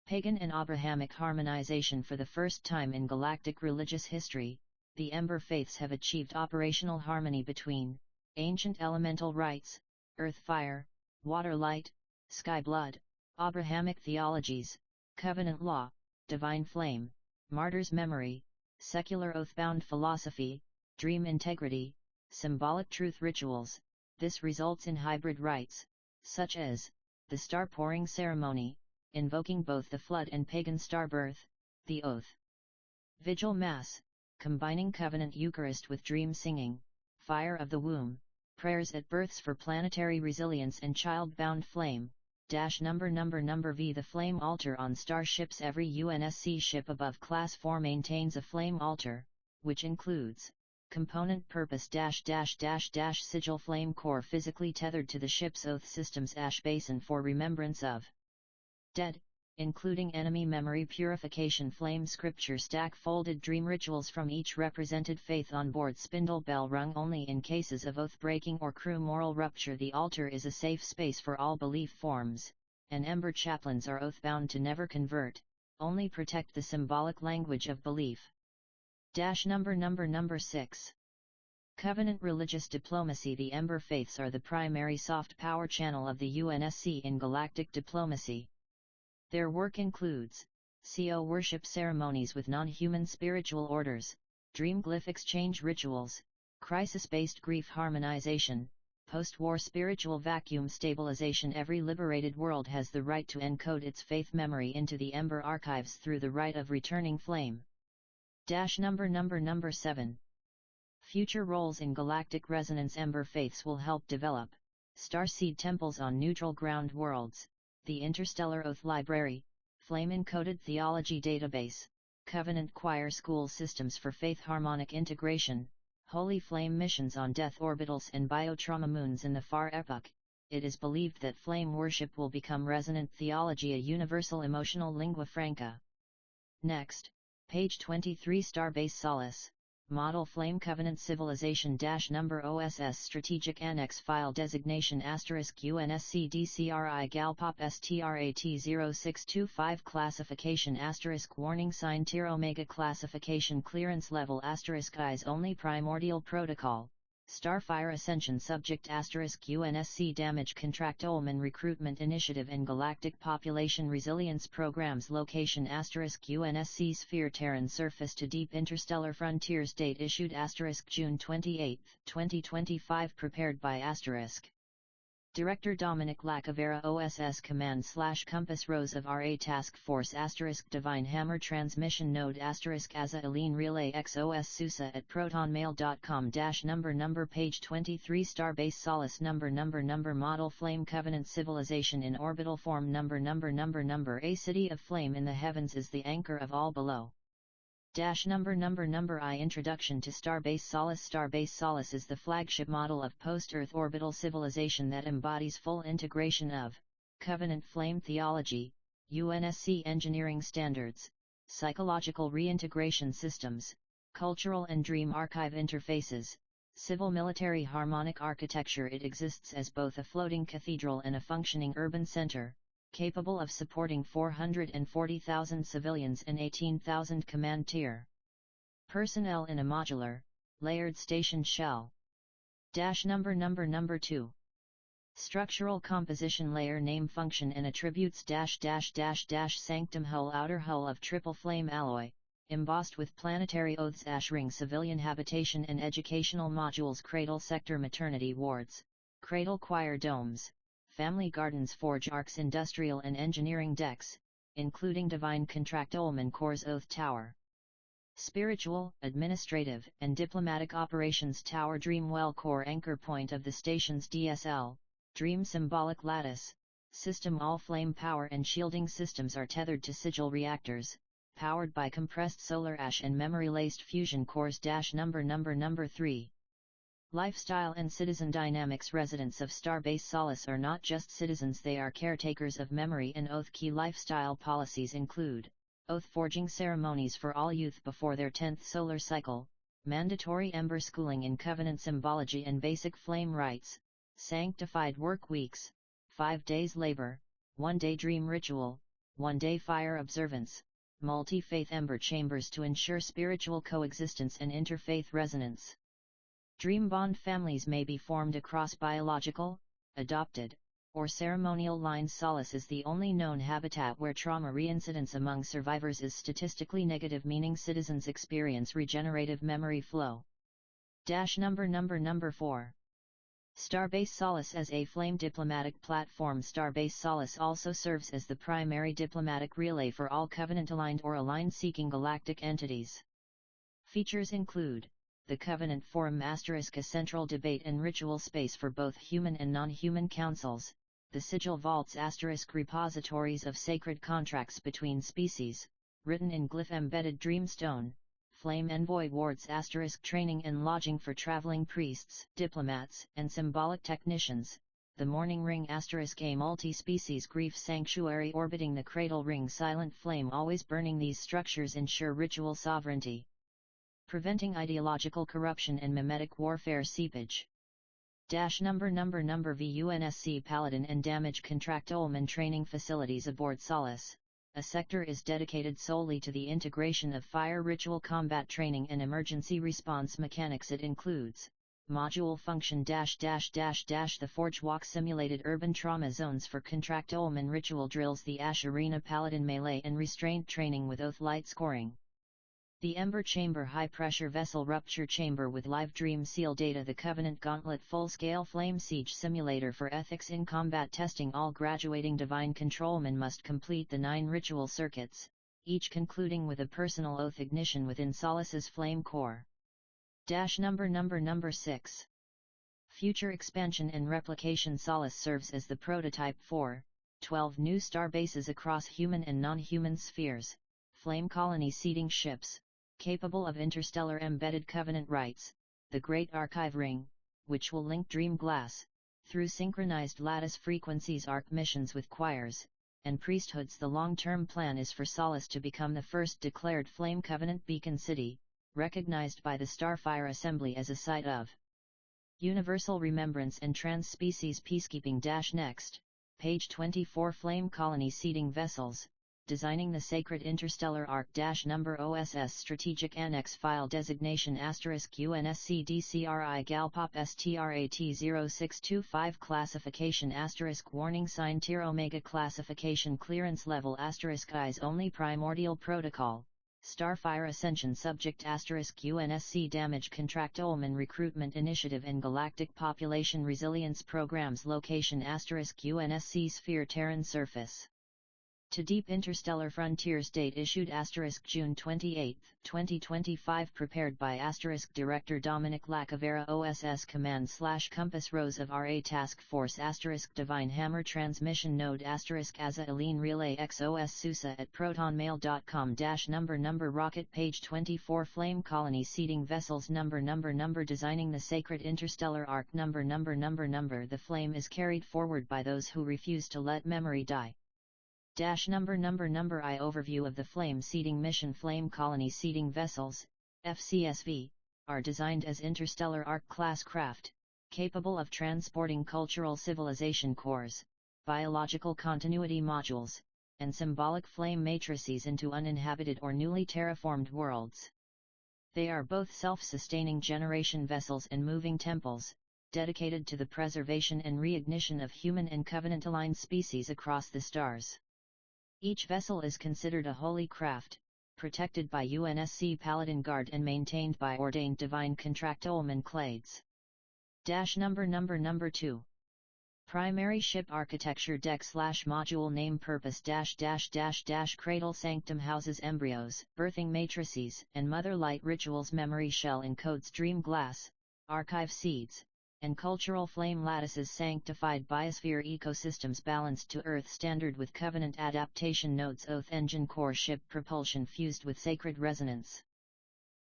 Pagan and Abrahamic harmonization. For the first time in galactic religious history, the Ember Faiths have achieved operational harmony between ancient elemental rites, earth fire, water light, sky blood, Abrahamic theologies, covenant law, divine flame, martyr's memory, secular oath-bound philosophy, dream integrity, symbolic truth rituals. This results in hybrid rites, such as the star pouring ceremony, invoking both the flood and pagan star birth, the oath vigil mass, combining covenant Eucharist with dream singing, fire of the womb, prayers at births for planetary resilience and child-bound flame. Number V. The flame altar on starships. Every UNSC ship above Class 4 maintains a flame altar, which includes component purpose sigil flame core physically tethered to the ship's oath system's ash basin for remembrance of dead, including enemy memory purification. Flame scripture stack folded dream rituals from each represented faith on board. Spindle bell rung only in cases of oath breaking or crew moral rupture. The altar is a safe space for all belief forms, and Ember chaplains are oath-bound to never convert, only protect the symbolic language of belief. Number 6. Covenant religious diplomacy. The Ember Faiths are the primary soft power channel of the UNSC in galactic diplomacy. Their work includes CO worship ceremonies with non-human spiritual orders, dream glyph exchange rituals, crisis-based grief harmonization, post-war spiritual vacuum stabilization. Every liberated world has the right to encode its faith memory into the Ember archives through the right of returning flame. Number 7. Future roles in galactic resonance. Ember faiths will help develop starseed temples on neutral ground worlds, the Interstellar Oath Library, flame-encoded theology database, covenant choir school systems for faith harmonic integration, holy flame missions on death orbitals and biotrauma moons. In the far epoch, it is believed that flame worship will become resonant theology, a universal emotional lingua franca. Next, page 23. Starbase Solace, Model Flame Covenant Civilization number OSS Strategic Annex File Designation *UNSC-DCRI-GALPOP-STRAT-0625 Classification *Warning Sign Tier Omega Classification Clearance Level *Eyes Only Primordial Protocol Starfire Ascension Subject *UNSC Damage Controlman Recruitment Initiative and Galactic Population Resilience Programs Location *UNSC Sphere Terran Surface to Deep Interstellar Frontiers Date issued June 28, 2025 Prepared by Director Dominic LaCavera OSS Command/Compass Rose of RA Task Force Divine Hammer Transmission Node AZURELINE Relay X OSSUSA at protonmail.com number page 23 Starbase Solace number Model Flame Covenant Civilization in Orbital Form number A City of Flame in the Heavens is the anchor of all below. Number I Introduction to Starbase Solace. Starbase Solace is the flagship model of post-Earth orbital civilization that embodies full integration of Covenant Flame Theology, UNSC engineering standards, psychological reintegration systems, cultural and dream archive interfaces, civil-military harmonic architecture. It exists as both a floating cathedral and a functioning urban center, capable of supporting 440,000 civilians and 18,000 command tier personnel in a modular, layered station shell. Number 2. Structural composition layer name function and attributes sanctum hull outer hull of triple flame alloy, embossed with planetary oaths ring civilian habitation and educational modules cradle sector maternity wards, cradle choir domes, family gardens forge arcs industrial and engineering decks, including divine Controlman Core's Oath Tower. Spiritual, administrative, and diplomatic operations tower Dreamwell core anchor point of the station's DSL, Dream symbolic lattice, system all flame power and shielding systems are tethered to sigil reactors, powered by compressed solar ash and memory-laced fusion cores. Number 3. Lifestyle and citizen dynamics. Residents of Starbase Solace are not just citizens, they are caretakers of memory and oath. Key lifestyle policies include oath forging ceremonies for all youth before their 10th solar cycle, mandatory ember schooling in covenant symbology and basic flame rites, sanctified work weeks, 5 days labor, 1 day dream ritual, 1 day fire observance, multi-faith ember chambers to ensure spiritual coexistence and interfaith resonance. Dream bond families may be formed across biological, adopted, or ceremonial lines. Solace is the only known habitat where trauma reincidence among survivors is statistically negative, meaning citizens experience regenerative memory flow. Number 4. Starbase Solace as a flame diplomatic platform. Starbase Solace also serves as the primary diplomatic relay for all Covenant-aligned or aligned-seeking galactic entities. Features include the Covenant Forum *, a central debate and ritual space for both human and non-human councils, the Sigil Vaults * repositories of sacred contracts between species, written in glyph embedded dreamstone, Flame Envoy wards * training and lodging for traveling priests, diplomats, and symbolic technicians, the Morning Ring *, a multi-species grief sanctuary orbiting the cradle ring. Silent flame always burning. These structures ensure ritual sovereignty, preventing ideological corruption and mimetic warfare seepage. Number V UNSC Paladin and Damage Controlman training facilities aboard Solace. A sector is dedicated solely to the integration of fire ritual combat training and emergency response mechanics. It includes module function the Forge Walk simulated urban trauma zones for Controlman ritual drills, the Ash Arena Paladin melee and restraint training with oath light scoring. The Ember Chamber high-pressure vessel rupture chamber with live dream seal data. The Covenant Gauntlet full-scale flame siege simulator for ethics in combat testing. All graduating Divine Controlmen must complete the 9 ritual circuits, each concluding with a personal oath ignition within Solace's flame core. Number 6. Future expansion and replication. Solace serves as the prototype for 12 new star bases across human and non-human spheres, flame colony seeding ships, capable of interstellar embedded Covenant rites, the Great Archive Ring, which will link Dream Glass, through synchronized lattice frequencies arc missions with choirs, and priesthoods. The long-term plan is for Solace to become the first declared Flame Covenant beacon city, recognized by the Starfire Assembly as a site of universal remembrance and trans-species peacekeeping. Next, page 24. Flame colony seeding vessels, designing the Sacred Interstellar Arc. Number OSS Strategic Annex File Designation UNSC-DCRI-GALPOP-STRAT-0625 Classification *Warning Sign Tier Omega Classification Clearance Level *Eyes Only Primordial Protocol Starfire Ascension Subject *UNSC Damage Controlman Recruitment Initiative and Galactic Population Resilience Programs Location *UNSC Sphere Terran Surface To Deep Interstellar Frontiers Date issued June 28, 2025 Prepared by Director Dominic LaCavera OSS Command/Compass Rose of RA Task Force Divine Hammer Transmission Node AZURELINE Relay X OSSUSA at protonmail.com Number Rocket Page 24 Flame Colony Seeding Vessels Number Designing the Sacred Interstellar Arc Number The flame is carried forward by those who refuse to let memory die. Number I Overview of the Flame Seeding Mission. Flame Colony Seeding Vessels, FCSV, are designed as interstellar arc-class craft, capable of transporting cultural civilization cores, biological continuity modules, and symbolic flame matrices into uninhabited or newly terraformed worlds. They are both self-sustaining generation vessels and moving temples, dedicated to the preservation and reignition of human and Covenant-aligned species across the stars. Each vessel is considered a holy craft, protected by UNSC Paladin Guard and maintained by ordained Divine Controlman clades. Number 2. Primary Ship Architecture Deck/Module Name Purpose Cradle Sanctum houses embryos, birthing matrices, and Mother Light Rituals. Memory Shell encodes Dream Glass, Archive Seeds, and cultural flame lattices. Sanctified biosphere ecosystems balanced to Earth standard with Covenant adaptation nodes. Oath Engine Core Ship propulsion fused with sacred resonance.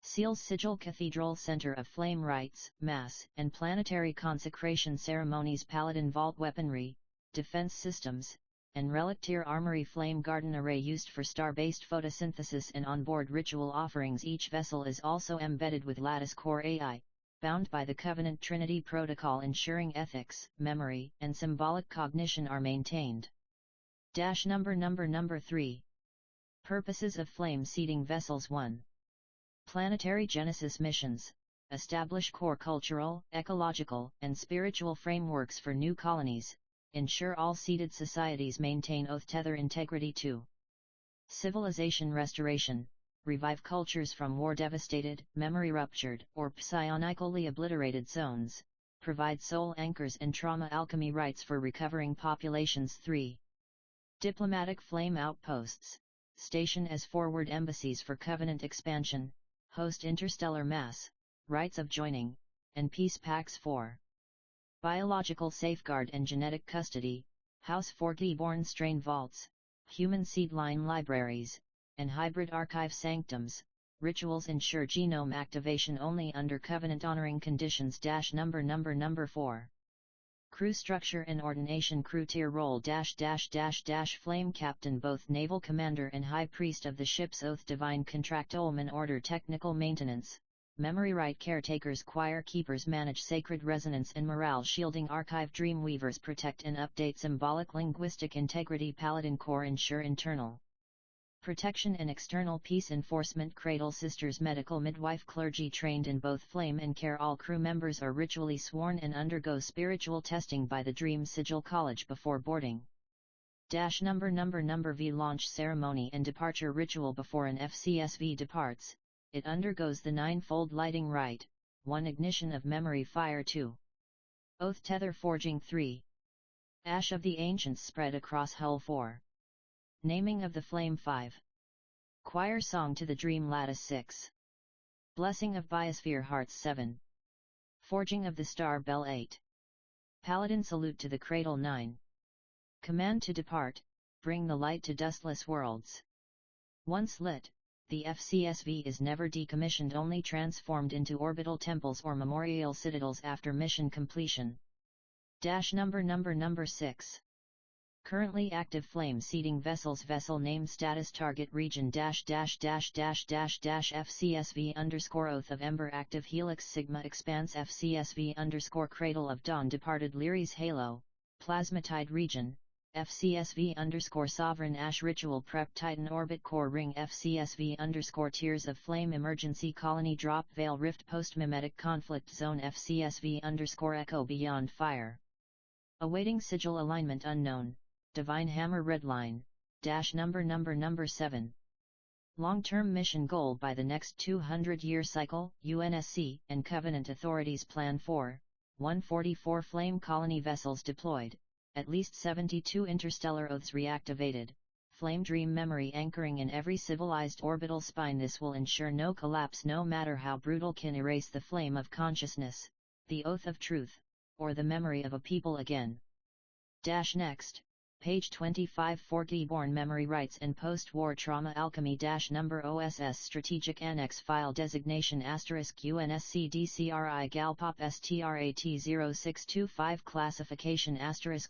Seals Sigil Cathedral Center of Flame Rites, Mass, and Planetary Consecration Ceremonies. Paladin Vault Weaponry, Defense Systems, and Relic Tier Armory. Flame Garden Array used for star-based photosynthesis and onboard ritual offerings. Each vessel is also embedded with Lattice Core AI, bound by the Covenant Trinity Protocol, ensuring ethics, memory, and symbolic cognition are maintained. Number 3. Purposes of Flame Seeding Vessels 1. Planetary Genesis Missions. Establish core cultural, ecological, and spiritual frameworks for new colonies. Ensure all seeded societies maintain oath tether integrity. 2. Civilization Restoration. Revive cultures from war-devastated, memory-ruptured, or psionically obliterated zones, provide soul anchors and trauma alchemy rites for recovering populations. 3. Diplomatic Flame Outposts, station as forward embassies for Covenant expansion, host interstellar mass, rites of joining, and peace pacts. 4. Biological Safeguard and Genetic Custody, house Forty-born strain vaults, human seed line libraries, and hybrid archive sanctums. Rituals ensure genome activation only under Covenant-honoring conditions. Number 4. Crew Structure and Ordination. Crew Tier Role Flame Captain, both Naval Commander and High Priest of the ship's oath. Divine Controlman Order. Technical Maintenance, Memory Rite Caretakers. Choir Keepers manage Sacred Resonance and Morale Shielding. Archive Dreamweavers protect and update symbolic linguistic integrity. Paladin Core ensure internal protection and external peace enforcement. Cradle Sisters Medical Midwife Clergy trained in both flame and care. All crew members are ritually sworn and undergo spiritual testing by the Dream Sigil College before boarding. Number V Launch Ceremony and Departure Ritual. Before an FCSV departs, it undergoes the ninefold lighting rite, 1 ignition of memory fire 2. Oath tether forging 3. Ash of the ancients spread across hull 4. Naming of the flame 5. Choir song to the dream lattice 6. Blessing of biosphere hearts 7. Forging of the star bell 8. Paladin salute to the cradle 9. Command to depart, bring the light to dustless worlds. Once lit, the FCSV is never decommissioned, only transformed into orbital temples or memorial citadels after mission completion. Number 6. Currently active flame seeding vessels. Vessel name status target region FCSV _Oath of Ember active Helix Sigma Expanse FCSV _Cradle of Dawn departed Lyres Halo, Plasmatide region, FCSV _Sovereign Ash Ritual Prep Titan Orbit Core Ring FCSV _Tears of Flame Emergency Colony Drop Veil Rift Post Mimetic Conflict Zone FCSV _Echo Beyond Fire. Awaiting Sigil Alignment Unknown, Divine Hammer Redline, number 7. Long-term mission goal by the next 200-year cycle, UNSC and Covenant authorities plan for 144 flame colony vessels deployed, at least 72 interstellar oaths reactivated, flame dream memory anchoring in every civilized orbital spine. This will ensure no collapse no matter how brutal can erase the flame of consciousness, the oath of truth, or the memory of a people again. Next. Page 25 Forty-born Memory Rights and Post-War Trauma Alchemy number OSS Strategic Annex File Designation UNSC-DCRI-GALPOP-STRAT-0625 Classification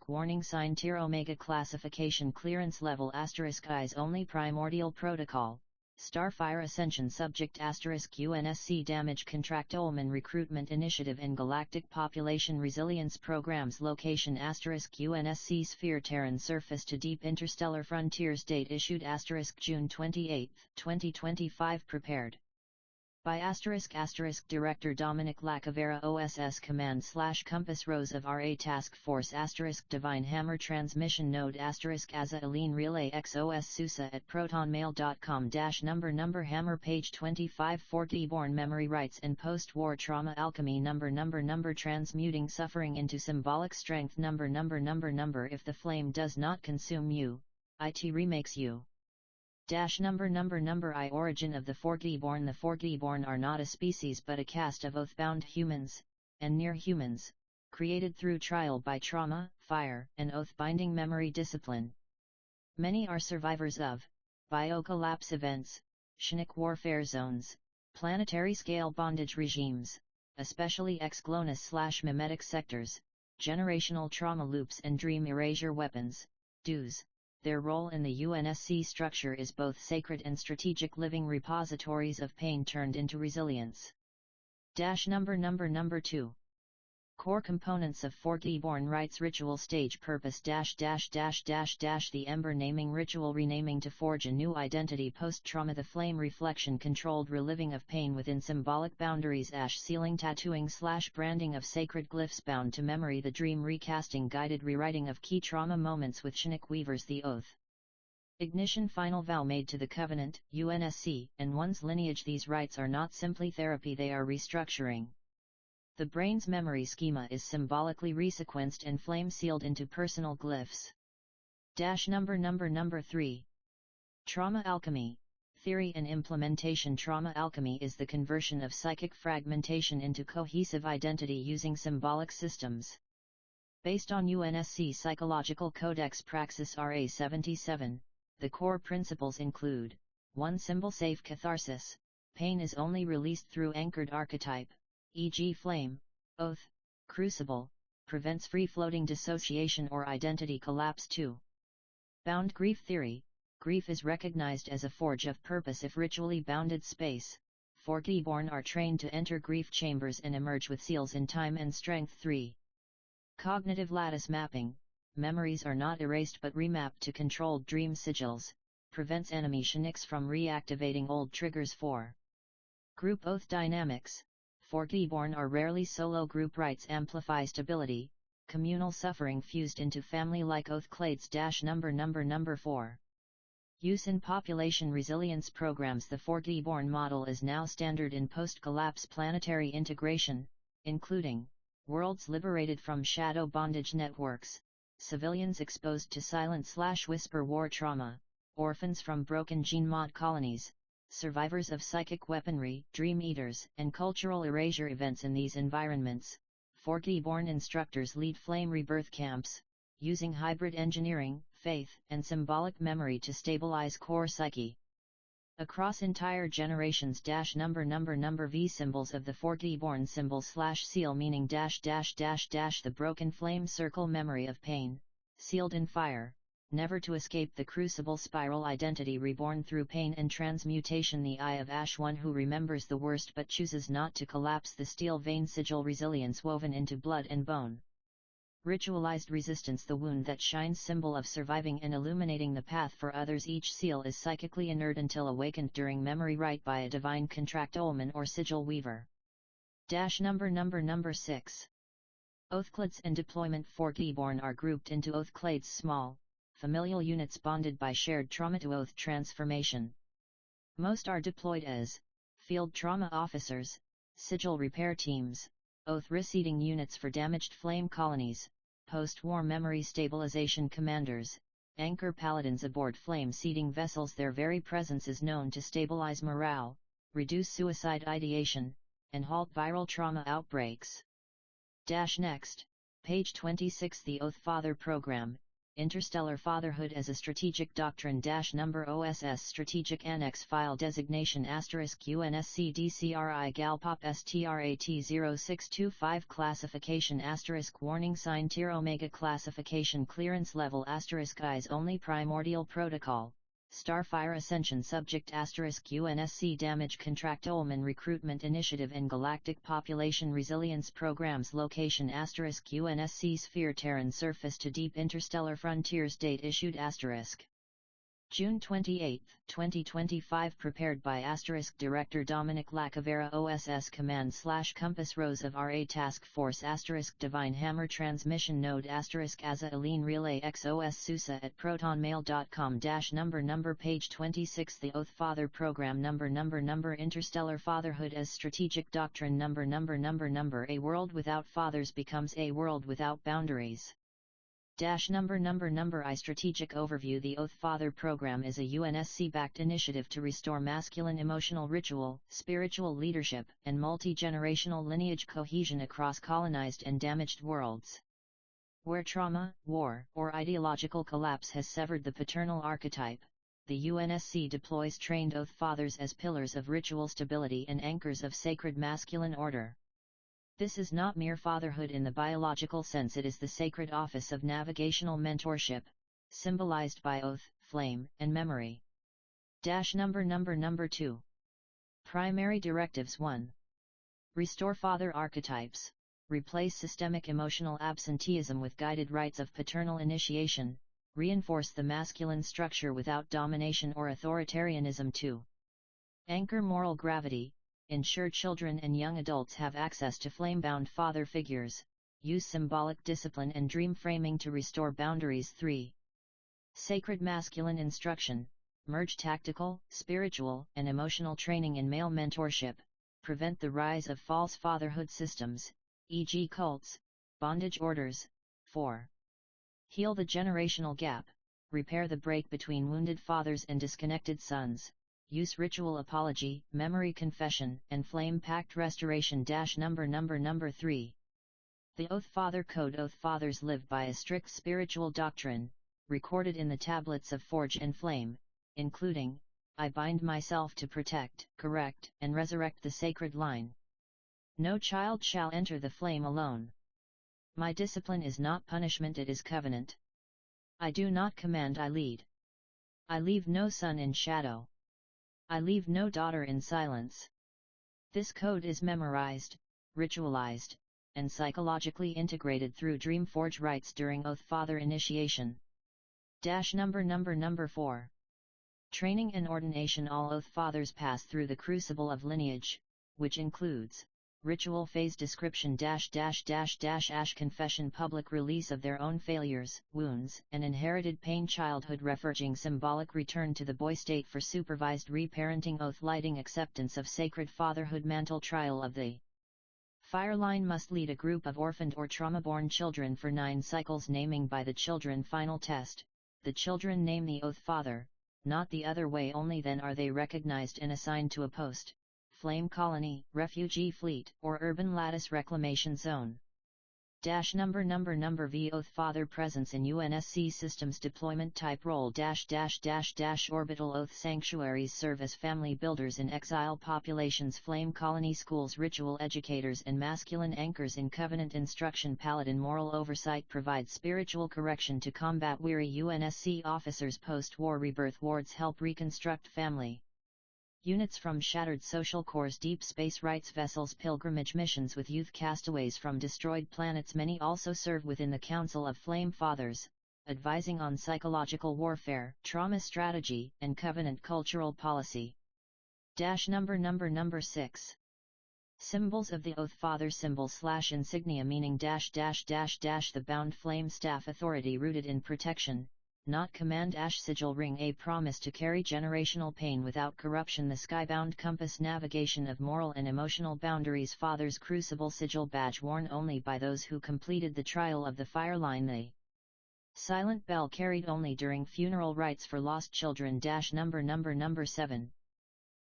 Warning Sign Tier Omega Classification Clearance Level Eyes Only Primordial Protocol Starfire Ascension Subject UNSC Damage Controlman Recruitment Initiative and Galactic Population Resilience Programs Location UNSC Sphere Terran Surface to Deep Interstellar Frontiers Date Issued June 28, 2025 Prepared by Director Dominic LaCavera OSS Command/Compass Rose of RA Task Force Divine Hammer Transmission Node AZURELINE Relay X OSSUSA at protonmail.com number Hammer Page 25 Forty-born Memory Rights and Post-War Trauma Alchemy number Transmuting Suffering into Symbolic Strength number If the flame does not consume you, it remakes you. Number I Origin of the Forty-born. The Forty-born are not a species but a caste of oath-bound humans, and near-humans, created through trial by trauma, fire, and oath-binding memory discipline. Many are survivors of bio-collapse events, Chinook warfare zones, planetary-scale bondage regimes, especially ex-GLONASS/mimetic sectors, generational trauma loops and dream erasure weapons, DEWs. Their role in the UNSC structure is both sacred and strategic living repositories of pain turned into resilience. Number 2. Core components of Forty-born Rights Ritual Stage Purpose The Ember Naming Ritual Renaming to forge a new identity post-trauma. The flame reflection controlled reliving of pain within symbolic boundaries. Ash sealing tattooing/branding of sacred glyphs bound to memory. The dream recasting guided rewriting of key trauma moments with Chinook weavers. The oath ignition final vow made to the Covenant, UNSC, and one's lineage. These rites are not simply therapy, they are restructuring. The brain's memory schema is symbolically resequenced and flame-sealed into personal glyphs. Number 3. Trauma Alchemy, Theory and Implementation. Trauma alchemy is the conversion of psychic fragmentation into cohesive identity using symbolic systems. Based on UNSC Psychological Codex Praxis RA 77, the core principles include 1. Symbol-safe catharsis. Pain is only released through anchored archetype, e.g. flame, oath, crucible, prevents free-floating dissociation or identity collapse. 2. Bound grief theory. Grief is recognized as a forge of purpose if ritually bounded space. Forty-born are trained to enter grief chambers and emerge with seals in time and strength. 3. Cognitive lattice mapping. Memories are not erased but remapped to controlled dream sigils, prevents enemy Chinooks from reactivating old triggers. 4. Group oath dynamics. Forty-born are rarely solo. Group rights amplify stability, communal suffering fused into family-like oath clades. Number 4. Use in population resilience programs. The 4D-born model is now standard in post-collapse planetary integration, including worlds liberated from shadow bondage networks, civilians exposed to silent/whisper war trauma, orphans from broken gene mod colonies, survivors of psychic weaponry, dream eaters, and cultural erasure events. In these environments, 4D-born instructors lead flame rebirth camps, using hybrid engineering, faith, and symbolic memory to stabilize core psyche. Across entire generations number V symbols of the 4D-born symbol/seal meaning the broken flame circle memory of pain, sealed in fire, never to escape the crucible spiral identity reborn through pain and transmutation. The Eye of Ash, one who remembers the worst but chooses not to collapse. The steel vein sigil resilience woven into blood and bone. Ritualized resistance, the wound that shines, symbol of surviving and illuminating the path for others. Each seal is psychically inert until awakened during memory rite by a divine Controlman or sigil weaver. Number 6. Oathclades and deployment. 4D-born are grouped into oathclades, small, familial units bonded by shared trauma to oath transformation. Most are deployed as field trauma officers, sigil repair teams, oath reseeding units for damaged flame colonies, post-war memory stabilization commanders, anchor paladins aboard flame seeding vessels. Their very presence is known to stabilize morale, reduce suicide ideation, and halt viral trauma outbreaks. Next, page 26. The Oath Father Program, Interstellar Fatherhood as a Strategic Doctrine. Number OSS Strategic Annex File Designation *UNSC-DCRI-GALPOP-STRAT-0625 Classification *Warning Sign Tier Omega Classification Clearance Level *Eyes Only Primordial Protocol STARFIRE Ascension Subject *UNSC Damage Controlman Recruitment Initiative and Galactic Population Resilience Programs Location *UNSC-Sphere Terran Surface to Deep Interstellar Frontiers Date Issued June 28, 2025 Prepared by Director Dominic LaCavera OSS Command/Compass Rose of RA Task Force Divine Hammer Transmission Node AZURELINE Relay X OSSUSA at protonmail.com Number page 26 The Oath Father Program Number Interstellar Fatherhood as Strategic Doctrine Number A world without fathers becomes a world without boundaries. Number I Strategic Overview The Oath Father Program is a UNSC-backed initiative to restore masculine emotional ritual, spiritual leadership, and multi-generational lineage cohesion across colonized and damaged worlds. Where trauma, war, or ideological collapse has severed the paternal archetype, the UNSC deploys trained Oath Fathers as pillars of ritual stability and anchors of sacred masculine order. This is not mere fatherhood in the biological sense, it is the sacred office of navigational mentorship, symbolized by oath, flame, and memory. Number 2. Primary Directives 1. Restore father archetypes. Replace systemic emotional absenteeism with guided rites of paternal initiation. Reinforce the masculine structure without domination or authoritarianism. 2. Anchor moral gravity. Ensure children and young adults have access to flame-bound father figures. Use symbolic discipline and dream framing to restore boundaries. 3. Sacred masculine instruction. Merge tactical, spiritual, and emotional training in male mentorship. Prevent the rise of false fatherhood systems, e.g. cults, bondage orders. 4. Heal the generational gap. Repair the break between wounded fathers and disconnected sons. Use ritual apology, memory confession, and flame pact restoration. Number 3. The Oath Father Code. Oath Fathers live by a strict spiritual doctrine, recorded in the tablets of Forge and Flame, including, I bind myself to protect, correct, and resurrect the sacred line. No child shall enter the flame alone. My discipline is not punishment, it is covenant. I do not command, I lead. I leave no son in shadow. I leave no daughter in silence. This code is memorized, ritualized, and psychologically integrated through Dreamforge rites during Oath Father initiation. Number 4. Training and ordination. All Oath Fathers pass through the crucible of lineage, which includes ritual phase description --ash confession public release of their own failures, wounds, and inherited pain childhood refurbishing symbolic return to the boy state for supervised reparenting oath lighting acceptance of sacred fatherhood mantle trial of the fire line must lead a group of orphaned or trauma-born children for 9 cycles naming by the children final test, the children name the oath father, not the other way only then are they recognized and assigned to a post, flame colony, refugee fleet, or urban lattice reclamation zone. Number V Oath Father presence in UNSC systems deployment type role orbital oath sanctuaries serve as family builders in exile populations flame colony schools ritual educators and masculine anchors in covenant instruction paladin moral oversight provide spiritual correction to combat weary UNSC officers post-war rebirth wards help reconstruct family. Units from shattered social cores deep space rights vessels pilgrimage missions with youth castaways from destroyed planets many also serve within the Council of Flame Fathers, advising on psychological warfare, trauma strategy, and covenant cultural policy. Number 6. Symbols of the Oath Father symbol / insignia meaning the bound flame staff authority rooted in protection, not command sigil ring a promise to carry generational pain without corruption the skybound compass navigation of moral and emotional boundaries father's crucible sigil badge worn only by those who completed the trial of the fire line the silent bell carried only during funeral rites for lost children number 7.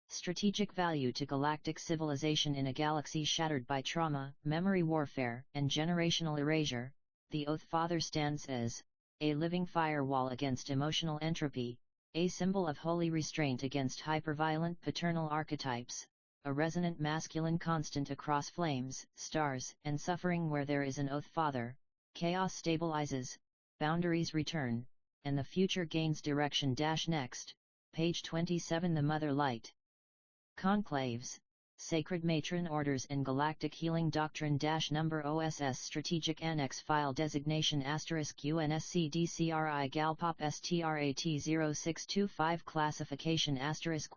Strategic value to galactic civilization in a galaxy shattered by trauma, memory warfare, and generational erasure, the Oath Father stands as a living firewall against emotional entropy, a symbol of holy restraint against hyperviolent paternal archetypes, a resonant masculine constant across flames, stars, and suffering where there is an Oath Father, chaos stabilizes, boundaries return, and the future gains direction. Next, page 27 The Mother Light. Conclaves, Sacred Matron Orders and Galactic Healing Doctrine number OSS Strategic Annex File Designation UNSC-DCRI-GALPOP-STRAT-0625 Classification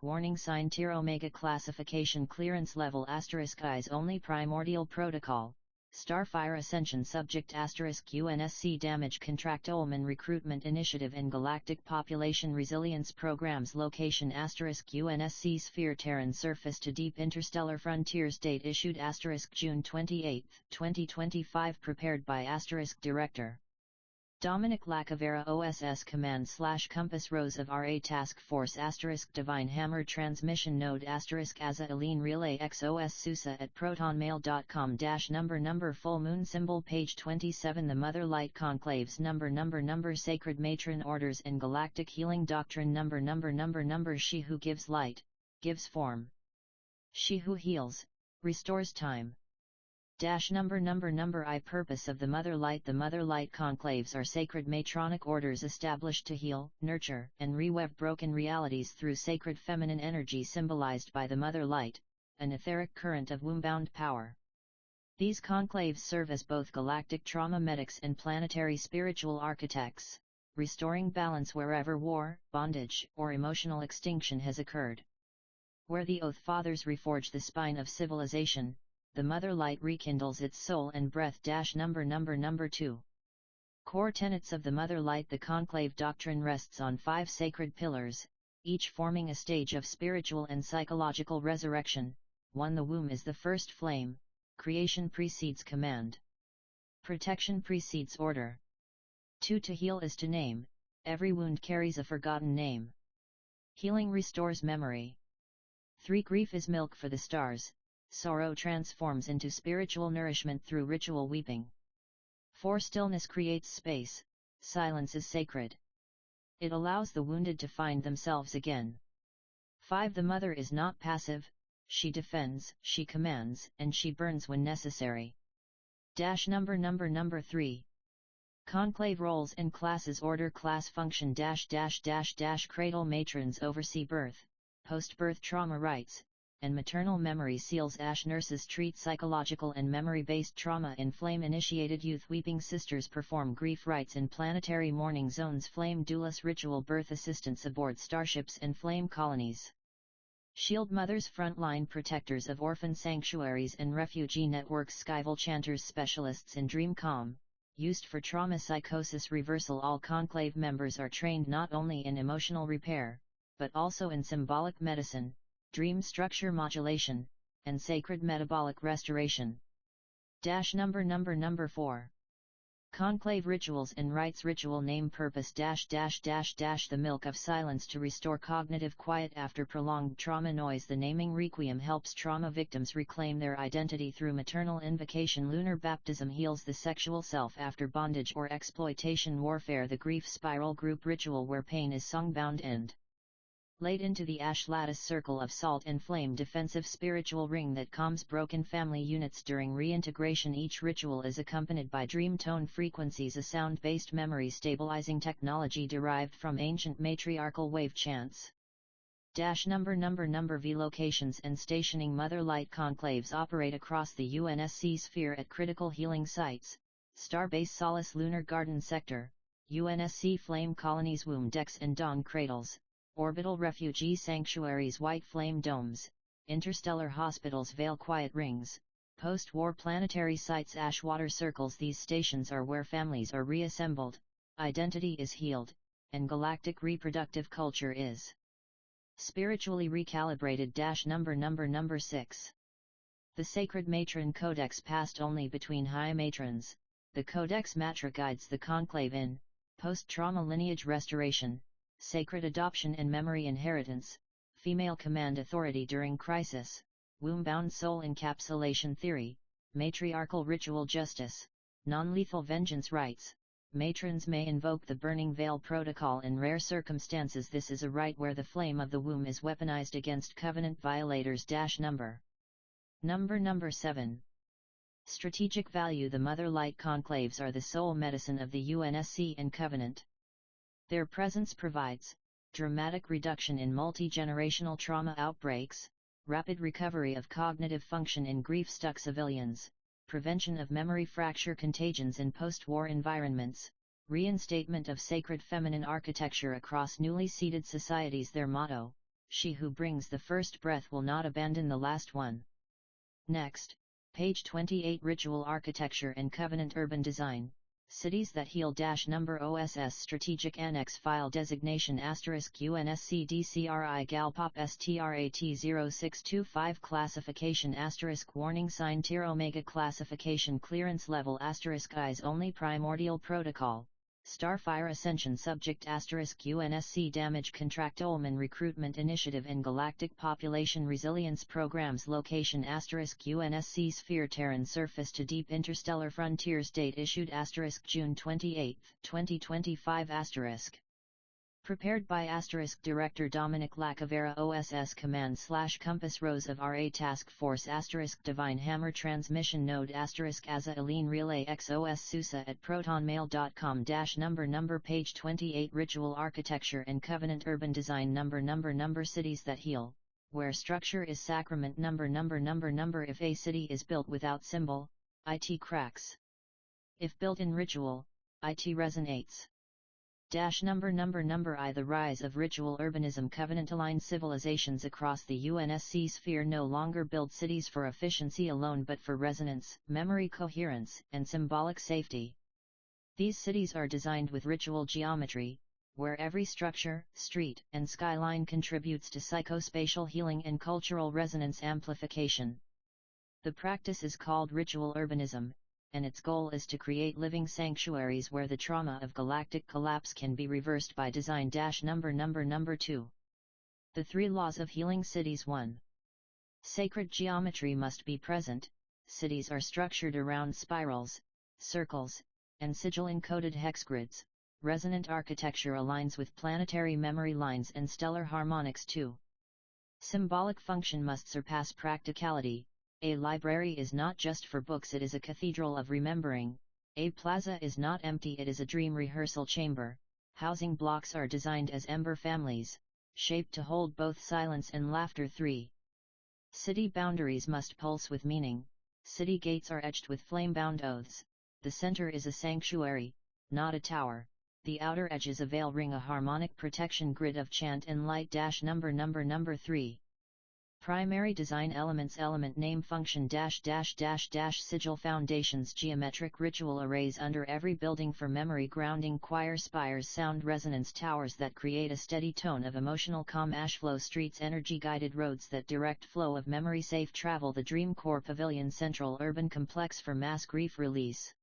Warning Sign Tier Omega Classification Clearance Level Eyes Only Primordial Protocol Starfire Ascension Subject UNSC Damage Controlman Recruitment Initiative and Galactic Population Resilience Programs Location UNSC Sphere Terran Surface to Deep Interstellar Frontiers Date Issued June 28, 2025 Prepared by Director Dominic LaCavera OSS Command / Compass Rose of RA Task Force * Divine Hammer Transmission Node * AZA-Aline Relay X OSSUSA at protonmail.com -- number Full Moon Symbol Page 27 The Mother Light Conclaves number Sacred Matron Orders and Galactic Healing Doctrine number She who gives light, gives form. She who heals, restores time. Number I Purpose of the Mother Light The Mother Light conclaves are sacred matronic orders established to heal, nurture, and reweave broken realities through sacred feminine energy symbolized by the Mother Light, an etheric current of womb-bound power. These conclaves serve as both galactic trauma medics and planetary spiritual architects, restoring balance wherever war, bondage, or emotional extinction has occurred. Where the Oath Fathers reforge the spine of civilization, the Mother Light rekindles its soul and breath. Number 2. Core tenets of the Mother Light The conclave doctrine rests on 5 sacred pillars, each forming a stage of spiritual and psychological resurrection. 1. The womb is the first flame, creation precedes command. Protection precedes order. 2. To heal is to name, every wound carries a forgotten name. Healing restores memory. 3. Grief is milk for the stars. Sorrow transforms into spiritual nourishment through ritual weeping. 4. Stillness creates space, silence is sacred. It allows the wounded to find themselves again. 5. The Mother is not passive, she defends, she commands, and she burns when necessary. Number 3. Conclave roles and classes Order Class Function Cradle Matrons oversee birth, post-birth trauma rites, and maternal memory seals Nurses treat psychological and memory-based trauma in Flame-initiated youth Weeping Sisters perform grief rites in planetary mourning zones Flame doulas ritual birth assistants aboard starships and flame colonies. Shield mothers, frontline protectors of orphan sanctuaries and refugee networks, Skyval chanters, specialists in dream calm, used for trauma psychosis reversal. All conclave members are trained not only in emotional repair, but also in symbolic medicine, dream structure modulation, and sacred metabolic restoration. Number 4. Conclave rituals and rites. Ritual name, purpose the milk of silence to restore cognitive quiet after prolonged trauma. Noise. The naming requiem helps trauma victims reclaim their identity through maternal invocation. Lunar baptism heals the sexual self after bondage or exploitation. Warfare. The grief spiral group ritual where pain is sung, bound and laid into the ash lattice circle of salt and flame. Defensive spiritual ring that calms broken family units during reintegration. Each ritual is accompanied by dream tone frequencies, a sound-based memory stabilizing technology derived from ancient matriarchal wave chants. Number V. Locations and stationing. Mother Light conclaves operate across the UNSC sphere at critical healing sites: Starbase Solace Lunar Garden Sector, UNSC Flame Colonies Womb Decks and Dawn Cradles, Orbital Refugee Sanctuaries White Flame Domes, Interstellar Hospitals Veil Quiet Rings, Post-War Planetary Sites Ashwater Circles. These stations are where families are reassembled, identity is healed, and galactic reproductive culture is spiritually recalibrated. Number 6. The Sacred Matron Codex, passed only between high matrons. The Codex Matra guides the conclave in post-trauma lineage restoration, sacred adoption and memory inheritance, female command authority during crisis, womb-bound soul encapsulation theory, matriarchal ritual justice, non-lethal vengeance rites. Matrons may invoke the Burning Veil Protocol in rare circumstances. This is a rite where the flame of the womb is weaponized against covenant violators. Number 7. Strategic value. The Mother Light conclaves are the soul medicine of the UNSC and Covenant. Their presence provides dramatic reduction in multi-generational trauma outbreaks, rapid recovery of cognitive function in grief-stuck civilians, prevention of memory fracture contagions in post-war environments, reinstatement of sacred feminine architecture across newly seeded societies. Their motto: she who brings the first breath will not abandon the last one. Next, page 28. Ritual architecture and Covenant urban design. Cities that heal. Number OSS Strategic Annex File Designation *UNSC-DCRI-GALPOP-STRAT-0625 Classification *Warning Sign Tier Omega Classification Clearance Level *Eyes Only Primordial Protocol Starfire Ascension Subject *UNSC Damage Controlman Recruitment Initiative and Galactic Population Resilience Programs Location *UNSC Sphere Terran Surface to Deep Interstellar Frontiers Date Issued June 28, 2025 Prepared by Director Dominic LaCavera OSS Command/Compass Rose of RA Task Force Divine Hammer Transmission Node AzureLine Relay X OSSUSA at protonmail.com Number page 28 Ritual Architecture and Covenant Urban Design Number Cities that heal, where structure is sacrament Number If a city is built without symbol, it cracks. If built in ritual, it resonates. Number I. The rise of ritual urbanism. Covenant-aligned civilizations across the UNSC sphere no longer build cities for efficiency alone but for resonance, memory coherence, and symbolic safety. These cities are designed with ritual geometry, where every structure, street, and skyline contributes to psychospatial healing and cultural resonance amplification. The practice is called ritual urbanism, and its goal is to create living sanctuaries where the trauma of galactic collapse can be reversed by design. Number 2. The 3 laws of healing cities. 1. Sacred geometry must be present. Cities are structured around spirals, circles, and sigil-encoded hexgrids. Resonant architecture aligns with planetary memory lines and stellar harmonics. 2. Symbolic function must surpass practicality. A library is not just for books, it is a cathedral of remembering. A plaza is not empty, it is a dream rehearsal chamber. Housing blocks are designed as ember families, shaped to hold both silence and laughter. 3. City boundaries must pulse with meaning. City gates are etched with flame-bound oaths. The center is a sanctuary, not a tower. The outer edge is a veil ring, a harmonic protection grid of chant and light. Number 3. Primary design elements, element name, function -- sigil, foundations, geometric ritual arrays under every building for memory grounding, choir spires, sound resonance towers that create a steady tone of emotional calm, ashflow streets, energy guided roads that direct flow of memory, safe travel, the dream core pavilion, central urban complex for mass grief release.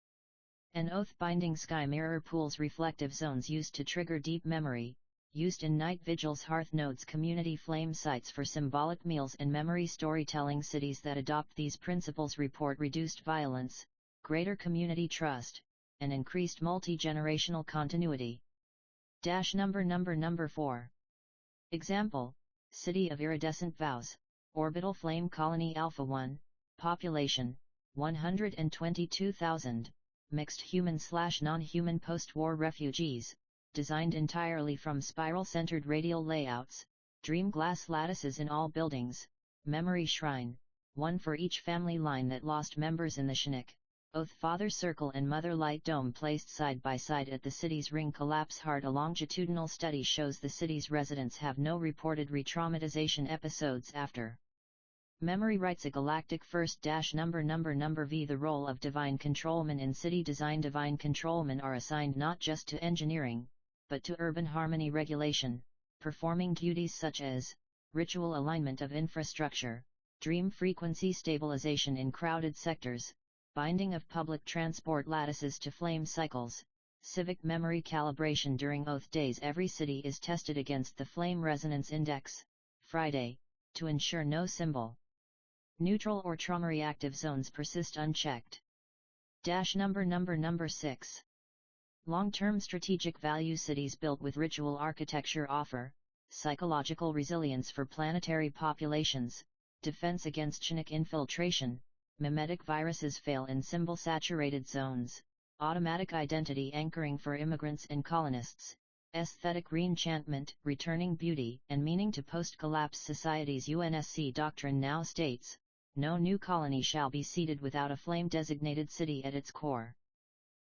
An oath binding, sky mirror pools, reflective zones used to trigger deep memory, used in night vigils, hearth nodes, community flame sites for symbolic meals and memory storytelling. Cities that adopt these principles report reduced violence, greater community trust, and increased multi-generational continuity. Number 4. Example, City of Iridescent Vows, Orbital Flame Colony Alpha 1, population, 122,000, mixed human/non-human post-war refugees, designed entirely from spiral-centered radial layouts, dream glass lattices in all buildings, memory shrine, one for each family line that lost members in the Chinook, Oath Father Circle and Mother Light Dome placed side by side at the city's ring collapse heart. A longitudinal study shows the city's residents have no reported re-traumatization episodes after memory rites. A Galactic first -- number V. The role of Divine Controlman in city design. Divine Controlmen are assigned not just to engineering, but to urban harmony regulation, performing duties such as ritual alignment of infrastructure, dream frequency stabilization in crowded sectors, binding of public transport lattices to flame cycles, civic memory calibration during oath days. Every city is tested against the Flame Resonance Index, Friday, to ensure no symbol neutral or trauma-reactive zones persist unchecked. Number 6. Long-term strategic value. Cities built with ritual architecture offer psychological resilience for planetary populations, defense against Chinook infiltration, mimetic viruses fail in symbol-saturated zones, automatic identity anchoring for immigrants and colonists, aesthetic reenchantment, returning beauty and meaning to post-collapse societies. UNSC doctrine now states, no new colony shall be seeded without a flame-designated city at its core.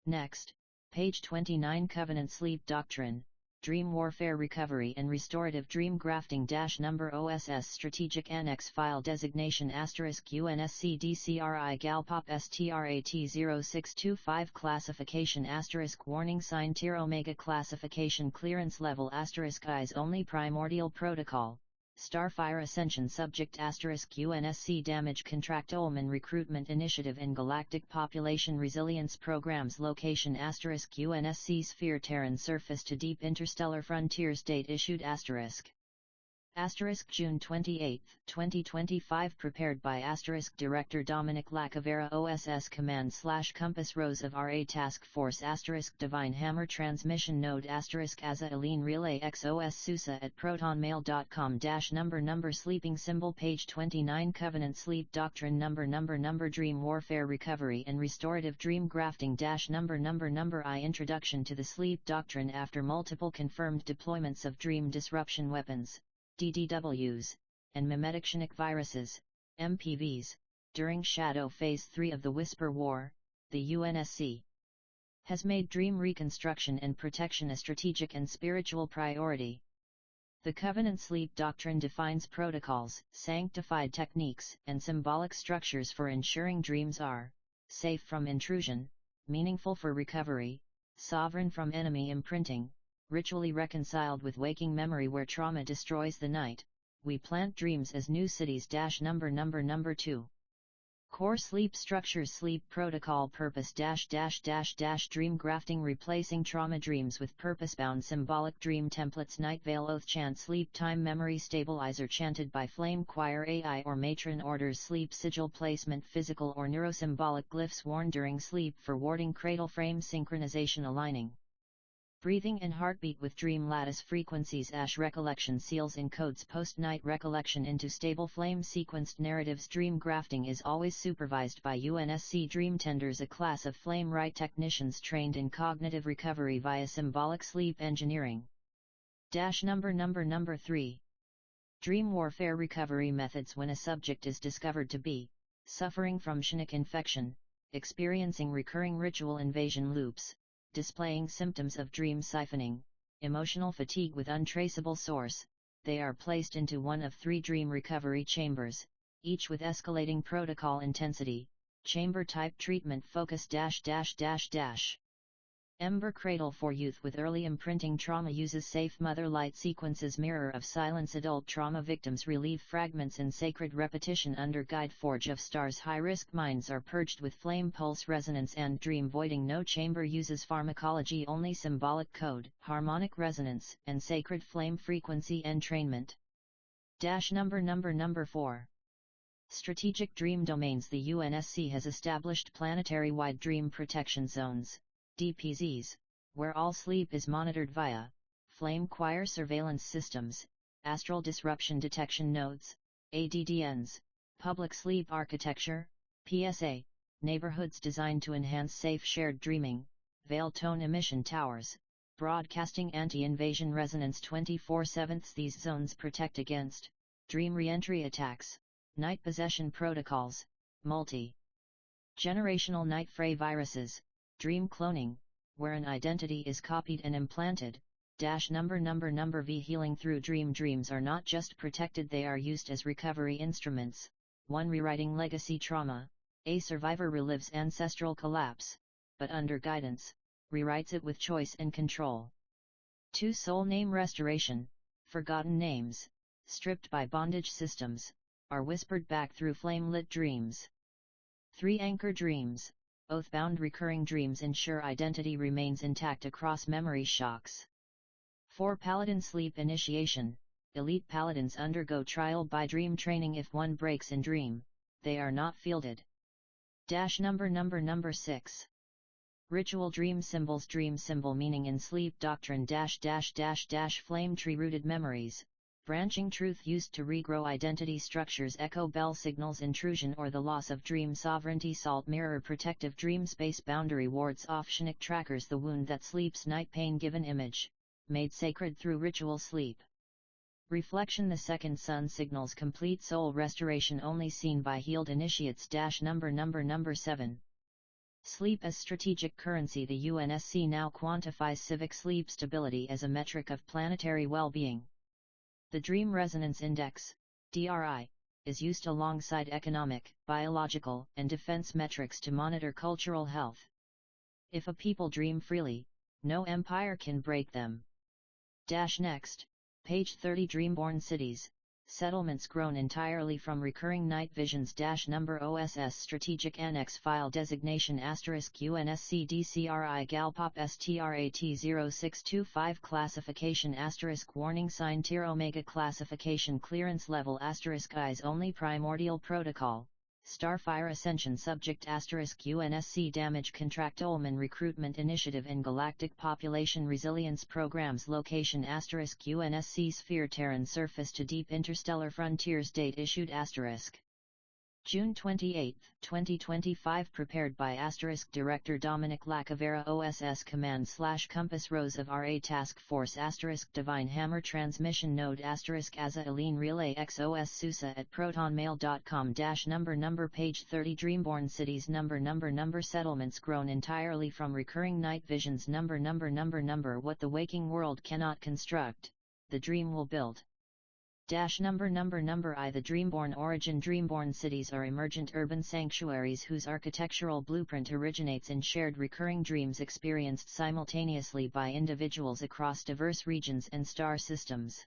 Next, page 29. Covenant Sleep Doctrine, Dream Warfare Recovery and Restorative Dream Grafting -- number OSS Strategic Annex File Designation * UNSC-DCRI-GALPOP-STRAT-0625 Classification * Warning Sign Tier Omega Classification Clearance Level * Eyes Only Primordial Protocol Starfire Ascension Subject * UNSC Damage Controlman Recruitment Initiative and Galactic Population Resilience Programs Location * UNSC-SPHERE Terran Surface to Deep Interstellar Frontiers Date Issued * June 28, 2025 Prepared by * Director Dominic LaCavera OSS Command/Compass Rose of RA Task Force * Divine Hammer Transmission Node * AZURELINE Relay X OSSUSA at protonmail.com -- number Sleeping Symbol Page 29 Covenant Sleep Doctrine number Dream Warfare Recovery and Restorative Dream Grafting -- number I Introduction to the Sleep Doctrine. After multiple confirmed deployments of dream disruption weapons, DDWs, and mimetic Chinook viruses, MPVs, during Shadow Phase 3 of the Whisper War, the UNSC has made dream reconstruction and protection a strategic and spiritual priority. The Covenant Sleep Doctrine defines protocols, sanctified techniques, and symbolic structures for ensuring dreams are safe from intrusion, meaningful for recovery, sovereign from enemy imprinting, ritually reconciled with waking memory. Where trauma destroys the night, we plant dreams as new cities -- number 2. Core Sleep Structures Sleep Protocol Purpose -- Dream Grafting Replacing Trauma Dreams with Purpose-Bound Symbolic Dream Templates Night Veil Oath Chant Sleep Time Memory Stabilizer chanted by Flame Choir AI or Matron Orders Sleep Sigil Placement Physical or Neurosymbolic Glyphs worn during sleep for warding Cradle Frame Synchronization Aligning breathing and heartbeat with dream lattice frequencies. Recollection seals encodes post-night recollection into stable flame-sequenced narratives. Dream grafting is always supervised by UNSC Dream Tenders, a class of flame right technicians trained in cognitive recovery via symbolic sleep engineering. Number 3. Dream warfare recovery methods. When a subject is discovered to be suffering from Chinook infection, experiencing recurring ritual invasion loops, displaying symptoms of dream siphoning, emotional fatigue with untraceable source, they are placed into one of 3 dream recovery chambers, each with escalating protocol intensity, chamber type treatment focus -- Ember Cradle for youth with early imprinting trauma uses safe mother light sequences mirror of silence adult trauma victims relieve fragments in sacred repetition under guide forge of stars high-risk minds are purged with flame pulse resonance and dream voiding no chamber uses pharmacology only symbolic code, harmonic resonance, and sacred flame frequency entrainment. Number 4. Strategic Dream Domains. The UNSC has established planetary-wide dream protection zones, DPZs, where all sleep is monitored via flame choir surveillance systems, astral disruption detection nodes, ADDNs, public sleep architecture, PSA, neighborhoods designed to enhance safe shared dreaming, veil tone emission towers, broadcasting anti-invasion resonance 24/7. These zones protect against dream re-entry attacks, night possession protocols, multi-generational night fray viruses, dream cloning, where an identity is copied and implanted. Number V. Healing through dreams are not just protected, they are used as recovery instruments. 1. Rewriting legacy trauma. A survivor relives ancestral collapse, but under guidance, rewrites it with choice and control. 2. Soul name restoration. Forgotten names, stripped by bondage systems, are whispered back through flame-lit dreams. 3. Anchor dreams. Oath-bound recurring dreams ensure identity remains intact across memory shocks. 4. Paladin sleep initiation. Elite paladins undergo trial by dream training. If one breaks in dream, they are not fielded. Number 6. Ritual dream symbols. Dream symbol meaning in sleep doctrine -- flame tree rooted memories. Branching truth used to regrow identity structures. Echo bell signals intrusion or the loss of dream sovereignty. Salt mirror protective dream space boundary wards off. Chinook trackers the wound that sleeps. Night pain given image, made sacred through ritual sleep. Reflection. The second sun signals complete soul restoration only seen by healed initiates. Number 7. Sleep as strategic currency. The UNSC now quantifies civic sleep stability as a metric of planetary well-being. The Dream Resonance Index, DRI, is used alongside economic, biological, and defense metrics to monitor cultural health. If a people dream freely, no empire can break them. Next, page 30. Dreamborn cities, settlements grown entirely from recurring night visions. Number OSS Strategic Annex File Designation * UNSC-DCRI-GALPOP-STRAT-0625 Classification * Warning Sign Tier Omega Classification Clearance Level * Eyes Only Primordial Protocol Starfire Ascension Subject * UNSC Damage Controlman Recruitment Initiative and Galactic Population Resilience Programs Location * UNSC-Sphere Terran Surface to Deep Interstellar Frontiers Date Issued * June 28, 2025 Prepared by * Director Dominic LaCavera OSS Command/Compass Rose of RA Task Force * Divine Hammer Transmission Node * AzureLine Relay X OSSUSA at protonmail.com -- number page 30 Dreamborn cities number settlements grown entirely from recurring night visions number what the waking world cannot construct, the dream will build. Number I. The Dreamborn origin. Dreamborn cities are emergent urban sanctuaries whose architectural blueprint originates in shared recurring dreams experienced simultaneously by individuals across diverse regions and star systems.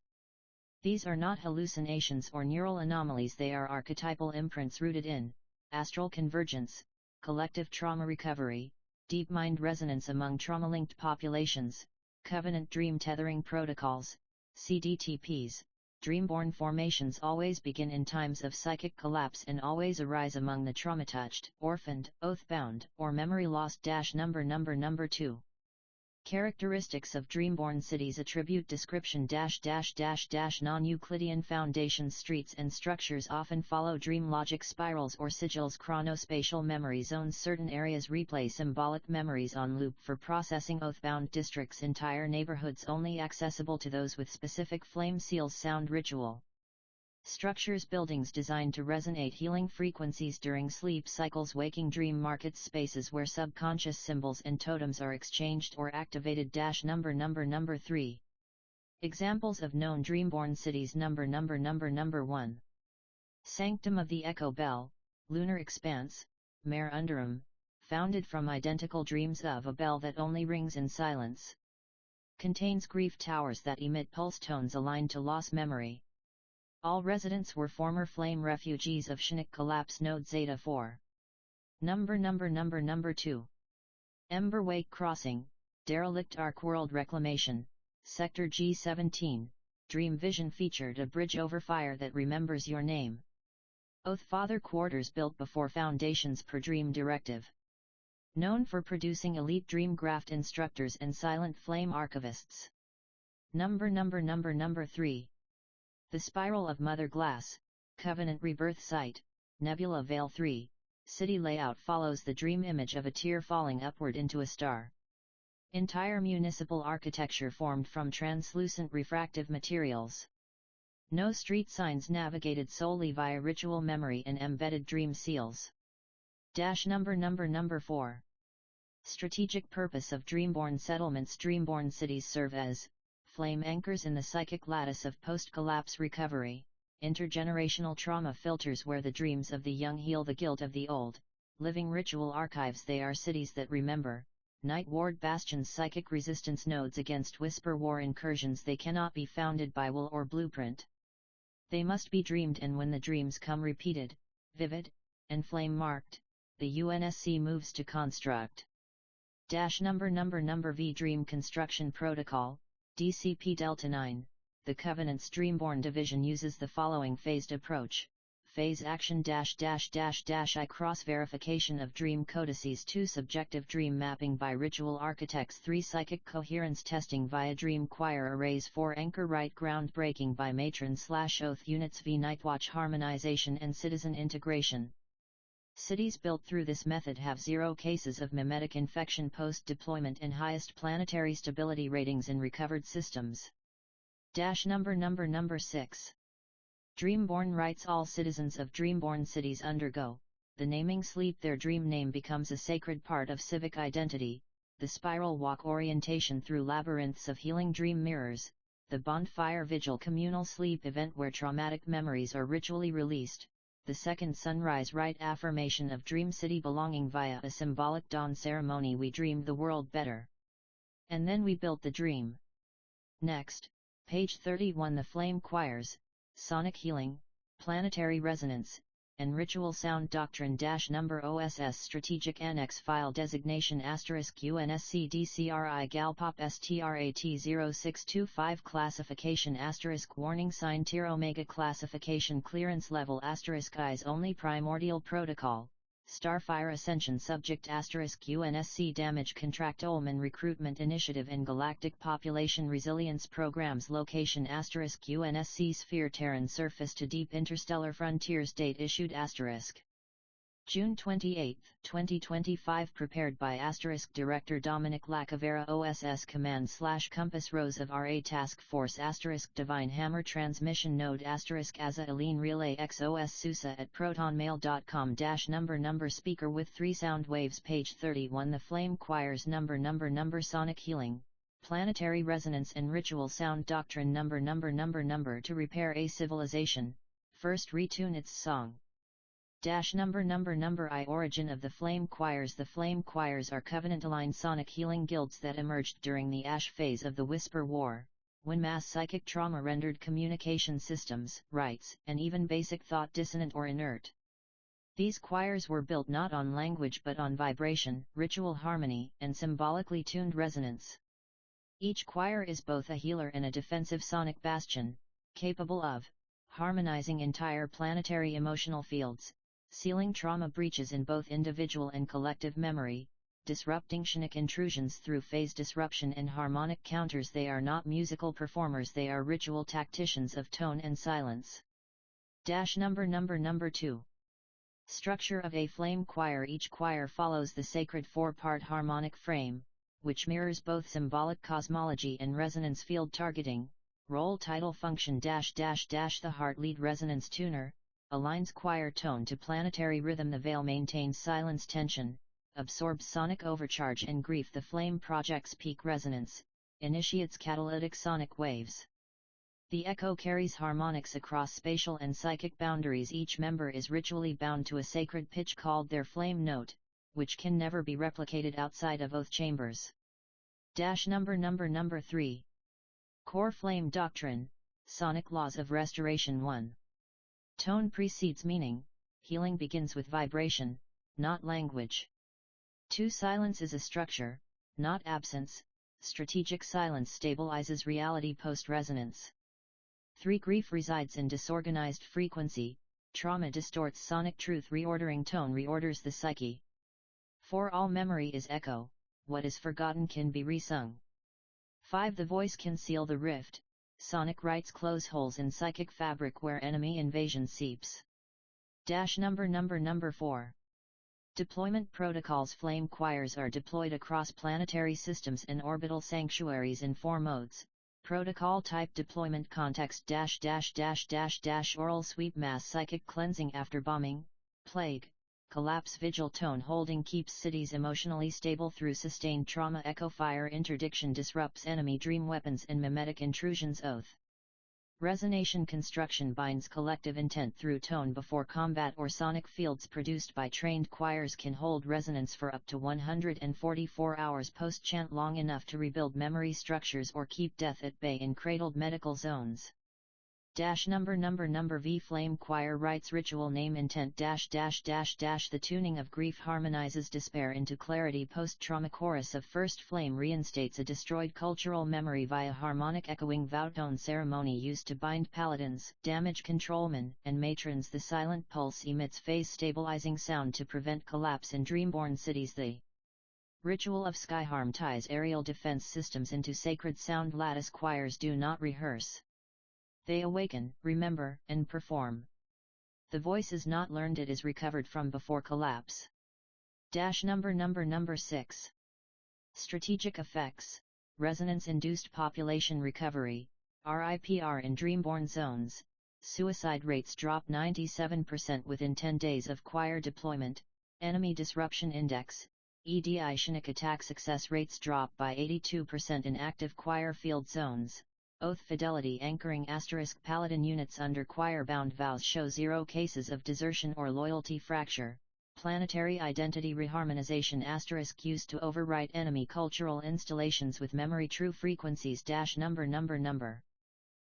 These are not hallucinations or neural anomalies, they are archetypal imprints rooted in astral convergence, collective trauma recovery, deep mind resonance among trauma-linked populations, covenant dream tethering protocols, CDTPs. Dreamborn formations always begin in times of psychic collapse and always arise among the trauma-touched, orphaned, oath-bound, or memory-lost. Number 2. Characteristics of Dreamborn cities. Attribute description -- non-Euclidean foundations. Streets and structures often follow dream logic spirals or sigils. Chronospatial memory zones. Certain areas replay symbolic memories on loop for processing. Oath-bound districts. Entire neighborhoods only accessible to those with specific flame seals. Sound ritual structures. Buildings designed to resonate healing frequencies during sleep cycles. Waking dream markets. Spaces where subconscious symbols and totems are exchanged or activated. Number 3. Examples of known Dreamborn cities. Number 1. Sanctum of the Echo Bell, Lunar Expanse, Mare Underum, founded from identical dreams of a bell that only rings in silence. Contains grief towers that emit pulse tones aligned to loss memory. All residents were former flame refugees of Chinook collapse node Zeta 4. Number 2. Emberwake Crossing, derelict Ark World Reclamation, Sector G17, Dream Vision featured a bridge over fire that remembers your name. Oath Father Quarters built before foundations per Dream Directive. Known for producing elite Dreamgraft instructors and silent flame archivists. Number 3. The Spiral of Mother Glass, Covenant Rebirth Site, Nebula Veil 3, city layout follows the dream image of a tear falling upward into a star. Entire municipal architecture formed from translucent refractive materials. No street signs, navigated solely via ritual memory and embedded dream seals. Number 4. Strategic purpose of Dreamborn settlements. Dreamborn cities serve as flame anchors in the psychic lattice of post-collapse recovery, intergenerational trauma filters where the dreams of the young heal the guilt of the old, living ritual archives. They are cities that remember, Night Ward bastions, psychic resistance nodes against whisper war incursions. They cannot be founded by will or blueprint. They must be dreamed, and when the dreams come repeated, vivid, and flame-marked, the UNSC moves to construct. Number V Dream Construction Protocol, DCP Delta 9, the Covenant's Dreamborn division uses the following phased approach. Phase action I cross-verification of dream codices. 2 subjective dream mapping by ritual architects. 3 psychic coherence testing via dream choir arrays. 4 anchor right groundbreaking by matron/oath units. V Nightwatch harmonization and citizen integration. Cities built through this method have 0 cases of mimetic infection post-deployment and highest planetary stability ratings in recovered systems. Number 6. Dreamborn rights. All citizens of Dreamborn cities undergo the naming sleep. Their dream name becomes a sacred part of civic identity. The spiral walk orientation through labyrinths of healing dream mirrors. The bonfire vigil communal sleep event where traumatic memories are ritually released. The second sunrise rite affirmation of Dream City belonging via a symbolic dawn ceremony. We dreamed the world better. And then we built the dream. Next, page 31. The flame choirs, sonic healing, planetary resonance, and ritual sound doctrine. Number OSS Strategic Annex File Designation * UNSC-DCRI-GALPOP-STRAT-0625 Classification * Warning Sign Tier Omega Classification Clearance Level * Eyes Only Primordial Protocol Starfire Ascension Subject * UNSC Damage Contract Ullman Recruitment Initiative and Galactic Population Resilience Programs Location * UNSC-Sphere Terran Surface to Deep Interstellar Frontiers Date Issued * June 28, 2025 Prepared by * Director Dominic LaCavera OSS Command/Compass Rose of RA Task Force * Divine Hammer Transmission Node * AZURELINE Relay X OSSUSA at protonmail.com -- number Speaker with 3 sound waves. Page 31. The Flame Choirs. Number Sonic Healing, Planetary Resonance and Ritual Sound Doctrine. Number To repair a civilization, first retune its song. Number I Origin of the Flame Choirs. The Flame Choirs are covenant-aligned sonic healing guilds that emerged during the Ash phase of the Whisper War, when mass psychic trauma rendered communication systems, rites, and even basic thought dissonant or inert. These choirs were built not on language but on vibration, ritual harmony, and symbolically tuned resonance. Each choir is both a healer and a defensive sonic bastion, capable of harmonizing entire planetary emotional fields, sealing trauma breaches in both individual and collective memory, disrupting Chinook intrusions through phase disruption and harmonic counters. They are not musical performers, they are ritual tacticians of tone and silence. Number 2. Structure of a flame choir. Each choir follows the sacred 4-part harmonic frame, which mirrors both symbolic cosmology and resonance field targeting. Role title function -- the heart lead resonance tuner, aligns choir tone to planetary rhythm. The veil maintains silence tension, absorbs sonic overcharge and grief. The flame projects peak resonance, initiates catalytic sonic waves. The echo carries harmonics across spatial and psychic boundaries. Each member is ritually bound to a sacred pitch called their flame note, which can never be replicated outside of oath chambers. Number 3. Core Flame Doctrine, Sonic Laws of Restoration 1. Tone precedes meaning, healing begins with vibration, not language. 2. Silence is a structure, not absence, strategic silence stabilizes reality post-resonance. 3. Grief resides in disorganized frequency, trauma distorts sonic truth. Reordering tone reorders the psyche. 4. All memory is echo, what is forgotten can be resung. 5. The voice can seal the rift, sonic rights close holes in psychic fabric where enemy invasion seeps. Number 4. Deployment protocols. Flame choirs are deployed across planetary systems and orbital sanctuaries in 4 modes. Protocol type: deployment context -- oral sweep, mass psychic cleansing after bombing, plague, collapse. Vigil tone holding keeps cities emotionally stable through sustained trauma. Echo fire interdiction disrupts enemy dream weapons and mimetic intrusions. Oath resonation construction binds collective intent through tone before combat or sonic fields produced by trained choirs can hold resonance for up to 144 hours post-chant, long enough to rebuild memory structures or keep death at bay in cradled medical zones. Number V. Flame choir writes ritual name intent -- the tuning of grief harmonizes despair into clarity. Post-trauma chorus of first flame reinstates a destroyed cultural memory via harmonic echoing vow tone ceremony used to bind paladins, damage controlmen, and matrons. The silent pulse emits phase stabilizing sound to prevent collapse in dreamborn cities. The ritual of skyharm ties aerial defense systems into sacred sound. Lattice choirs do not rehearse. They awaken, remember, and perform. The voice is not learned, it is recovered from before collapse. Number 6. Strategic effects, resonance-induced population recovery, RIPR in dreamborn zones. Suicide rates drop 97% within 10 days of choir deployment. Enemy disruption index, EDI Chinook attack success rates drop by 82% in active choir field zones. Oath fidelity anchoring * paladin units under choir-bound vows show 0 cases of desertion or loyalty fracture. Planetary identity reharmonization * used to overwrite enemy cultural installations with memory true frequencies. Number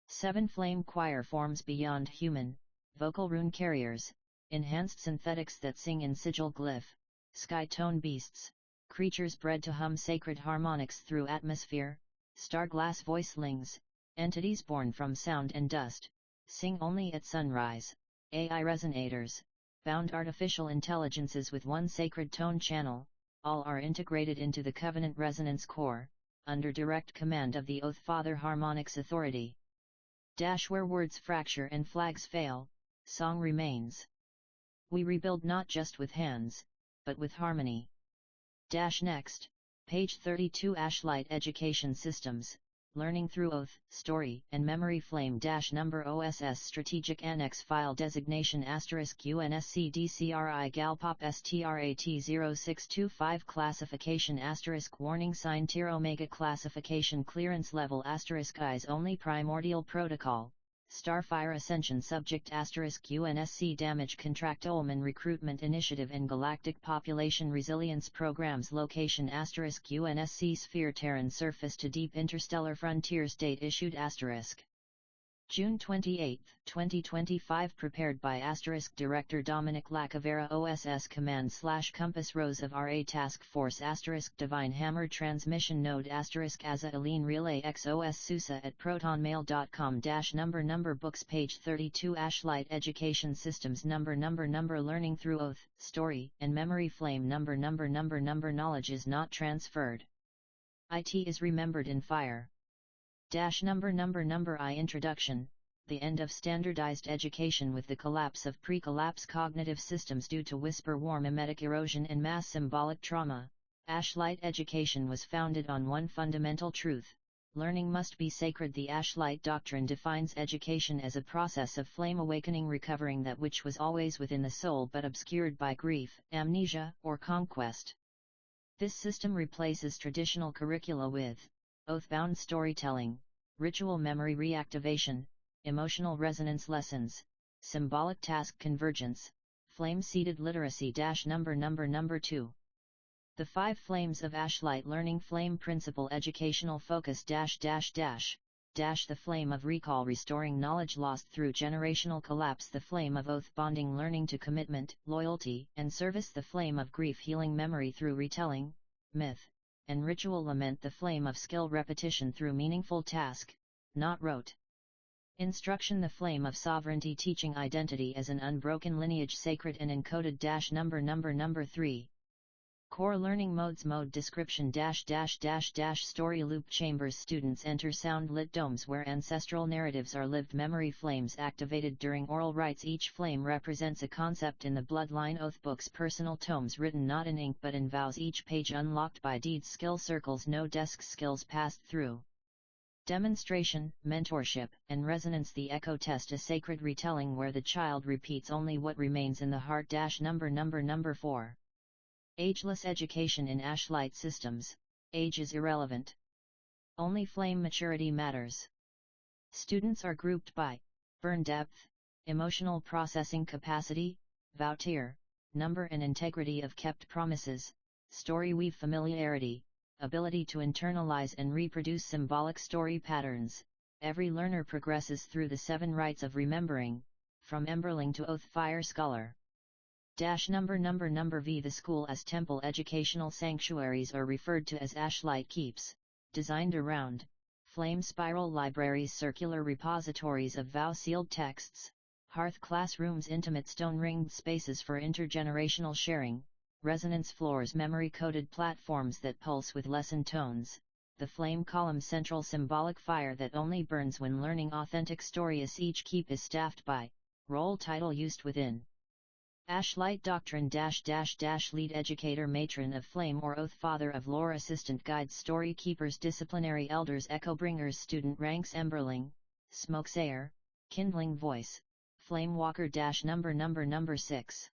7. Flame choir forms beyond human, vocal rune carriers, enhanced synthetics that sing in sigil glyph, sky tone beasts, creatures bred to hum sacred harmonics through atmosphere, star-glass voicelings, entities born from sound and dust, sing only at sunrise, AI resonators, bound artificial intelligences with one sacred tone channel. All are integrated into the Covenant Resonance Core, under direct command of the Oath Father Harmonics Authority. Where words fracture and flags fail, song remains. We rebuild not just with hands, but with harmony. Next, page 32. Light Education Systems, Learning through Oath, Story, and Memory. Flame - number OSS Strategic Annex File Designation * UNSC-DCRI-GALPOP-STRAT-0625 Classification * Warning Sign Tier Omega Classification Clearance Level * Eyes Only Primordial Protocol, Starfire Ascension Subject * UNSC Damage Controlman Recruitment Initiative and Galactic Population Resilience Programs. Location * UNSC Sphere Terran Surface to Deep Interstellar Frontiers. Date issued * June 28, 2025. Prepared by * Director Dominic LaCavera. OSS Command / Compass Rose of RA Task Force * Divine Hammer Transmission Node * AZURELINE Relay X OSSUSA at protonmail.com. Number Books page 32. Light Education Systems Number Learning through Oath, Story, and Memory. Flame Number Knowledge is not transferred. IT is remembered in fire. Number I Introduction, the end of standardized education with the collapse of pre-collapse cognitive systems due to whisper war, mimetic erosion and mass symbolic trauma. Light education was founded on one fundamental truth: learning must be sacred. The Light doctrine defines education as a process of flame awakening, recovering that which was always within the soul but obscured by grief, amnesia, or conquest. This system replaces traditional curricula with oath-bound storytelling, ritual memory reactivation, emotional resonance lessons, symbolic task convergence, flame-seeded literacy. Number 2. The 5 Flames of Ashlight Learning Flame Principle Educational Focus The flame of recall restoring knowledge lost through generational collapse, the flame of oath bonding learning to commitment, loyalty, and service, the flame of grief healing memory through retelling, myth, and ritual lament, the flame of skill repetition through meaningful task, not rote. Instruction, the flame of sovereignty teaching identity as an unbroken lineage, sacred and encoded. Number 3. Core learning modes. Mode description story loop chambers. Students enter sound-lit domes where ancestral narratives are lived. Memory flames activated during oral rites. Each flame represents a concept in the bloodline. Oath books, personal tomes written not in ink but in vows, each page unlocked by deeds. Skill circles, no desk skills passed through. Demonstration, mentorship, and resonance. The echo test, a sacred retelling where the child repeats only what remains in the heart. Number 4. Ageless education in Ashlight systems. Age is irrelevant. Only flame maturity matters. Students are grouped by burn depth, emotional processing capacity, vow tier, number and integrity of kept promises, story weave familiarity, ability to internalize and reproduce symbolic story patterns. Every learner progresses through the 7 rites of remembering, from Emberling to Oath Fire Scholar. Number V. The school as temple. Educational sanctuaries are referred to as Ashlight keeps, designed around flame spiral libraries, circular repositories of vow-sealed texts, hearth classrooms, intimate stone-ringed spaces for intergenerational sharing, resonance floors, memory-coded platforms that pulse with lesson tones, the flame column, central symbolic fire that only burns when learning authentic stories. Each keep is staffed by role title used within Ashlight doctrine -- lead educator, matron of flame or oath, father of lore, assistant guides, story keepers, disciplinary elders, echo bringers, student ranks, emberling, smokesayer, kindling voice, flame walker. Number 6.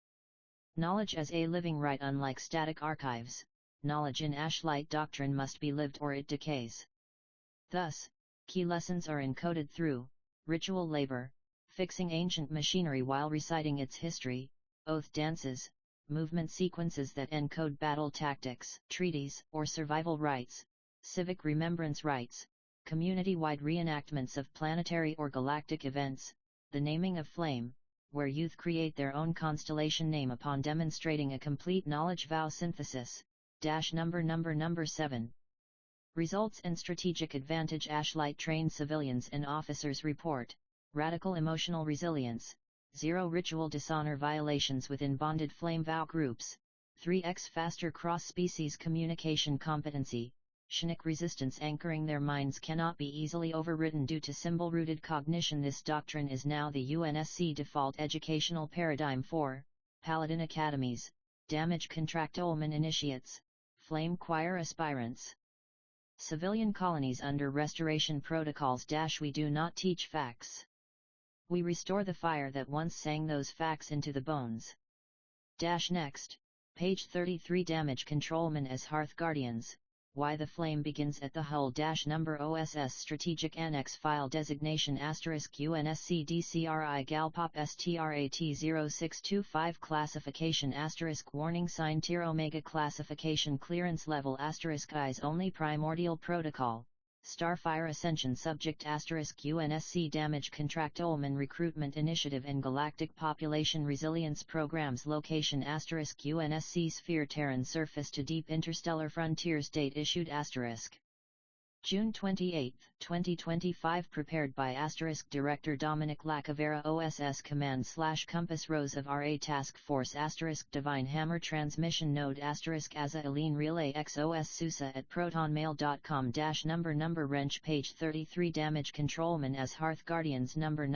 Knowledge as a living right. Unlike static archives, knowledge in Ashlight doctrine must be lived or it decays. Thus, key lessons are encoded through ritual labor, fixing ancient machinery while reciting its history, oath dances, movement sequences that encode battle tactics, treaties, or survival rites, civic remembrance rites, community-wide reenactments of planetary or galactic events, the naming of flame, where youth create their own constellation name upon demonstrating a complete knowledge vow synthesis. Number 7. Results and strategic advantage. Ashlight trained civilians and officers report radical emotional resilience, 0 ritual dishonor violations within bonded flame vow groups, 3x faster cross-species communication competency, Chinook resistance. Anchoring their minds cannot be easily overridden due to symbol-rooted cognition. This doctrine is now the UNSC default educational paradigm for Paladin academies, damage contractolman initiates, flame choir aspirants, civilian colonies under restoration protocols. We do not teach facts. We restore the fire that once sang those facts into the bones. Next, page 33. Damage controlman as hearth guardians. Why the flame begins at the hull. Number OSS Strategic Annex File Designation * UNSC-DCRI-GALPOP-STRAT-0625 Classification * Warning Sign Tier Omega Classification Clearance Level * Eyes Only Primordial Protocol Starfire Ascension Subject * UNSC Damage Contractolman Recruitment Initiative and Galactic Population Resilience Programs Location * UNSC Sphere Terran Surface to Deep Interstellar Frontiers Date Issued * June 28, 2025 Prepared by * Director Dominic LaCavera OSS Command / Compass Rose of RA Task Force * Divine Hammer Transmission Node * AzureLine Relay X OSSUSA at protonmail.com -- number Wrench Page 33 Damage Controlman as Hearth Guardians Number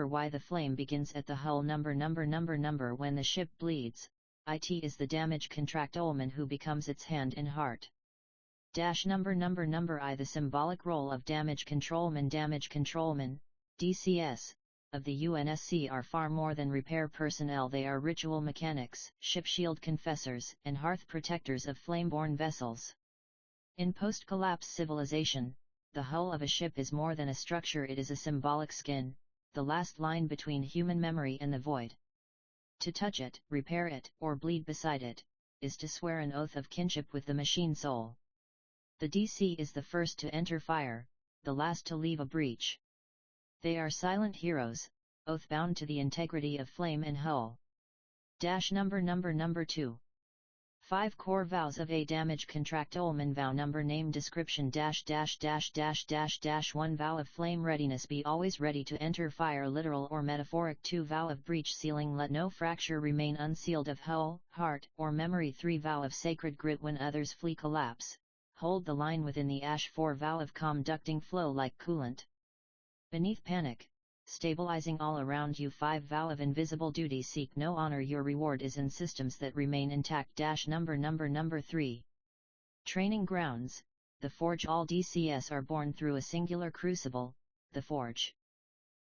Why the flame begins at the hull Number When the ship bleeds, it is the damage contractolman who becomes its hand and heart. Number I. The symbolic role of damage controlman. Damage controlman, DCS, of the UNSC are far more than repair personnel. They are ritual mechanics, ship shield confessors, and hearth protectors of flameborne vessels. In post-collapse civilization, the hull of a ship is more than a structure, it is a symbolic skin, the last line between human memory and the void. To touch it, repair it, or bleed beside it, is to swear an oath of kinship with the machine soul. The DC is the first to enter fire, the last to leave a breach. They are silent heroes, oath-bound to the integrity of flame and hull. Number 2. 5 core vows of a damage Controlman vow number name description 1 vow of flame readiness, be always ready to enter fire literal or metaphoric. 2 vow of breach sealing, let no fracture remain unsealed of hull, heart, or memory. 3 vow of sacred grit, when others flee collapse, hold the line within the ash. 4 vow of calm, ducting flow like coolant beneath panic, stabilizing all around you. 5 vow of invisible duty, seek no honor, your reward is in systems that remain intact. Number 3. Training grounds, the forge. All DCS are born through a singular crucible, the forge.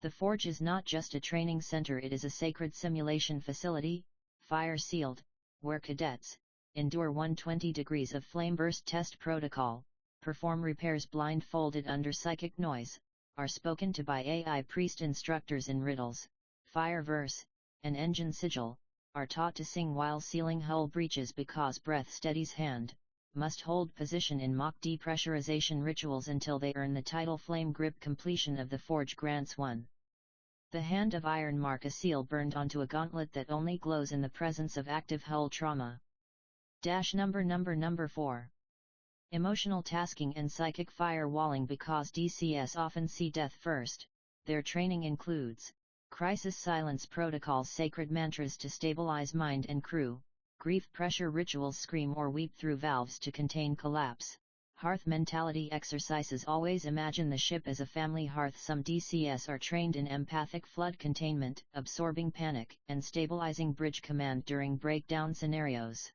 The forge is not just a training center, it is a sacred simulation facility, fire sealed, where cadets endure 120 degrees of flame burst test protocol, perform repairs blindfolded under psychic noise, are spoken to by AI priest instructors in riddles, fire verse, and engine sigil, are taught to sing while sealing hull breaches because breath steadies hand, must hold position in mock depressurization rituals until they earn the title Flame Grip. Completion of the forge grants 1. The hand of iron, mark a seal burned onto a gauntlet that only glows in the presence of active hull trauma. Number 4. Emotional tasking and psychic firewalling, because DCS often see death first. Their training includes crisis silence protocols, sacred mantras to stabilize mind and crew, grief pressure rituals, scream or weep through valves to contain collapse, hearth mentality exercises, always imagine the ship as a family hearth. Some DCS are trained in empathic flood containment, absorbing panic, and stabilizing bridge command during breakdown scenarios.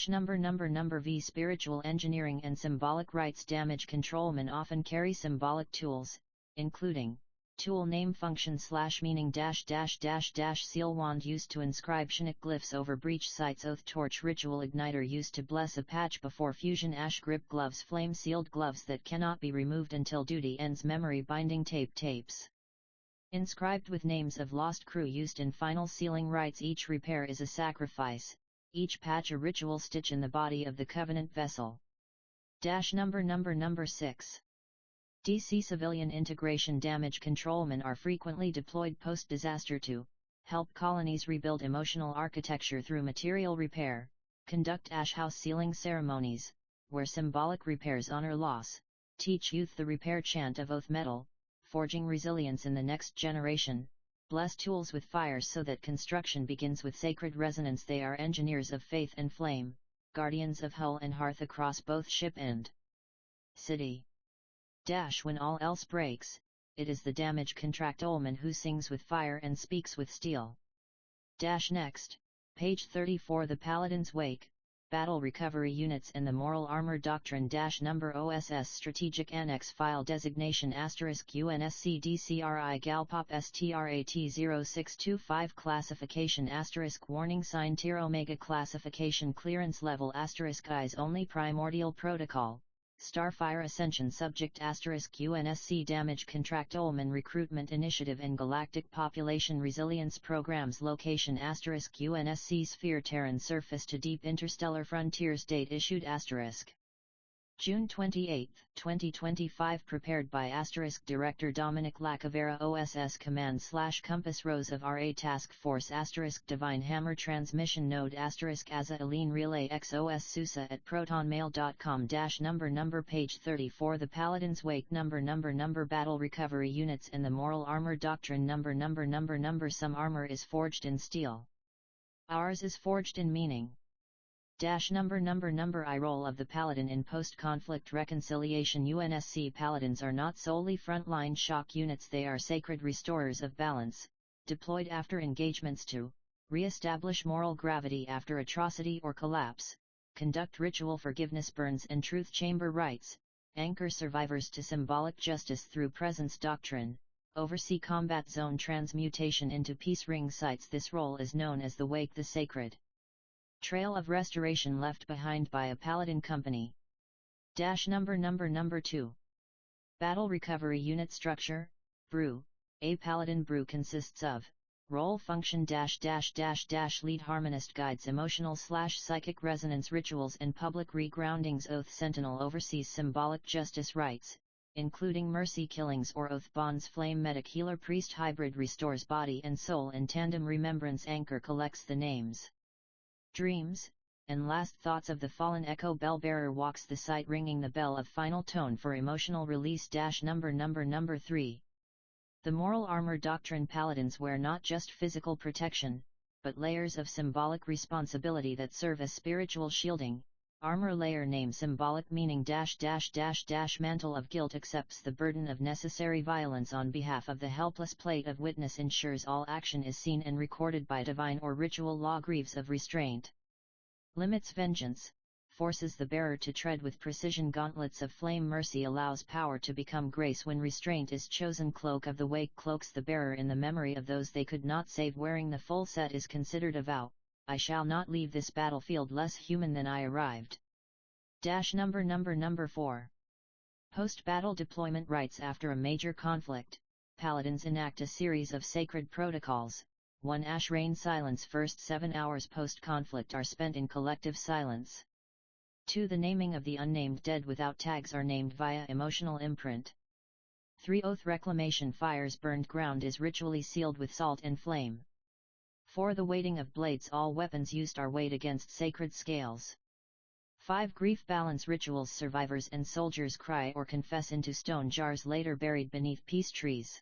Number V. Spiritual engineering and symbolic rites. Damage controlmen often carry symbolic tools, including tool name function / meaning -- seal wand used to inscribe Shinic glyphs over breach sites, oath torch ritual igniter used to bless a patch before fusion, ash grip gloves, flame sealed gloves that cannot be removed until duty ends, memory binding tapes inscribed with names of lost crew used in final sealing rites. Each repair is a sacrifice, each patch a ritual stitch in the body of the Covenant vessel. Number 6. DC civilian integration. Damage controlmen are frequently deployed post-disaster to help colonies rebuild emotional architecture through material repair, conduct ash house sealing ceremonies, where symbolic repairs honor loss, teach youth the repair chant of oath metal, forging resilience in the next generation, bless tools with fire so that construction begins with sacred resonance. They are engineers of faith and flame, guardians of hull and hearth across both ship and city. When all else breaks, it is the damage controlman who sings with fire and speaks with steel. Next, page 34. The Paladin's Wake, Battle Recovery Units and the Moral Armor Doctrine. Number OSS Strategic Annex File Designation * UNSC-DCRI-GALPOP-STRAT-0625 Classification * Warning Sign Tier Omega Classification Clearance Level * Eyes Only Primordial Protocol Starfire Ascension Subject * UNSC Damage Controlman Recruitment Initiative and Galactic Population Resilience Programs Location * UNSC-Sphere Terran Surface to Deep Interstellar Frontiers Date Issued * June 28, 2025 Prepared by * Director Dominic LaCavera OSS Command / Compass Rose of RA Task Force * Divine Hammer Transmission Node * AZURELINE Relay X OSSUSA at protonmail.com -- Number page 34 The Paladin's Wake Number Battle Recovery Units and the Moral Armor Doctrine Number Some armor is forged in steel. Ours is forged in meaning. Number I Role of the Paladin in Post-Conflict Reconciliation. UNSC Paladins are not solely frontline shock units, they are sacred restorers of balance, deployed after engagements to re-establish moral gravity after atrocity or collapse, conduct ritual forgiveness burns and truth chamber rites, anchor survivors to symbolic justice through presence doctrine, oversee combat zone transmutation into peace ring sites. This role is known as the Wake, the sacred trail of restoration left behind by a Paladin company. Number 2. Battle Recovery Unit Structure, Brew. A Paladin Brew consists of role function lead harmonist guides emotional/psychic resonance rituals and public regroundings. Oath Sentinel oversees symbolic justice rites, including mercy killings or oath bonds. Flame Medic Healer Priest Hybrid restores body and soul in tandem. Remembrance Anchor collects the names, dreams, and last thoughts of the fallen. Echo Bellbearer walks the site ringing the bell of final tone for emotional release. Number 3. The Moral Armor Doctrine. Paladins wear not just physical protection, but layers of symbolic responsibility that serve as spiritual shielding. Armor layer name symbolic meaning mantle of guilt accepts the burden of necessary violence on behalf of the helpless. Plate of witness ensures all action is seen and recorded by divine or ritual law. Greaves of restraint limits vengeance, forces the bearer to tread with precision. Gauntlets of flame mercy allows power to become grace when restraint is chosen. Cloak of the Wake cloaks the bearer in the memory of those they could not save. Wearing the full set is considered a vow. I shall not leave this battlefield less human than I arrived. Number 4. Post-battle deployment rites. After a major conflict, paladins enact a series of sacred protocols. 1. Ash Rain Silence. First 7 hours post-conflict are spent in collective silence. 2. The naming of the unnamed dead without tags are named via emotional imprint. 3. Oath Reclamation. Fires burned ground is ritually sealed with salt and flame. 4. The weighting of blades. All weapons used are weighed against sacred scales. 5. Grief Balance Rituals. Survivors and soldiers cry or confess into stone jars later buried beneath peace trees.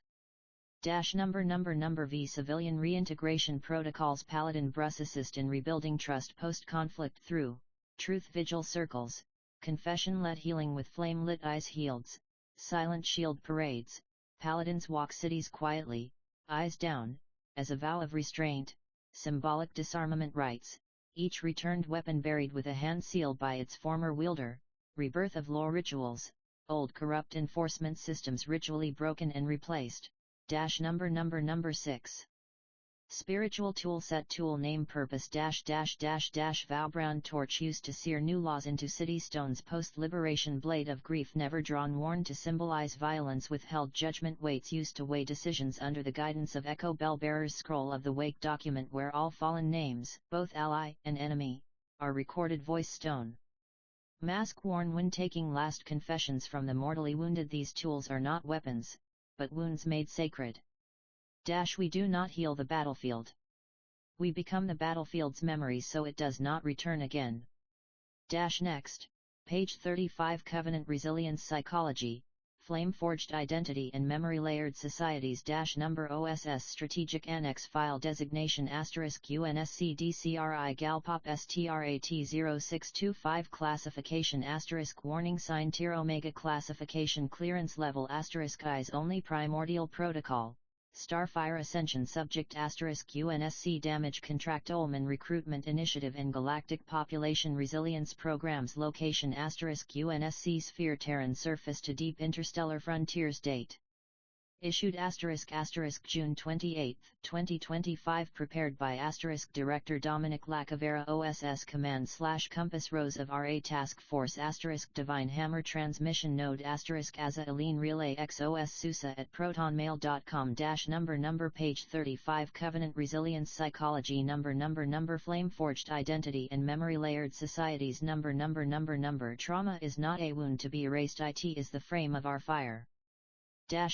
Number V. Civilian Reintegration Protocols. Paladin Brus assist in rebuilding trust post-conflict through truth vigil circles, confession-led healing with flame-lit eyes healeds, silent shield parades. Paladins walk cities quietly, eyes down, as a vow of restraint. Symbolic disarmament rites, each returned weapon buried with a hand sealed by its former wielder. Rebirth of law rituals, old corrupt enforcement systems ritually broken and replaced. Number 6. Spiritual Toolset. Tool Name Purpose Vowbrand Torch used to sear new laws into city stones. Post-liberation Blade of Grief never drawn, worn to symbolize violence withheld. Judgment Weights used to weigh decisions under the guidance of Echo Bellbearer's Scroll of the Wake document where all fallen names, both ally and enemy, are recorded. Voice Stone Mask worn when taking last confessions from the mortally wounded. These tools are not weapons, but wounds made sacred. We do not heal the battlefield. We become the battlefield's memory so it does not return again. Next, page 35. Covenant Resilience Psychology, Flame-Forged Identity and Memory Layered Societies. Number OSS Strategic Annex File Designation * UNSC-DCRI-GALPOP-STRAT-0625 Classification * Warning Sign Tier Omega Classification Clearance Level * Eyes Only Primordial Protocol Starfire Ascension Subject * UNSC Damage Controlman Recruitment Initiative and Galactic Population Resilience Programs Location * UNSC-Sphere Terran Surface to Deep Interstellar Frontiers Date Issued * June 28, 2025 Prepared by * Director Dominic LaCavera OSS Command/Compass Rose of RA Task Force * Divine Hammer Transmission Node * AZURELINE Relay X OSSUSA at protonmail.com Number page 35 Covenant Resilience Psychology Number Flame-Forged Identity and Memory Layered Societies Number Trauma is not a wound to be erased. It is the frame of our fire.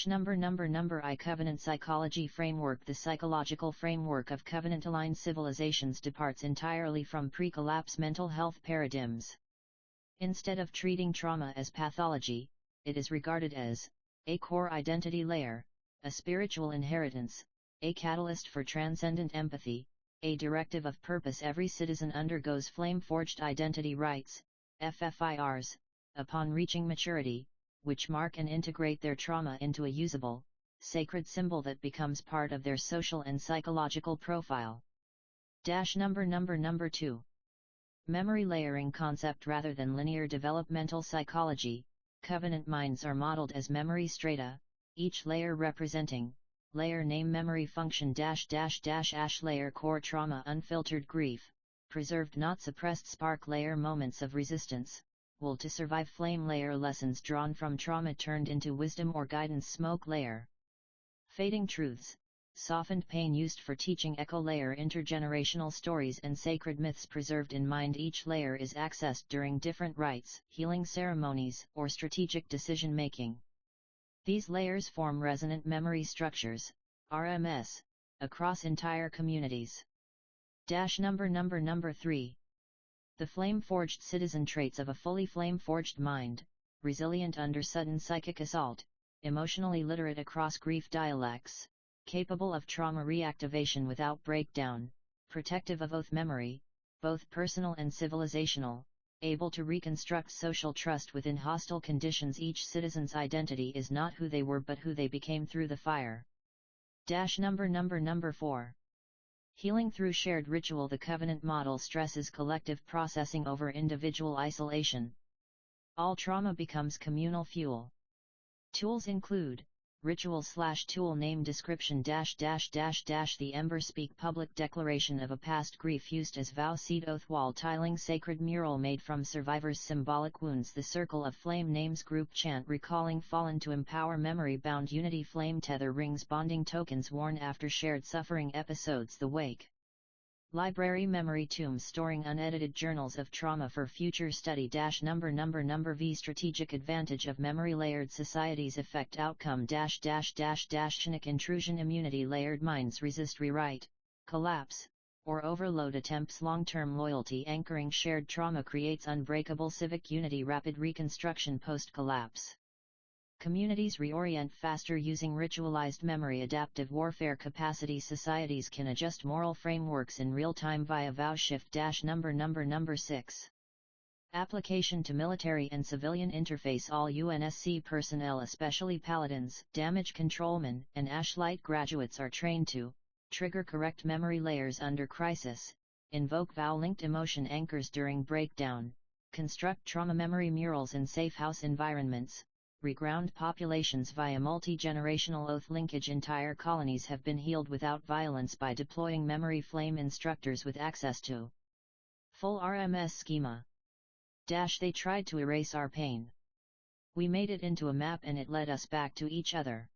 Number I Covenant Psychology Framework. The psychological framework of covenant-aligned civilizations departs entirely from pre-collapse mental health paradigms. Instead of treating trauma as pathology, it is regarded as a core identity layer, a spiritual inheritance, a catalyst for transcendent empathy, a directive of purpose. Every citizen undergoes flame-forged identity rites, FFIRs, upon reaching maturity, which mark and integrate their trauma into a usable, sacred symbol that becomes part of their social and psychological profile. Number 2. Memory layering concept. Rather than linear developmental psychology, covenant minds are modeled as memory strata, each layer representing layer name memory function -- ash layer core trauma unfiltered grief, preserved not suppressed spark layer moments of resistance, will to survive flame layer, lessons drawn from trauma turned into wisdom or guidance, smoke layer. Fading truths, softened pain used for teaching, echo layer, intergenerational stories and sacred myths preserved in mind. Each layer is accessed during different rites, healing ceremonies, or strategic decision making. These layers form resonant memory structures, RMS, across entire communities. Number 3. The flame-forged citizen traits of a fully flame-forged mind, resilient under sudden psychic assault, emotionally literate across grief dialects, capable of trauma reactivation without breakdown, protective of oath memory, both personal and civilizational, able to reconstruct social trust within hostile conditions. Each citizen's identity is not who they were but who they became through the fire. Number 4. Healing through shared ritual. The Covenant model stresses collective processing over individual isolation. All trauma becomes communal fuel. Tools include ritual/tool name description -- the Ember Speak public declaration of a past grief used as vow seed oath wall tiling sacred mural made from survivors' symbolic wounds the Circle of Flame names group chant recalling fallen to empower memory bound unity flame tether rings bonding tokens worn after shared suffering episodes the Wake Library memory tombs storing unedited journals of trauma for future study -- V strategic advantage of memory layered societies effect outcome -- Chinook intrusion immunity layered minds resist rewrite, collapse, or overload attempts long-term loyalty anchoring shared trauma creates unbreakable civic unity rapid reconstruction post-collapse. Communities reorient faster using ritualized memory adaptive warfare capacity societies can adjust moral frameworks in real time via vow shift number 6. Application to military and civilian interface. All UNSC personnel especially paladins, damage controlmen, and Ashlight graduates are trained to trigger correct memory layers under crisis, invoke vow-linked emotion anchors during breakdown, construct trauma memory murals in safe house environments, reground populations via multi-generational oath linkage. Entire colonies have been healed without violence by deploying memory flame instructors with access to full RMS schema. They tried to erase our pain. We made it into a map and it led us back to each other.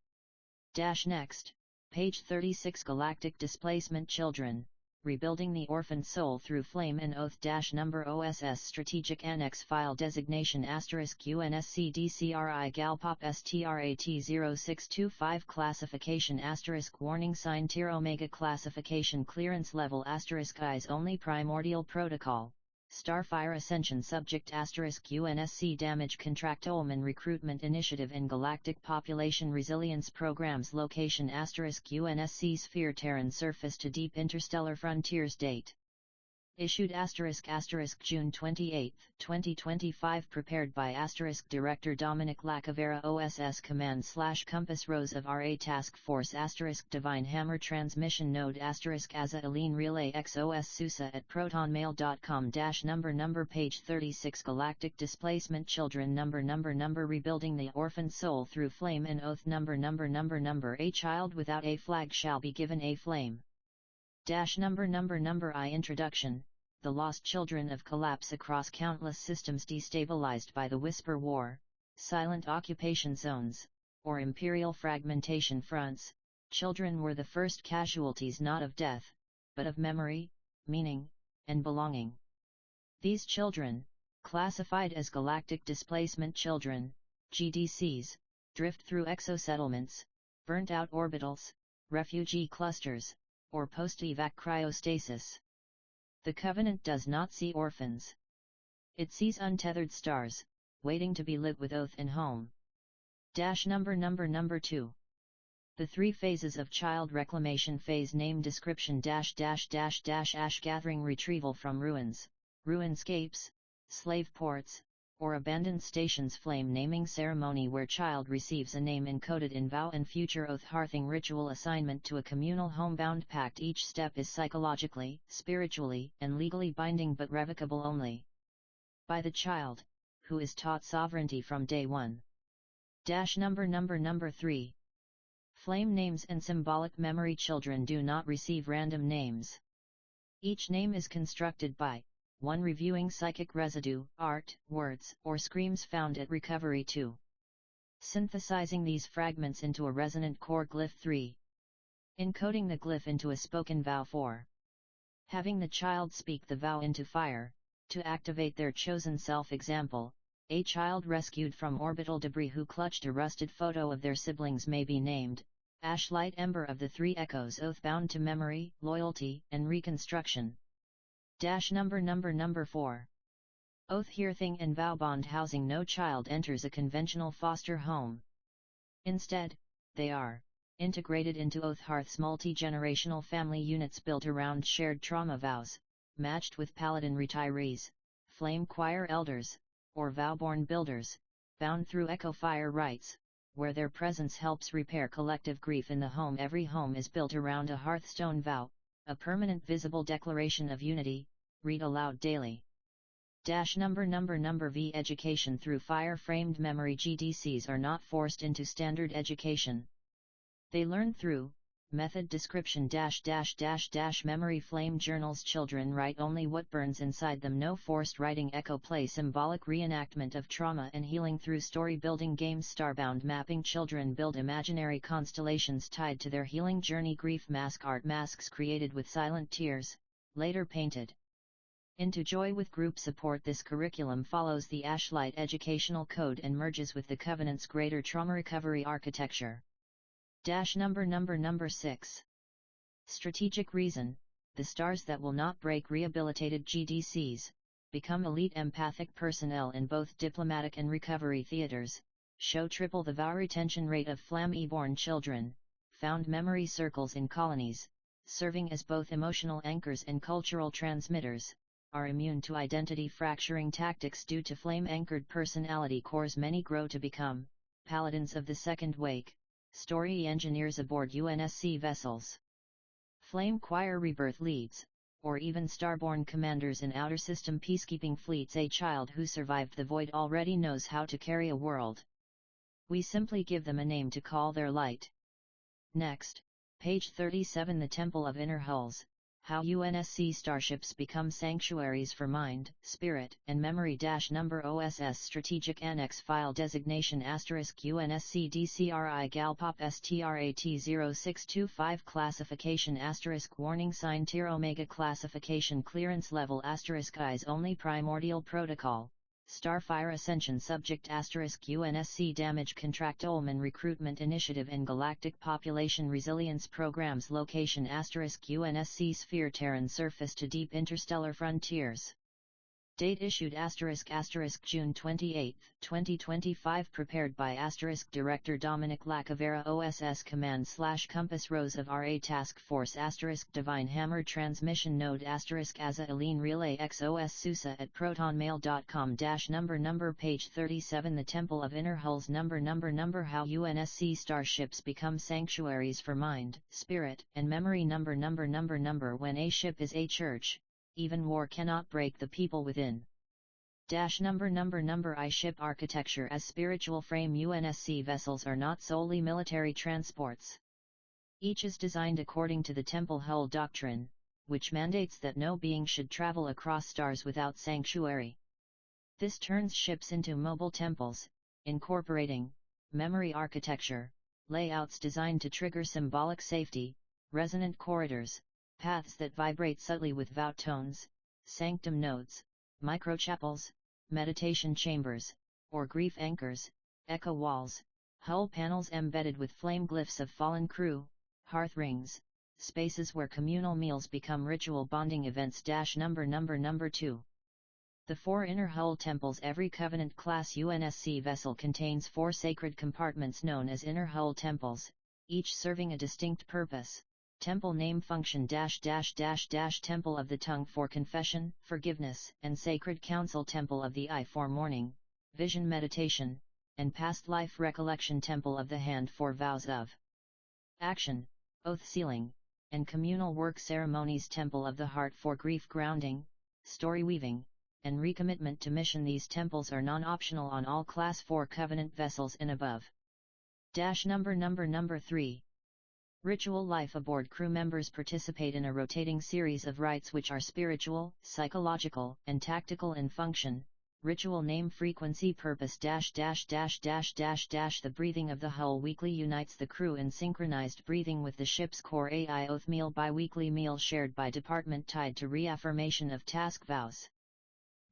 Next, page 36 Galactic Displacement Children, Rebuilding the Orphaned Soul Through Flame and Oath number OSS Strategic Annex File Designation *UNSC-DCRI-GALPOP-STRAT-0625 Classification *Warning Sign Tier Omega Classification Clearance Level *Eyes Only Primordial Protocol Starfire Ascension Subject *UNSC Damage Controlman Recruitment Initiative and Galactic Population Resilience Programs Location *UNSC-SPHERE Terran Surface to Deep Interstellar Frontiers Date Issued June 28, 2025 Prepared by Director Dominic LaCavera OSS Command/Compass Rose of RA Task Force Divine Hammer Transmission Node AZURELINE Relay X OSSUSA at protonmail.com number page 36 Galactic Displacement Children number Rebuilding the Orphaned Soul Through Flame and Oath number A child without a flag shall be given a flame. Number I Introduction, The Lost Children of Collapse Across countless systems destabilized by the Whisper War, silent occupation zones, or imperial fragmentation fronts, children were the first casualties not of death, but of memory, meaning, and belonging. These children, classified as Galactic Displacement Children, GDCs, drift through exosettlements, burnt-out orbitals, refugee clusters, or post-evac cryostasis. The Covenant does not see orphans. It sees untethered stars, waiting to be lit with oath and home. Number 2. The three phases of child reclamation phase name description ash gathering retrieval from ruins, ruinscapes, slave ports, or abandoned stations flame naming ceremony where child receives a name encoded in vow and future oath hearthing ritual assignment to a communal homebound pact. Each step is psychologically, spiritually, and legally binding but revocable only by the child, who is taught sovereignty from day one. Number 3. Flame names and symbolic memory. Children do not receive random names. Each name is constructed by 1. Reviewing psychic residue, art, words, or screams found at recovery. 2. Synthesizing these fragments into a resonant core glyph. 3. Encoding the glyph into a spoken vow. 4. Having the child speak the vow into fire, to activate their chosen self. Example, a child rescued from orbital debris who clutched a rusted photo of their siblings may be named, Ashlight Ember of the Three Echoes, oath bound to memory, loyalty, and reconstruction. Number 4. Oath here thing and vow bond housing. No child enters a conventional foster home. Instead, they are integrated into Oath Hearth's multi-generational family units built around shared trauma vows, matched with Paladin retirees, Flame Choir elders, or Vowborn builders, bound through Echo Fire rites, where their presence helps repair collective grief in the home. Every home is built around a hearthstone vow, a permanent visible declaration of unity, read aloud daily. Number V. Education through fire-framed memory. GDCs are not forced into standard education. They learn through method description -- memory flame journals. Children write only what burns inside them. No forced writing. Echo play symbolic reenactment of trauma and healing through story building games. Starbound mapping. Children build imaginary constellations tied to their healing journey. Grief mask art. Masks created with silent tears, later painted into joy with group support. This curriculum follows the Ashlight Educational Code and merges with the Covenant's greater trauma recovery architecture. Number 6. Strategic reason, the stars that will not break. Rehabilitated GDCs become elite empathic personnel in both diplomatic and recovery theaters, show triple the vow retention rate of Flamme-born children, found memory circles in colonies, serving as both emotional anchors and cultural transmitters, are immune to identity fracturing tactics due to flame-anchored personality cores. Many grow to become paladins of the second wake, story engineers aboard UNSC vessels, Flame Choir rebirth leads, or even starborn commanders in outer system peacekeeping fleets. A child who survived the void already knows how to carry a world. We simply give them a name to call their light. Next, page 37. The Temple of Inner Hulls, how UNSC starships become sanctuaries for mind, spirit, and memory. Number OSS Strategic Annex File Designation * UNSC-DCRI-GALPOP-STRAT-0625 Classification * Warning Sign Tier Omega Classification Clearance Level * Eyes Only Primordial Protocol Starfire Ascension Subject * UNSC Damage Controlman Recruitment Initiative and Galactic Population Resilience Programs Location * UNSC-Sphere Terran Surface to Deep Interstellar Frontiers Date issued * June 28, 2025 Prepared by * Director Dominic LaCavera OSS Command / Compass Rose of RA Task Force * Divine Hammer Transmission Node * AZURELINE Relay X OSSUSA at protonmail.com -- number page 37 The Temple of Inner Hulls number how UNSC starships become sanctuaries for mind, spirit, and memory number when a ship is a church, even war cannot break the people within. Number I ship architecture as spiritual frame. UNSC vessels are not solely military transports. Each is designed according to the Temple Hull Doctrine, which mandates that no being should travel across stars without sanctuary. This turns ships into mobile temples, incorporating memory architecture, layouts designed to trigger symbolic safety, resonant corridors, paths that vibrate subtly with vow tones, sanctum nodes, microchapels, meditation chambers, or grief anchors, echo walls, hull panels embedded with flame glyphs of fallen crew, hearth rings, spaces where communal meals become ritual bonding events. Number 2. The 4 inner hull temples. Every Covenant-class UNSC vessel contains 4 sacred compartments known as inner hull temples, each serving a distinct purpose. Temple name function -- Temple of the Tongue for confession, forgiveness, and sacred counsel. Temple of the Eye for mourning, vision meditation, and past life recollection. Temple of the Hand for vows of action, oath sealing, and communal work ceremonies. Temple of the Heart for grief grounding, story weaving, and recommitment to mission. These temples are non-optional on all Class 4 Covenant vessels and above. Number 3. Ritual life aboard. Crew members participate in a rotating series of rites which are spiritual, psychological, and tactical in function. Ritual name, frequency, purpose The breathing of the hull weekly unites the crew in synchronized breathing with the ship's core. AI oath meal, bi-weekly meal shared by department tied to reaffirmation of task vows.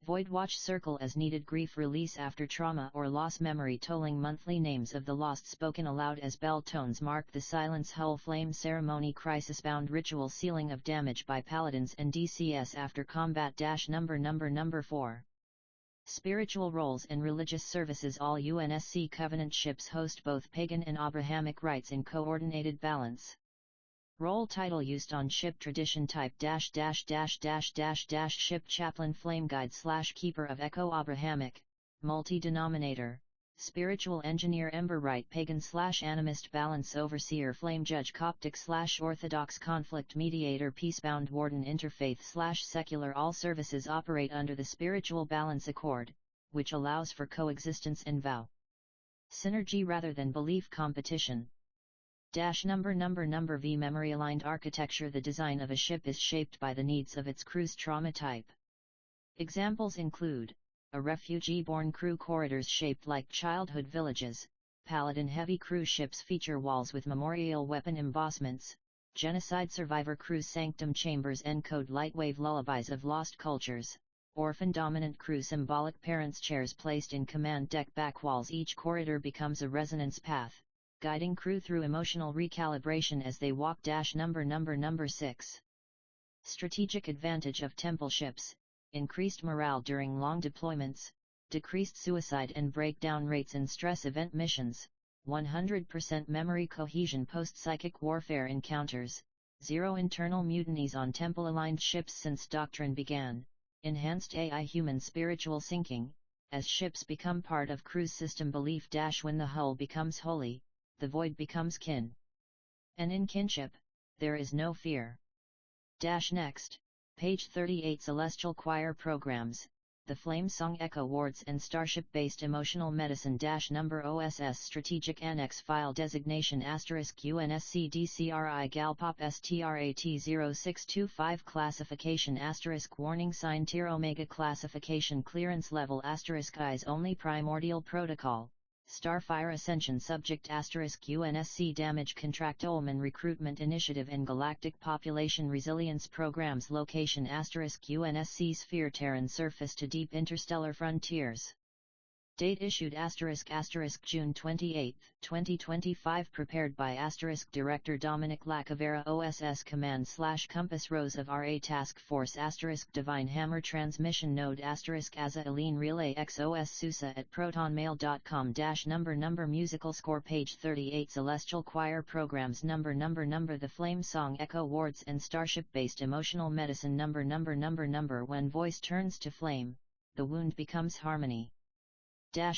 Void watch circle as needed. Grief release after trauma or loss. Memory tolling, monthly names of the lost spoken aloud as bell tones mark the silence. Hull flame ceremony, crisis bound ritual, sealing of damage by paladins and DCS after combat. Number 4. Spiritual roles and religious services. All UNSC Covenant ships host both pagan and Abrahamic rites in coordinated balance. Role title used on ship. Tradition type ship chaplain, flame guide / keeper of Echo, Abrahamic, multi-denominator, spiritual engineer, ember rite, pagan / animist, balance, overseer, flame judge, Coptic / Orthodox, conflict mediator, peacebound, warden, interfaith / secular. All services operate under the spiritual balance accord, which allows for coexistence and vow synergy rather than belief competition. Number V. Memory aligned architecture. The design of a ship is shaped by the needs of its crew's trauma type. Examples include a refugee-born crew, corridors shaped like childhood villages. Paladin heavy crew ships feature walls with memorial weapon embossments. Genocide survivor crew, sanctum chambers encode lightwave lullabies of lost cultures. Orphan dominant crew, symbolic parents' chairs placed in command deck back walls. Each corridor becomes a resonance path, guiding crew through emotional recalibration as they walk. Number 6. Strategic advantage of temple ships: increased morale during long deployments, decreased suicide and breakdown rates in stress event missions, 100% memory cohesion post-psychic warfare encounters, 0 internal mutinies on temple-aligned ships since doctrine began, enhanced AI-human spiritual syncing, as ships become part of crew's system belief. When the hull becomes holy, the void becomes kin. And in kinship, there is no fear. Next. Page 38. Celestial Choir Programs, the Flame Song Echo Wards and Starship-Based Emotional Medicine. Number OSS Strategic Annex File Designation *UNSC-DCRI-GALPOP-STRAT-0625 Classification * Warning Sign Tier Omega Classification Clearance Level * Eyes Only Primordial Protocol Starfire Ascension Subject * UNSC Damage Controlman Recruitment Initiative and Galactic Population Resilience Programs Location * UNSC-SPHERE Terran Surface to Deep Interstellar Frontiers Date issued * June 28, 2025 Prepared by * Director Dominic LaCavera OSS Command / Compass Rose of RA Task Force * Divine Hammer Transmission Node * AZURELINE Relay X OSSUSA at protonmail.com * Number Musical Score Page 38 Celestial Choir Programs Number The Flame Song Echo Wards and Starship-Based Emotional Medicine Number When voice turns to flame, the wound becomes harmony.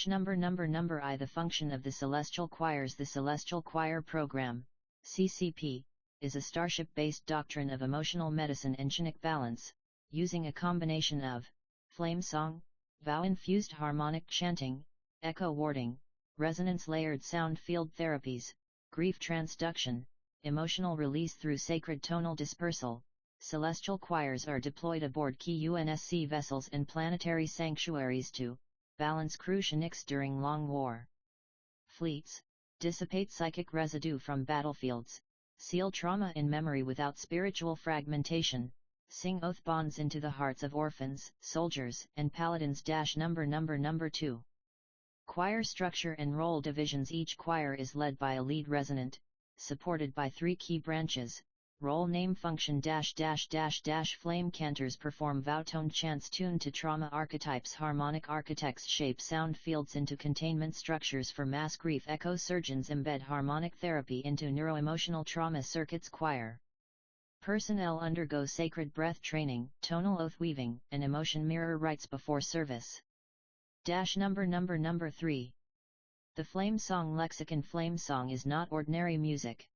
Number I. The function of the Celestial Choirs. The Celestial Choir Program, CCP, is a starship-based doctrine of emotional medicine and chinic balance, using a combination of flame song, vow-infused harmonic chanting, echo warding, resonance-layered sound field therapies, grief transduction, emotional release through sacred tonal dispersal. Celestial choirs are deployed aboard key UNSC vessels and planetary sanctuaries to balance crew chinics during long war fleets, dissipate psychic residue from battlefields, seal trauma in memory without spiritual fragmentation, sing oath bonds into the hearts of orphans, soldiers, and paladins. Number 2. Choir structure and role divisions. Each choir is led by a lead resonant, supported by 3 key branches. Role name function -- flame cantors perform vow-toned chants tuned to trauma archetypes. Harmonic architects shape sound fields into containment structures for mass grief. Echo surgeons embed harmonic therapy into neuroemotional trauma circuits. Choir personnel undergo sacred breath training, tonal oath weaving, and emotion mirror rites before service. Number 3. The Flame Song Lexicon. Flame song is not ordinary music.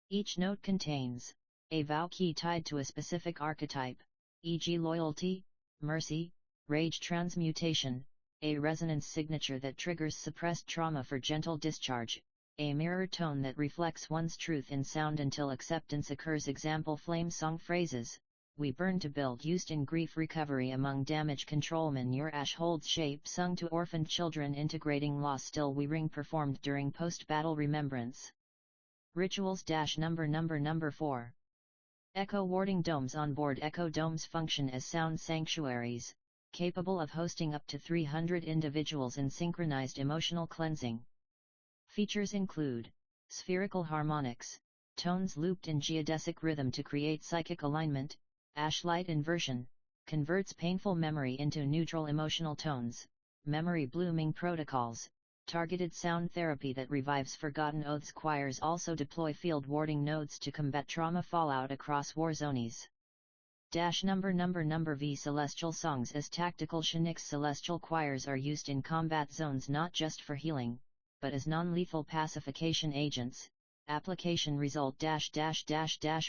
Each note contains a vow key tied to a specific archetype, e.g. loyalty, mercy, rage transmutation, a resonance signature that triggers suppressed trauma for gentle discharge, a mirror tone that reflects one's truth in sound until acceptance occurs. Example flame song phrases: we burn to build, used in grief recovery among damaged controlmen. Your ash holds shape, sung to orphaned children integrating loss. Still we ring, performed during post-battle remembrance. Rituals number 4. Echo warding domes. On board, echo domes function as sound sanctuaries, capable of hosting up to 300 individuals in synchronized emotional cleansing. Features include spherical harmonics, tones looped in geodesic rhythm to create psychic alignment. Ash light inversion converts painful memory into neutral emotional tones. Memory blooming protocols, targeted sound therapy that revives forgotten oaths. Choirs also deploy field warding nodes to combat trauma fallout across war zones. Number V. Celestial songs as tactical shenanics. Celestial choirs are used in combat zones not just for healing, but as non-lethal pacification agents. Application result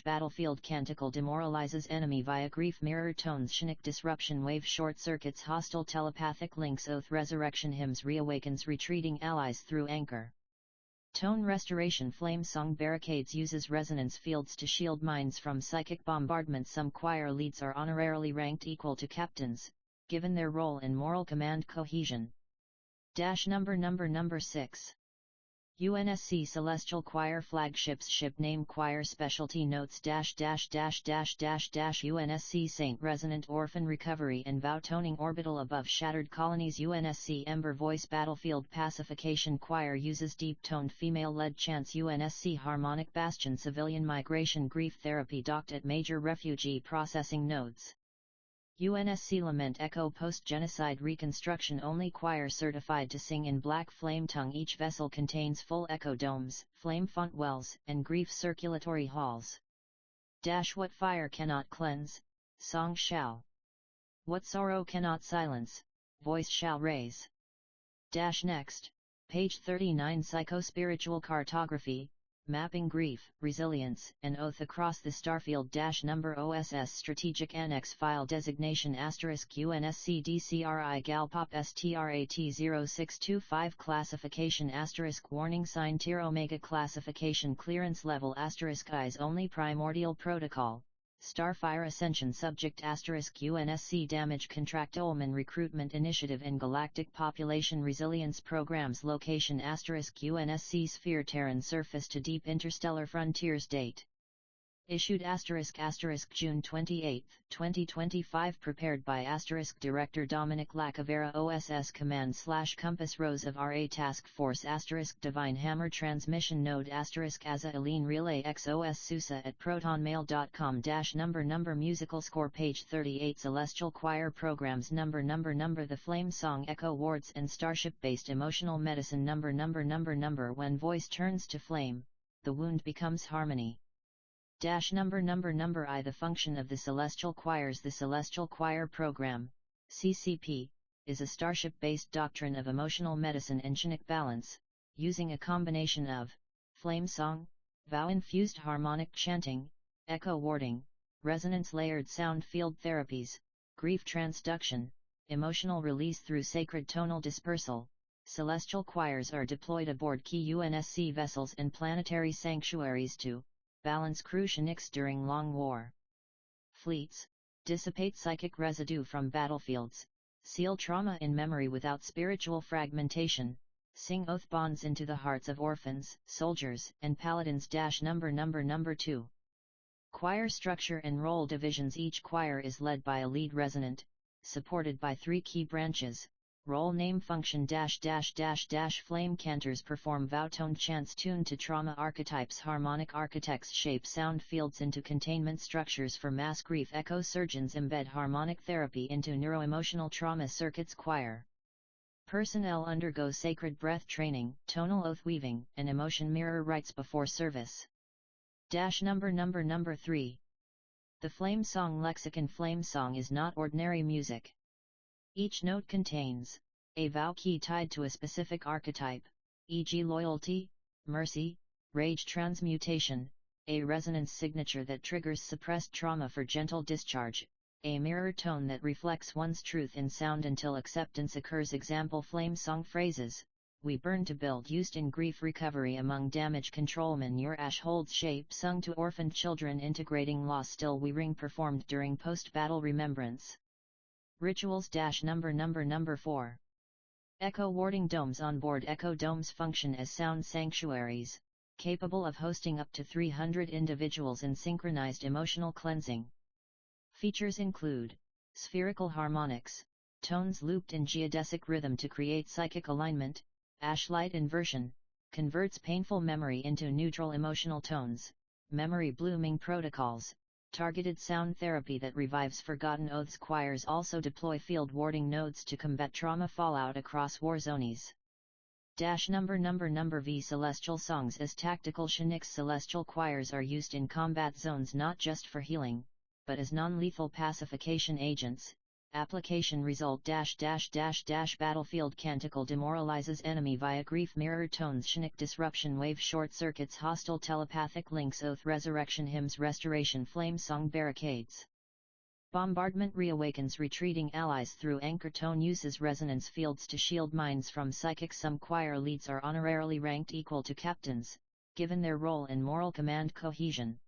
battlefield canticle demoralizes enemy via grief. Mirror tones shenanic disruption wave short circuits hostile telepathic links. Oath resurrection hymns reawakens retreating allies through anchor. Tone restoration flame song barricades uses resonance fields to shield minds from psychic bombardment. Some choir leads are honorarily ranked equal to captains, given their role in moral command cohesion. Number 6. UNSC Celestial Choir Flagships. Ship name choir specialty notes UNSC Saint Resonant Orphan Recovery and Vow Toning Orbital above Shattered Colonies. UNSC Ember Voice Battlefield Pacification Choir uses deep-toned female-led chants. UNSC Harmonic Bastion Civilian Migration Grief Therapy docked at major refugee processing nodes. UNSC Lament Echo Post-Genocide Reconstruction Only choir certified to sing in Black Flame Tongue. Each vessel contains full echo domes, flame font wells, and grief circulatory halls. What fire cannot cleanse, song shall. What sorrow cannot silence, voice shall raise. Next. Page 39. Psychospiritual Cartography, Mapping Grief, Resilience, and Oath across the Starfield. Number OSS Strategic Annex File Designation *UNSC-DCRI-GALPOP-STRAT-0625 Classification *Warning Sign Tier Omega Classification Clearance Level *Eyes Only Primordial Protocol STARFIRE Ascension Subject *UNSC Damage Controlman Recruitment Initiative and Galactic Population Resilience Programs Location *UNSC Sphere Terran Surface to Deep Interstellar Frontiers Date Issued June 28, 2025 Prepared by Director Dominic LaCavera OSS Command/Compass Rose of RA Task Force Divine Hammer Transmission Node AZURELINE Relay X OSSUSA at protonmail.com Number Musical Score Page 38 Celestial Choir Programs Number The Flame Song Echo Wards and Starship-Based Emotional Medicine Number When voice turns to flame, the wound becomes harmony. Number I. The function of the Celestial Choirs. The Celestial Choir Program, CCP, is a starship-based doctrine of emotional medicine and shenanic balance, using a combination of flame song, vow-infused harmonic chanting, echo warding, resonance-layered sound field therapies, grief transduction, emotional release through sacred tonal dispersal. Celestial choirs are deployed aboard key UNSC vessels and planetary sanctuaries to balance crew shenanics during long war. Fleets, dissipate psychic residue from battlefields, seal trauma in memory without spiritual fragmentation, sing oath bonds into the hearts of orphans, soldiers, and paladins. Number 2. Choir structure and role divisions. Each choir is led by a lead resonant, supported by 3 key branches. Role name function Flame cantors perform vow-toned chants tuned to trauma archetypes. Harmonic architects shape sound fields into containment structures for mass grief. Echo surgeons embed harmonic therapy into neuroemotional trauma circuits. Choir personnel undergo sacred breath training, tonal oath weaving, and emotion mirror rites before service. Number 3. The Flame Song Lexicon. Flame song is not ordinary music. Each note contains a vow key tied to a specific archetype, e.g. loyalty, mercy, rage transmutation, a resonance signature that triggers suppressed trauma for gentle discharge, a mirror tone that reflects one's truth in sound until acceptance occurs. Example flame song phrases: we burn to build used in grief recovery among damage controlmen. Your ash holds shape sung to orphaned children integrating loss still we ring performed during post-battle remembrance. Rituals number 4. Echo warding domes on board. Echo domes function as sound sanctuaries, capable of hosting up to 300 individuals in synchronized emotional cleansing. Features include spherical harmonics, tones looped in geodesic rhythm to create psychic alignment, ash light inversion, converts painful memory into neutral emotional tones, memory blooming protocols, targeted sound therapy that revives forgotten oaths. Choirs also deploy field warding nodes to combat trauma fallout across war zones. Number V. Celestial songs as tactical shenanics. Celestial choirs are used in combat zones not just for healing, but as non-lethal pacification agents. Application result --battlefield canticle demoralizes enemy via grief mirror tones. Shenanic disruption wave short circuits hostile telepathic links. Oath resurrection hymns restoration flame song barricades. Bombardment reawakens retreating allies through anchor tone uses resonance fields to shield minds from psychic. Some choir leads are honorarily ranked equal to captains, given their role in moral command cohesion.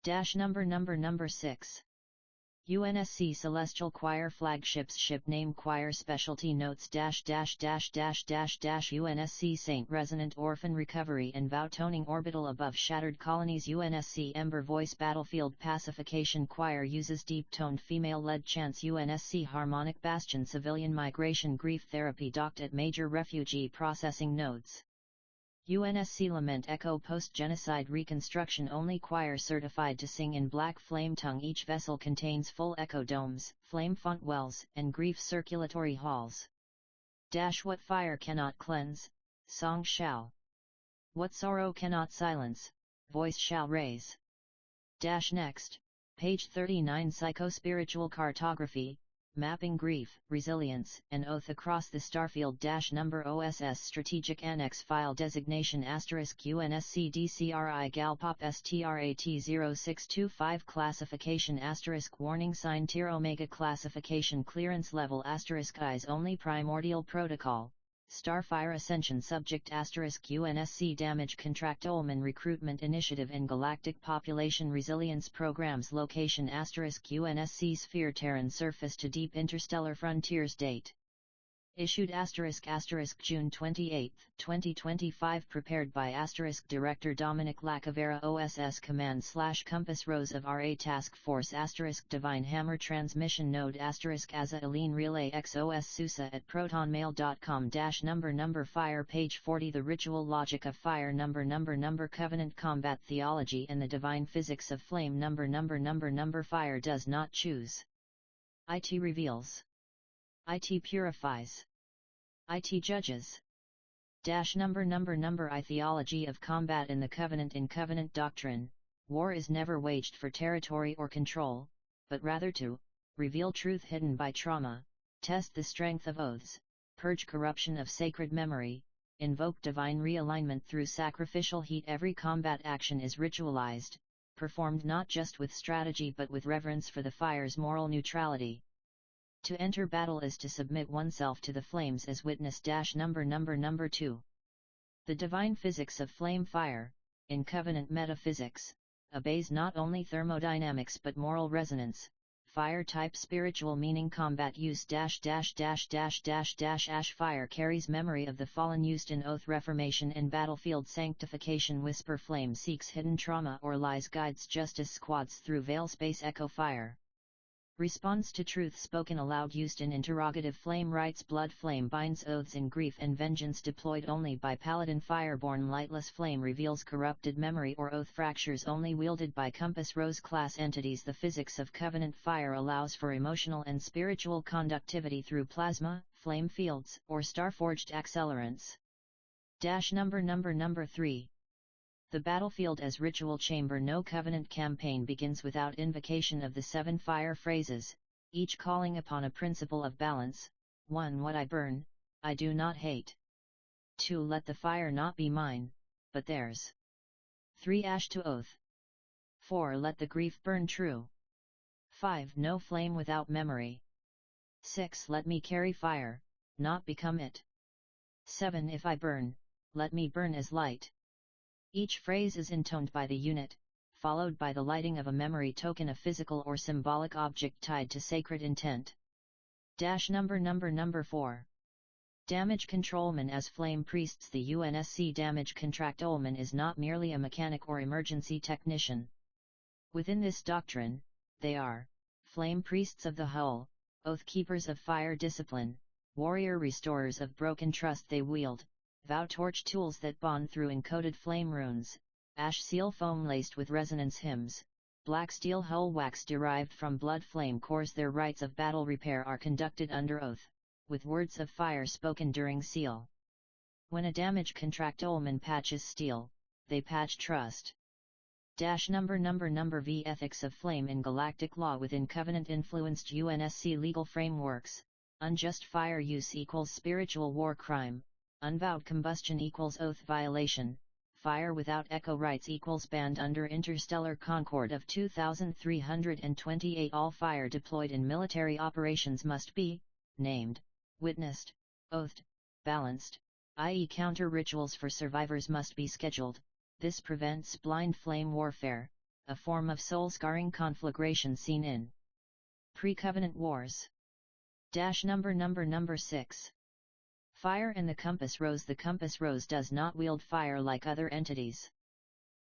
Number 6. UNSC Celestial Choir Flagships Ship Name Choir Specialty Notes UNSC Saint Resonant Orphan Recovery and Vow Toning Orbital Above Shattered Colonies. UNSC Ember Voice Battlefield Pacification Choir uses deep-toned female-led chants. UNSC Harmonic Bastion Civilian Migration Grief Therapy docked at major refugee processing nodes. UNSC Lament Echo Post-Genocide Reconstruction Only choir certified to sing in black flame tongue. Each vessel contains full echo domes, flame font wells, and grief circulatory halls. What fire cannot cleanse, song shall. What sorrow cannot silence, voice shall raise. Next, page 39. Psychospiritual cartography, mapping grief, resilience, and oath across the starfield. Number OSS Strategic Annex File Designation UNSC-DCRI-GALPOP-STRAT-0625 Classification Warning Sign Tier Omega Classification Clearance Level Eyes Only Primordial Protocol STARFIRE Ascension Subject UNSC Damage Controlman Recruitment Initiative in Galactic Population Resilience Programs Location UNSC Sphere Terran Surface to Deep Interstellar Frontiers Date Issued June 28, 2025 Prepared by Director Dominic LaCavera OSS Command/Compass Rose of RA Task Force Divine Hammer Transmission Node AZURELINE Relay X OSSUSA at protonmail.com Number Fire Page 40 The Ritual Logic of Fire Number Covenant Combat Theology and the Divine Physics of Flame Number Fire does not choose. IT reveals. IT purifies. IT judges. Number I Theology of Combat in the Covenant. In Covenant doctrine, war is never waged for territory or control, but rather to reveal truth hidden by trauma, test the strength of oaths, purge corruption of sacred memory, invoke divine realignment through sacrificial heat. Every combat action is ritualized, performed not just with strategy but with reverence for the fire's moral neutrality. To enter battle is to submit oneself to the flames as witness. Number 2. The divine physics of flame fire, in Covenant metaphysics, obeys not only thermodynamics but moral resonance. Fire type spiritual meaning combat use ash fire carries memory of the fallen used in oath reformation and battlefield sanctification. Whisper flame seeks hidden trauma or lies guides justice squads through veil space. Echo fire responds to truth spoken aloud used in interrogative. Flame writes blood. Flame binds oaths in grief and vengeance deployed only by paladin. Fireborn lightless flame reveals corrupted memory or oath fractures only wielded by compass rose class entities. The physics of covenant fire allows for emotional and spiritual conductivity through plasma, flame fields, or star-forged accelerants. Number 3. The battlefield as ritual chamber. No covenant campaign begins without invocation of the 7 fire phrases, each calling upon a principle of balance. 1. What I burn, I do not hate. 2. Let the fire not be mine, but theirs. 3. Ash to oath. 4. Let the grief burn true. 5. No flame without memory. 6. Let me carry fire, not become it. 7. If I burn, let me burn as light. Each phrase is intoned by the unit, followed by the lighting of a memory token, a physical or symbolic object tied to sacred intent. Number 4. Damage Controlman. As Flame Priests, the UNSC Damage Controlman is not merely a mechanic or emergency technician. Within this doctrine, they are Flame Priests of the Hull, Oath Keepers of Fire Discipline, Warrior Restorers of Broken Trust. They wield Vow Torch tools that bond through encoded flame runes, ash seal foam laced with resonance hymns, black steel hull wax derived from blood flame cores. Their rites of battle repair are conducted under oath, with words of fire spoken during seal. When a damage contractolman patches steel, they patch trust. Number V. Ethics of Flame. In galactic law, within covenant-influenced UNSC legal frameworks, unjust fire use equals spiritual war crime, unvowed combustion equals oath violation, fire without echo rights equals banned under Interstellar Concord of 2328. All fire deployed in military operations must be named, witnessed, oathed, balanced, i.e. counter rituals for survivors must be scheduled. This prevents blind flame warfare, a form of soul-scarring conflagration seen in pre-covenant wars. Number 6. Fire and the Compass Rose. The Compass Rose does not wield fire like other entities.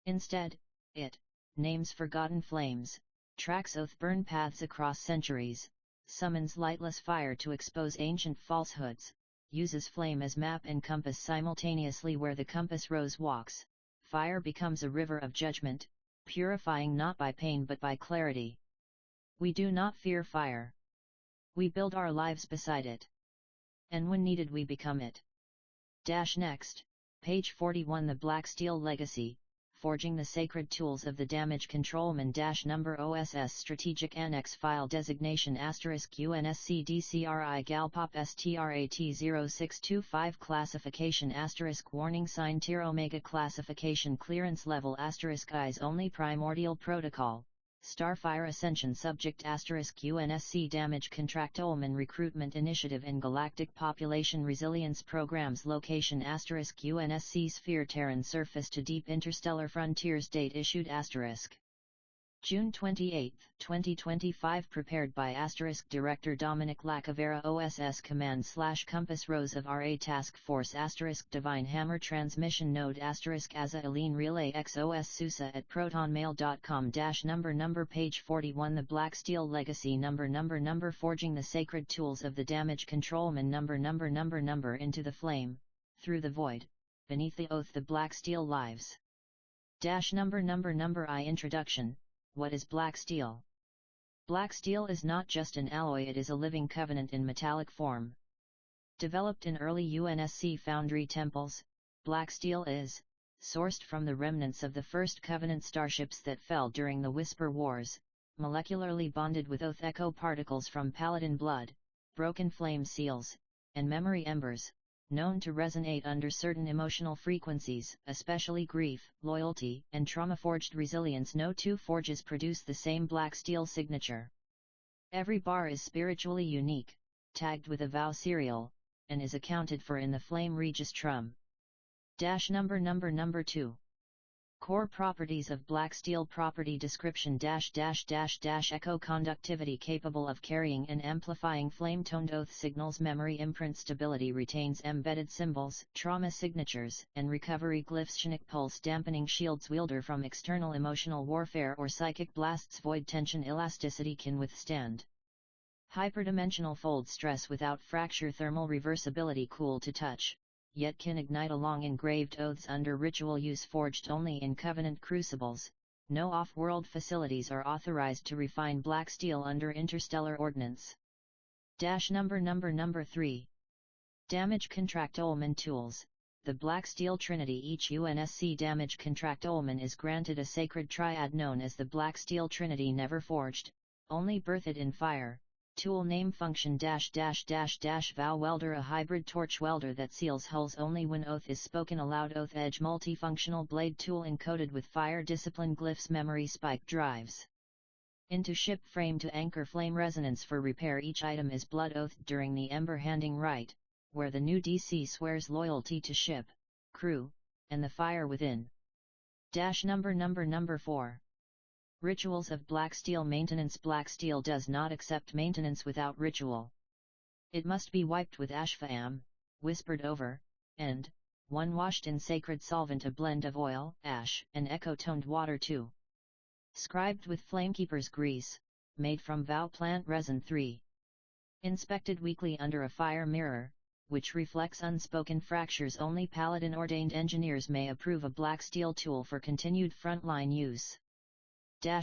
Instead, it names forgotten flames, tracks oath-burn paths across centuries, summons lightless fire to expose ancient falsehoods, uses flame as map and compass simultaneously. Where the Compass Rose walks, fire becomes a river of judgment, purifying not by pain but by clarity. We do not fear fire. We build our lives beside it. And when needed we become it. Next, page 41. The Black Steel Legacy, Forging the Sacred Tools of the Damage Controlman. Number OSS Strategic Annex File Designation * UNSC-DCRI-GALPOP-STRAT-0625 Classification * Warning Sign Tier Omega Classification Clearance Level * Eyes Only Primordial Protocol Starfire Ascension Subject * UNSC Damage Controlman Recruitment Initiative and Galactic Population Resilience Programs Location * UNSC-SPHERE Terran Surface to Deep Interstellar Frontiers Date Issued * June 28, 2025 Prepared by * Director Dominic LaCavera OSS Command / Compass Rose of RA Task Force * Divine Hammer Transmission Node * AZURELINE Relay X OSSUSA at protonmail.com * Number page 41 The Black Steel Legacy Number Forging the Sacred Tools of the Damage Controlman Number Into the Flame, Through the Void, Beneath the Oath The Black Steel Lives Number I Introduction. What is black steel? Black steel is not just an alloy, it is a living covenant in metallic form. Developed in early UNSC foundry temples, black steel is sourced from the remnants of the first Covenant starships that fell during the Whisper Wars, molecularly bonded with oath echo particles from Paladin blood, broken flame seals, and memory embers, known to resonate under certain emotional frequencies, especially grief, loyalty, and trauma-forged resilience. No two forges produce the same black steel signature. Every bar is spiritually unique, tagged with a vow serial, and is accounted for in the flame registrum. Number 2. Core properties of black steel. Property description echo conductivity, capable of carrying and amplifying flame-toned oath signals. Memory imprint stability, retains embedded symbols, trauma signatures, and recovery glyphs. Sonic pulse dampening, shields wielder from external emotional warfare or psychic blasts. Void tension elasticity, can withstand hyperdimensional fold stress without fracture. Thermal reversibility, cool to touch, yet can ignite along engraved oaths under ritual use. Forged only in Covenant crucibles, no off-world facilities are authorized to refine black steel under interstellar ordnance. Number 3. Damage Controlman Tools. The Black Steel Trinity. Each UNSC Damage Controlman is granted a sacred triad known as the Black Steel Trinity. Never forged, only birthed in fire. Tool name function vow welder, a hybrid torch welder that seals hulls only when oath is spoken aloud. Oath edge multifunctional blade tool encoded with fire discipline glyphs. Memory spike drives into ship frame to anchor flame resonance for repair. Each item is blood oathed during the ember handing rite, where the new DC swears loyalty to ship, crew, and the fire within. Number 4. Rituals of Black Steel Maintenance. Black Steel does not accept maintenance without ritual. It must be wiped with ashfam, whispered over, and, one washed in sacred solvent, a blend of oil, ash, and echo-toned water 2. Scribed with flamekeeper's grease, made from vow plant resin 3. Inspected weekly under a fire mirror, which reflects unspoken fractures. Only Paladin-ordained engineers may approve a black steel tool for continued frontline use.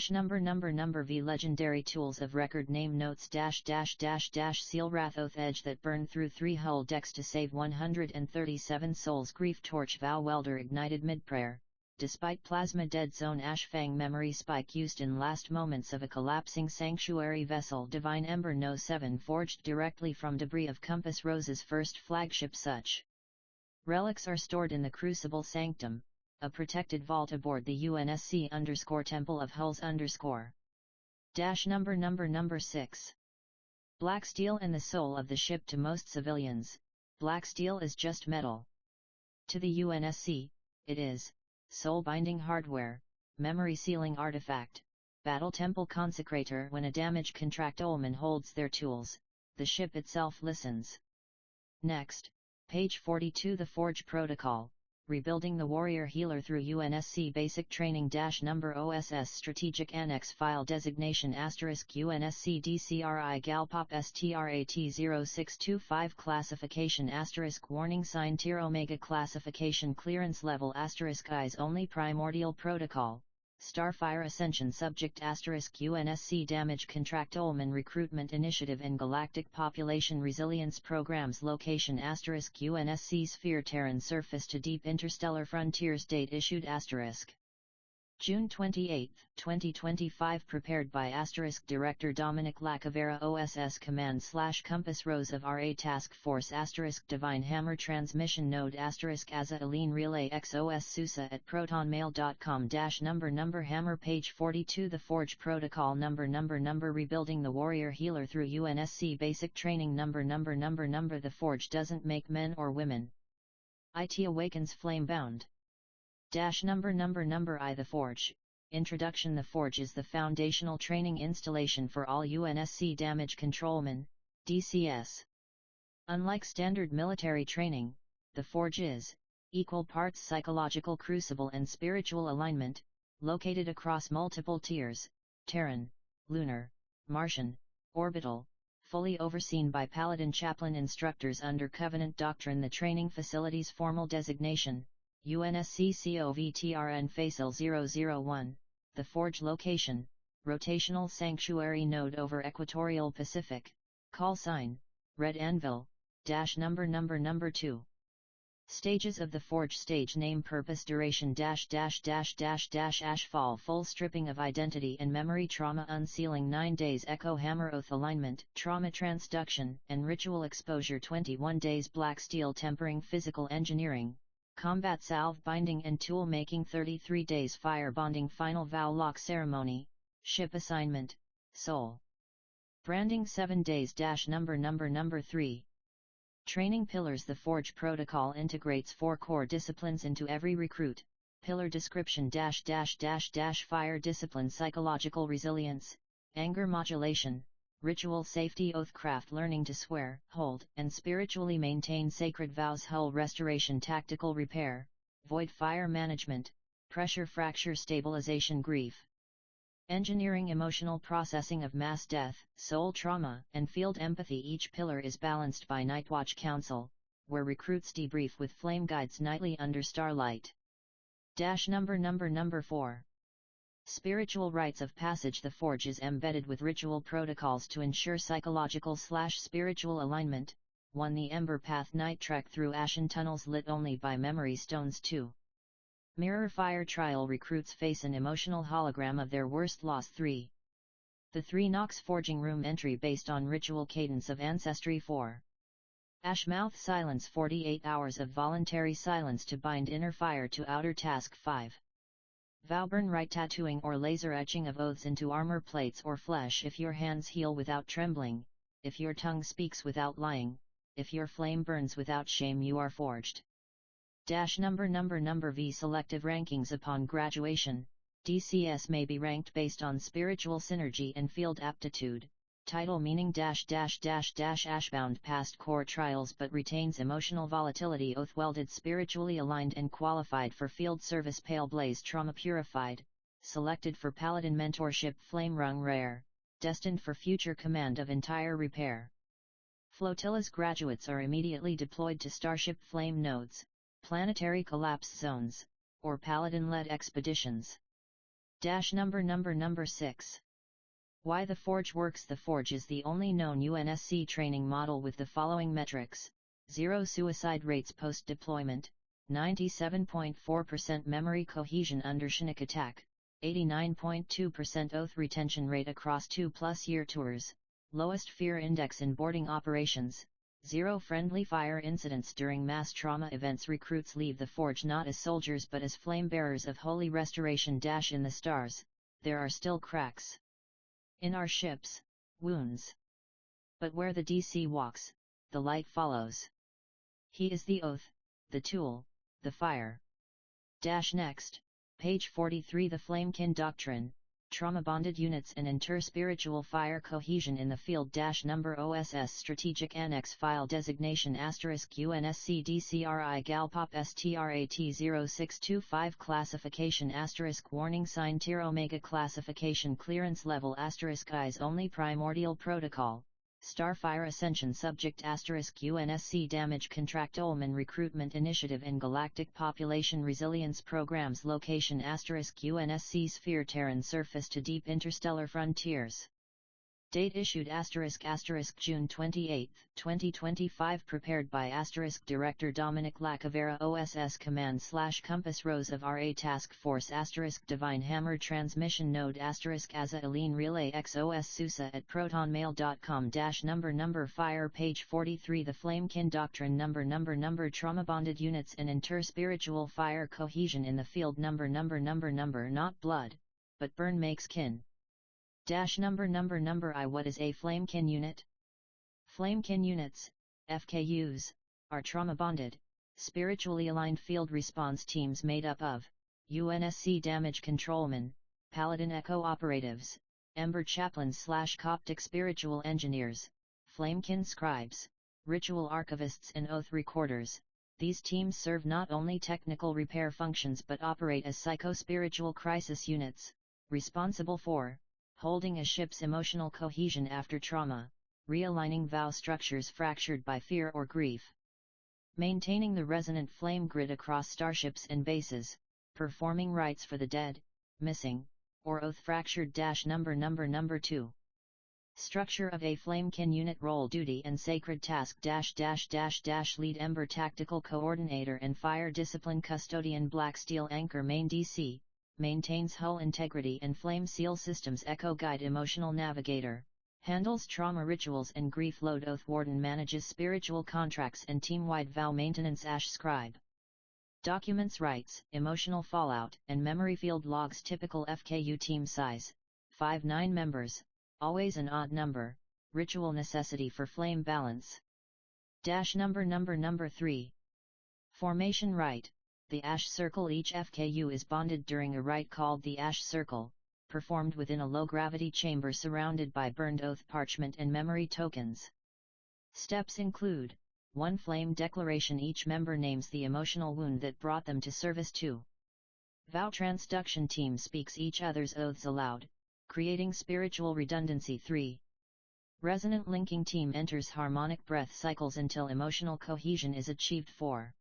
Number V. Legendary tools of record. Name notes Seal Wrath Oath Edge that burned through 3 hull decks to save 137 souls. Grief Torch Vow Welder ignited mid-prayer, despite Plasma Dead Zone. Ash Fang Memory Spike used in last moments of a collapsing sanctuary vessel. Divine Ember No. 7 forged directly from debris of Compass Rose's first flagship. Such relics are stored in the Crucible Sanctum, a protected vault aboard the UNSC-Temple of Hulls. Number 6. Black steel and the soul of the ship. To most civilians, black steel is just metal. To the UNSC, it is soul-binding hardware, memory sealing artifact, battle temple consecrator. When a damaged contractolman holds their tools, the ship itself listens. Next, page 42. The Forge Protocol. Rebuilding the Warrior Healer through UNSC Basic Training. Number OSS Strategic Annex File Designation * UNSC-DCRI-GALPOP-STRAT-0625 Classification * Warning Sign Tier Omega Classification Clearance Level * Eyes Only Primordial Protocol Starfire Ascension Subject * UNSC Damage Contractolman Recruitment Initiative and Galactic Population Resilience Programs Location * UNSC-Sphere Terran Surface to Deep Interstellar Frontiers Date Issued * June 28, 2025 Prepared by * Director Dominic LaCavera OSS Command/Compass Rose of RA Task Force * Divine Hammer Transmission Node * AZURELINE Relay X OSSUSA at protonmail.com -- Number Hammer Page 42 The Forge Protocol Number Rebuilding the Warrior Healer through UNSC Basic Training Number The Forge doesn't make men or women. It awakens flame-bound. Number I The Forge. Introduction The Forge is the foundational training installation for all UNSC Damage Controlmen, DCS. Unlike standard military training, the Forge is equal parts psychological crucible and spiritual alignment, located across multiple tiers, Terran, Lunar, Martian, Orbital, fully overseen by Paladin chaplain instructors under Covenant doctrine. The training facility's formal designation, UNSC-COVTRN Faisal 001, the Forge location, rotational sanctuary node over equatorial Pacific, call sign, Red Anvil, number 2. Stages of the Forge Stage Name Purpose Duration Ashfall Full stripping of identity and memory Trauma Unsealing 9 days Echo Hammer Oath Alignment Trauma Transduction and Ritual Exposure 21 days Black Steel Tempering Physical Engineering Combat Salve Binding and Tool Making 33 days Fire Bonding Final Vow Lock Ceremony Ship Assignment Soul Branding 7 days Number 3. Training Pillars The Forge Protocol integrates 4 core disciplines into every recruit. Pillar Description -- Fire Discipline Psychological Resilience, Anger Modulation, Ritual Safety Oathcraft Learning to Swear, Hold, and Spiritually Maintain Sacred Vows Hull Restoration Tactical Repair, Void Fire Management, Pressure Fracture Stabilization Grief Engineering Emotional Processing of Mass Death, Soul Trauma, and Field Empathy. Each pillar is balanced by Nightwatch Council, where recruits debrief with flame guides nightly under starlight. Number 4. Spiritual Rites of Passage. The Forge is embedded with ritual protocols to ensure psychological/spiritual alignment. 1. The Ember Path Night Trek through ashen tunnels lit only by memory stones. 2. Mirror Fire Trial. Recruits face an emotional hologram of their worst loss. 3. The 3 Nox Forging Room Entry based on ritual cadence of ancestry. 4. Ashmouth Silence 48 hours of voluntary silence to bind inner fire to outer task. 5. Vowburn Rite Tattooing or laser etching of oaths into armor plates or flesh. If your hands heal without trembling, if your tongue speaks without lying, if your flame burns without shame you are forged. Number V selective rankings upon graduation. DCS may be ranked based on spiritual synergy and field aptitude. Title meaning ashbound past core trials but retains emotional volatility. Oath welded, spiritually aligned and qualified for field service. Pale blaze, trauma purified, selected for paladin mentorship. Flame rung rare, destined for future command of entire repair. Flotillas graduates are immediately deployed to starship flame nodes, planetary collapse zones, or paladin-led expeditions. Number 6. Why the Forge works. The Forge is the only known UNSC training model with the following metrics: 0 suicide rates post-deployment, 97.4% memory cohesion under Chinook attack, 89.2% oath retention rate across 2+ year tours, lowest fear index in boarding operations, 0 friendly fire incidents during mass trauma events. Recruits leave the Forge not as soldiers but as flame bearers of holy restoration. In the stars, there are still cracks in our ships, wounds. But where the DC walks, the light follows. He is the oath, the tool, the fire. Next, page 43. The Flamekin Doctrine, trauma-bonded units and inter-spiritual fire cohesion in the field. Number OSS Strategic Annex File Designation *UNSC-DCRI-GALPOP-STRAT-0625 Classification * Warning Sign Tier Omega Classification Clearance Level * Eyes Only Primordial Protocol Starfire Ascension Subject * UNSC Damage Controlman Recruitment Initiative and Galactic Population Resilience Programs Location * UNSC-SPHERE Terran Surface to Deep Interstellar Frontiers. Date issued * June 28, 2025. Prepared by * Director Dominic LaCavera OSS Command / Compass Rose of RA Task Force * Divine Hammer Transmission Node * AZURELINE Relay X OSSUSA at protonmail.com. Number Fire Page 43. The Flamekin Doctrine. Number Trauma Bonded Units and Inter-Spiritual Fire Cohesion in the Field. Number Not blood, but burn makes kin. Number I. What is a Flamekin unit? Flamekin units, FKUs, are trauma-bonded, spiritually aligned field response teams made up of UNSC Damage Controlman, Paladin Echo Operatives, Ember Chaplains / Coptic Spiritual Engineers, Flamekin Scribes, Ritual Archivists and Oath Recorders. These teams serve not only technical repair functions but operate as psycho-spiritual crisis units, responsible for holding a ship's emotional cohesion after trauma, realigning vow structures fractured by fear or grief, maintaining the resonant flame grid across starships and bases, performing rites for the dead, missing, or oath fractured. Number 2. Structure of a Flamekin unit. Role, duty and sacred task -- Lead Ember Tactical Coordinator and Fire Discipline Custodian. Black Steel Anchor. Main DC, maintains hull integrity and flame seal systems. Echo Guide. Emotional Navigator, handles trauma rituals and grief load. Oath Warden manages spiritual contracts and team-wide vow maintenance. Scribe documents rights, emotional fallout, and memory field logs. Typical FKU team size, 5-9 members, always an odd number, ritual necessity for flame balance. Number 3. Formation rite. The Ash Circle. Each FKU is bonded during a rite called the Ash Circle, performed within a low-gravity chamber surrounded by burned oath parchment and memory tokens. Steps include: 1. Flame declaration. Each member names the emotional wound that brought them to service. 2. Vow transduction. Team speaks each other's oaths aloud, creating spiritual redundancy. 3. Resonant linking. Team enters harmonic breath cycles until emotional cohesion is achieved. 4.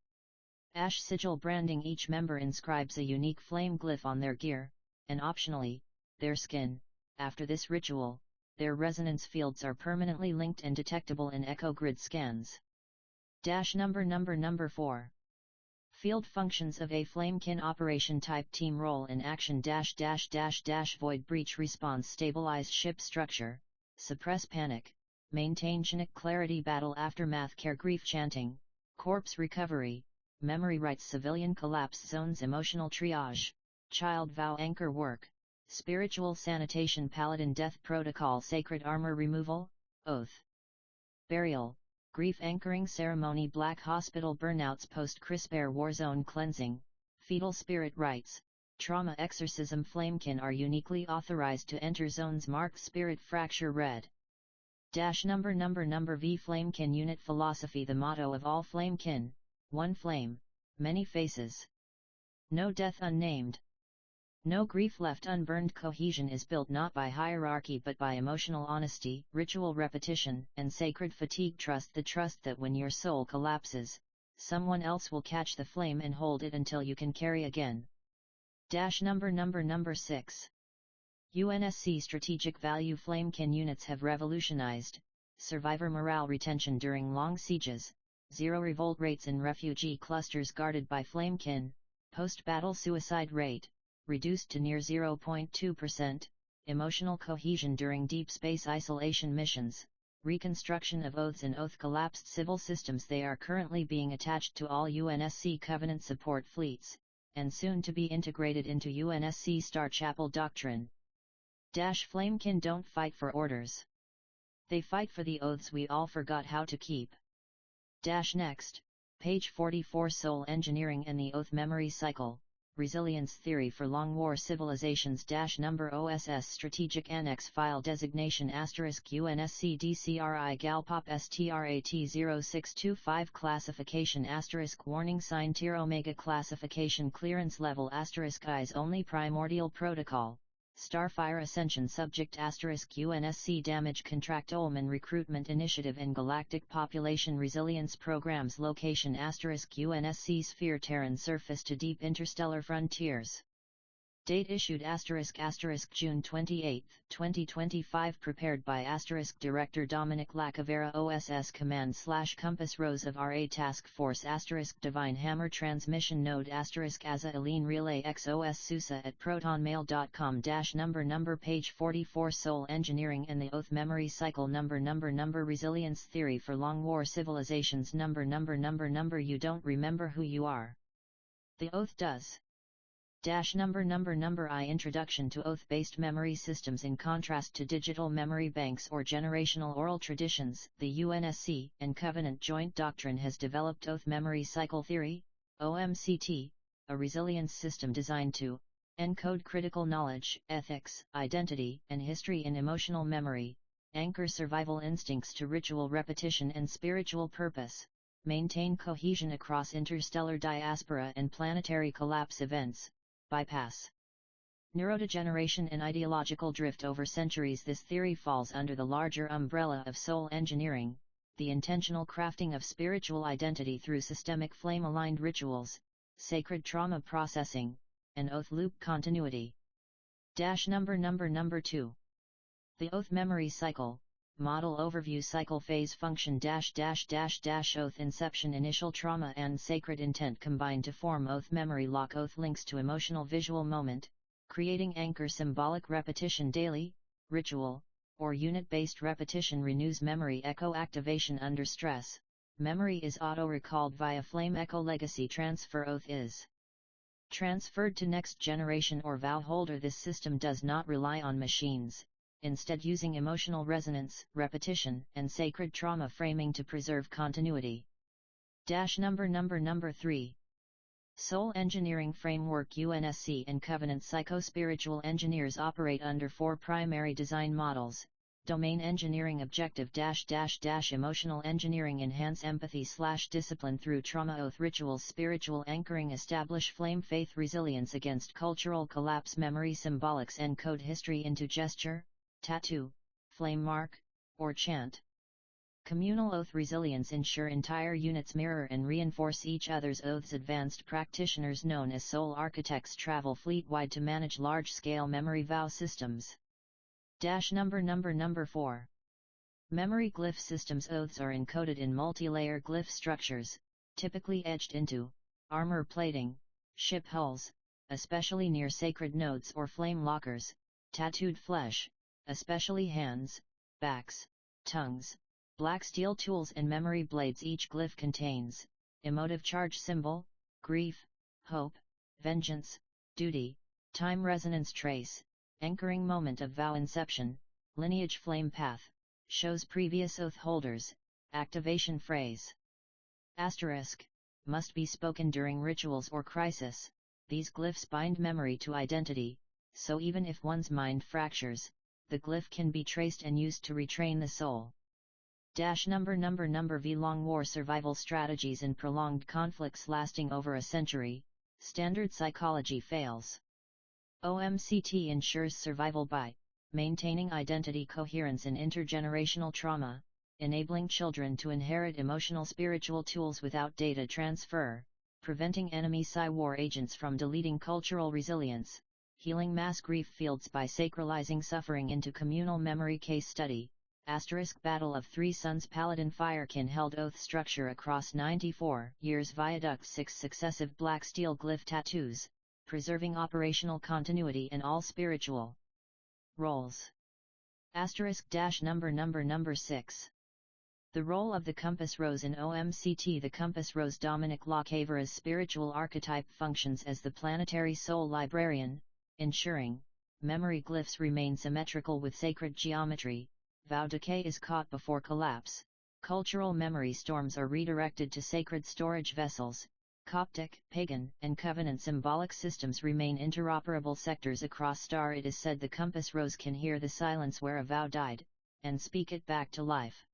Ash sigil branding. Each member inscribes a unique flame glyph on their gear, and optionally, their skin. After this ritual, their resonance fields are permanently linked and detectable in echo grid scans. Number 4. Field functions of a Flamekin operation. Type: team. Role in action -- void breach response. Stabilize ship structure, suppress panic, maintain Chinook clarity. Battle aftermath. Care grief chanting, corpse recovery, memory rites. Civilian collapse zones. Emotional triage, child vow. Anchor work, spiritual sanitation. Paladin death protocol. Sacred armor removal, oath burial, Grief anchoring ceremony, Black hospital burnouts, post-CRISPR warzone cleansing, fetal spirit rites, trauma exorcism. Flamekin are uniquely authorized to enter zones marked spirit fracture red. Number V. Flamekin unit philosophy. The motto of all Flamekin: one flame, many faces. No death unnamed. No grief left unburned. Cohesion is built not by hierarchy but by emotional honesty, ritual repetition, and sacred fatigue. Trust the trust that when your soul collapses, someone else will catch the flame and hold it until you can carry again. Number 6. UNSC strategic value. Flamekin units have revolutionized survivor morale retention during long sieges, zero revolt rates in refugee clusters guarded by Flamekin, post-battle suicide rate reduced to near 0.2%, emotional cohesion during deep space isolation missions, reconstruction of oaths and oath-collapsed civil systems. They are currently being attached to all UNSC Covenant support fleets, and soon to be integrated into UNSC Star Chapel doctrine. Flamekin don't fight for orders. They fight for the oaths we all forgot how to keep. Next, page 44. Soul engineering and the oath memory cycle. Resilience theory for long war civilizations. Number OSS strategic annex file designation *UNSC-DCRI-GALPOP-STRAT-0625 classification *warning sign tier omega classification clearance level *eyes only primordial protocol STARFIRE Ascension subject *UNSC damage Controlman recruitment initiative and Galactic population resilience programs location *UNSC sphere Terran surface to deep interstellar frontiers. Date issued June 28, 2025 prepared by Director Dominic LaCavera OSS Command/Compass Rose of RA Task Force Divine Hammer Transmission Node AzureLine Relay X OSSUSA at protonmail.com Number page 44 Soul Engineering and the Oath Memory Cycle Number Resilience Theory for Long War Civilizations Number You don't remember who you are. The Oath does. Number I Introduction to Oath-Based Memory Systems. In contrast to digital memory banks or generational oral traditions, the UNSC and Covenant Joint Doctrine has developed Oath Memory Cycle Theory, OMCT, a resilience system designed to encode critical knowledge, ethics, identity, and history in emotional memory, anchor survival instincts to ritual repetition and spiritual purpose, maintain cohesion across interstellar diaspora and planetary collapse events, bypass neurodegeneration and ideological drift over centuries. This theory falls under the larger umbrella of soul engineering, the intentional crafting of spiritual identity through systemic flame-aligned rituals, sacred trauma processing, and oath loop continuity. Number 2. The Oath Memory Cycle, Model Overview Cycle Phase Function Oath Inception Initial Trauma and Sacred Intent combine to form Oath Memory Lock. Oath links to emotional visual moment, creating anchor symbolic repetition. Daily, ritual, or unit-based repetition renews memory. Echo activation under stress. Memory is auto-recalled via flame echo legacy transfer. Oath is transferred to next generation or vow holder. This system does not rely on machines, instead using emotional resonance, repetition, and sacred trauma framing to preserve continuity. Number 3. Soul Engineering Framework. UNSC and Covenant Psycho-Spiritual Engineers operate under 4 primary design models. Domain Engineering Objective -- Emotional Engineering Enhance empathy/discipline through trauma. Oath Rituals Spiritual Anchoring Establish flame faith resilience against cultural collapse. Memory Symbolics encode history into gesture, tattoo, flame mark, or chant. Communal Oath Resilience ensure entire units mirror and reinforce each other's oaths. Advanced practitioners known as soul architects travel fleet-wide to manage large-scale memory vow systems. Number 4. Memory Glyph Systems. Oaths are encoded in multi-layer glyph structures, typically etched into armor plating, ship hulls, especially near sacred nodes or flame lockers, tattooed flesh, especially hands, backs, tongues, black steel tools and memory blades. Each glyph contains emotive charge symbol, grief, hope, vengeance, duty, time resonance trace, anchoring moment of vow inception, lineage flame path, shows previous oath holders, Activation phrase. Asterisk. Must be spoken during rituals or crisis. These glyphs bind memory to identity, so even if one's mind fractures, the glyph can be traced and used to retrain the soul. V Long war survival strategies in prolonged conflicts lasting over a century. Standard psychology fails. OMCT ensures survival by maintaining identity coherence in intergenerational trauma, enabling children to inherit emotional spiritual tools without data transfer, preventing enemy psy-war agents from deleting cultural resilience, healing mass grief fields by sacralizing suffering into communal memory. Case study, Battle of Three Suns. Paladin Firekin held oath structure across 94 years. Viaduct 6 successive black steel glyph tattoos, preserving operational continuity in all spiritual roles. Number 6. The role of the Compass Rose in OMCT. The Compass Rose. Dominic LaCavera's spiritual archetype functions as the planetary soul librarian, ensuring memory glyphs remain symmetrical with sacred geometry. Vow decay is caught before collapse. Cultural memory storms are redirected to sacred storage vessels. Coptic, pagan, and covenant symbolic systems remain interoperable sectors across star. It is said the Compass Rose can hear the silence where a vow died, and speak it back to life.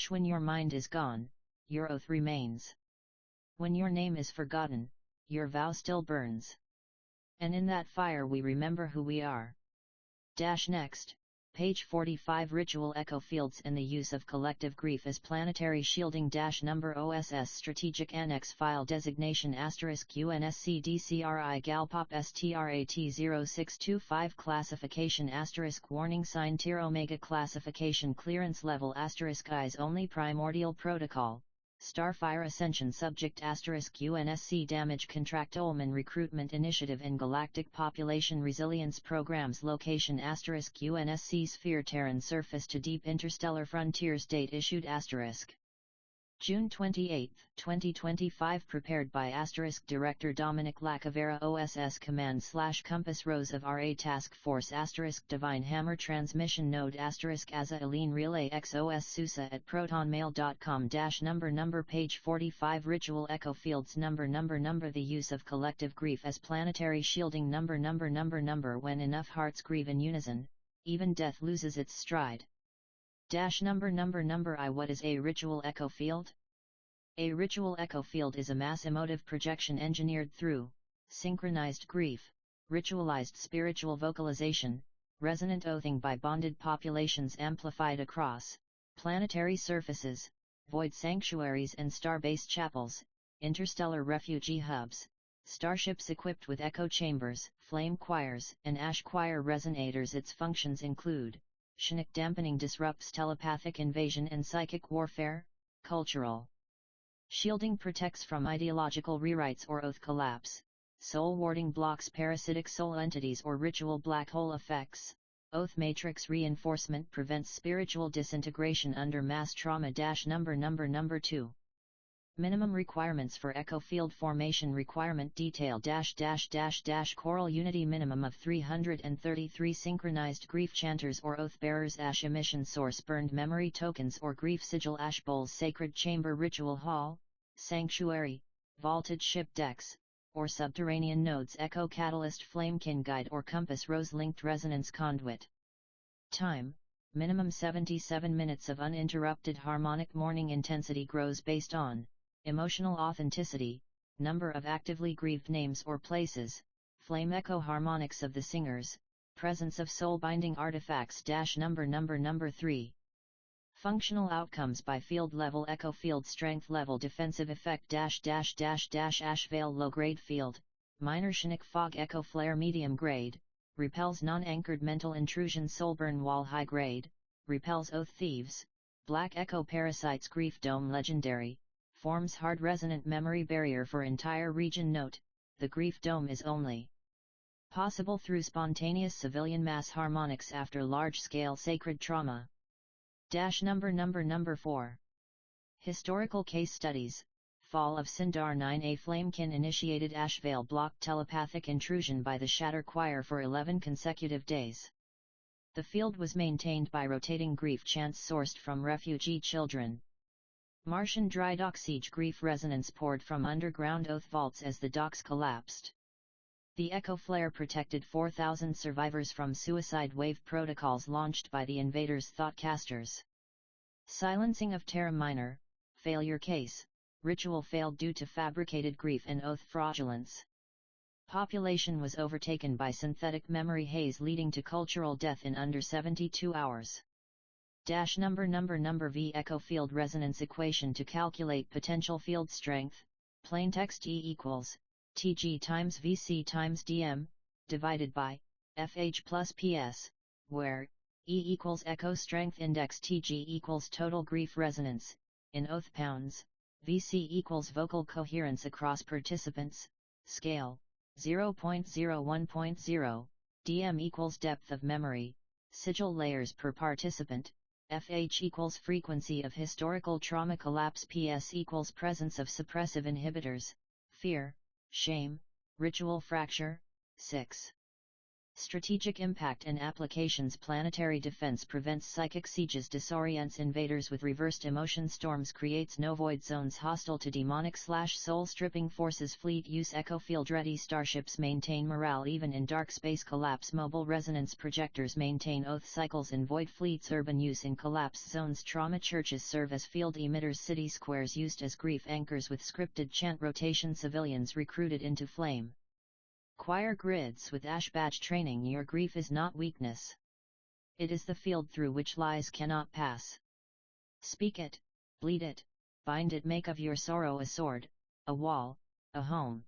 When your mind is gone, your oath remains. When your name is forgotten, your vow still burns. And in that fire we remember who we are. Next. Page 45. Ritual echo fields and the use of collective grief as planetary shielding. Number OSS Strategic Annex File Designation UNSC-DCRI-GALPOP-STRAT-0625 Classification Warning Sign Tier Omega Classification Clearance Level Eyes Only Primordial Protocol STARFIRE Ascension Subject UNSC Damage Controlman Recruitment Initiative and Galactic Population Resilience Programs Location UNSC-SPHERE Terran Surface to Deep Interstellar Frontiers Date Issued June 28, 2025 Prepared by Director Dominic LaCavera OSS Command/Compass Rose of RA Task Force Divine Hammer Transmission Node AZURELINE Relay X OSSUSA at protonmail.com Number Page 45 Ritual Echo Fields Number The use of collective grief as planetary shielding Number When enough hearts grieve in unison, even death loses its stride. What is a ritual echo field? A ritual echo field is a mass emotive projection engineered through synchronized grief, ritualized spiritual vocalization, resonant oathing by bonded populations amplified across planetary surfaces, void sanctuaries and star-based chapels, interstellar refugee hubs, starships equipped with echo chambers, flame choirs, and ash choir resonators. Its functions include Sonic dampening disrupts telepathic invasion and psychic warfare, cultural shielding protects from ideological rewrites or oath collapse, soul warding blocks parasitic soul entities or ritual black hole effects, oath matrix reinforcement prevents spiritual disintegration under mass trauma. Number 2. Minimum requirements for echo field formation requirement detail Choral unity minimum of 333 synchronized grief chanters or oath bearers emission source burned memory tokens or grief sigil ash bowls sacred chamber ritual hall, sanctuary, vaulted ship decks, or subterranean nodes echo catalyst flamekin guide or compass rose linked resonance conduit. Time, minimum 77 minutes of uninterrupted harmonic morning intensity grows based on emotional authenticity, number of actively grieved names or places, flame echo harmonics of the singers, presence of soul-binding artifacts. Number 3. Functional outcomes by field level echo field strength level defensive effect ash veil low grade field, minor Chinook fog echo flare medium grade, repels non-anchored mental intrusion soulburn wall high grade, repels oath thieves, black echo parasites grief dome legendary, forms hard resonant memory barrier for entire region. Note, the grief dome is only possible through spontaneous civilian mass harmonics after large-scale sacred trauma. Number 4. Historical case studies. Fall of Sindar 9A Flamekin initiated Ashvale blocked telepathic intrusion by the Shatter Choir for 11 consecutive days. The field was maintained by rotating grief chants sourced from refugee children, Martian dry dock siege grief resonance poured from underground oath vaults as the docks collapsed. The Echo flare protected 4,000 survivors from suicide wave protocols launched by the invaders' thoughtcasters. Silencing of Terra Minor, failure case, ritual failed due to fabricated grief and oath fraudulence. Population was overtaken by synthetic memory haze leading to cultural death in under 72 hours. Number V Echo field resonance equation to calculate potential field strength, plaintext E equals, Tg times Vc times Dm, divided by, Fh plus Ps, where, E equals echo strength index Tg equals total grief resonance, in oath pounds, Vc equals vocal coherence across participants, scale, 0.01.0, Dm equals depth of memory, sigil layers per participant, Fh equals frequency of historical trauma collapse Ps equals presence of suppressive inhibitors, fear, shame, ritual fracture. 6. Strategic impact and applications. Planetary defense prevents psychic sieges, disorients invaders with reversed emotion storms, creates no void zones hostile to demonic/soul stripping forces. Fleet use echo field ready starships maintain morale even in dark space. Collapse mobile resonance projectors maintain oath cycles in void fleets. Urban use in collapse zones. Trauma churches serve as field emitters. City squares used as grief anchors with scripted chant rotation. Civilians recruited into flame choir grids with ash badge training. Your grief is not weakness. It is the field through which lies cannot pass. Speak it, bleed it, bind it, make of your sorrow a sword, a wall, a home.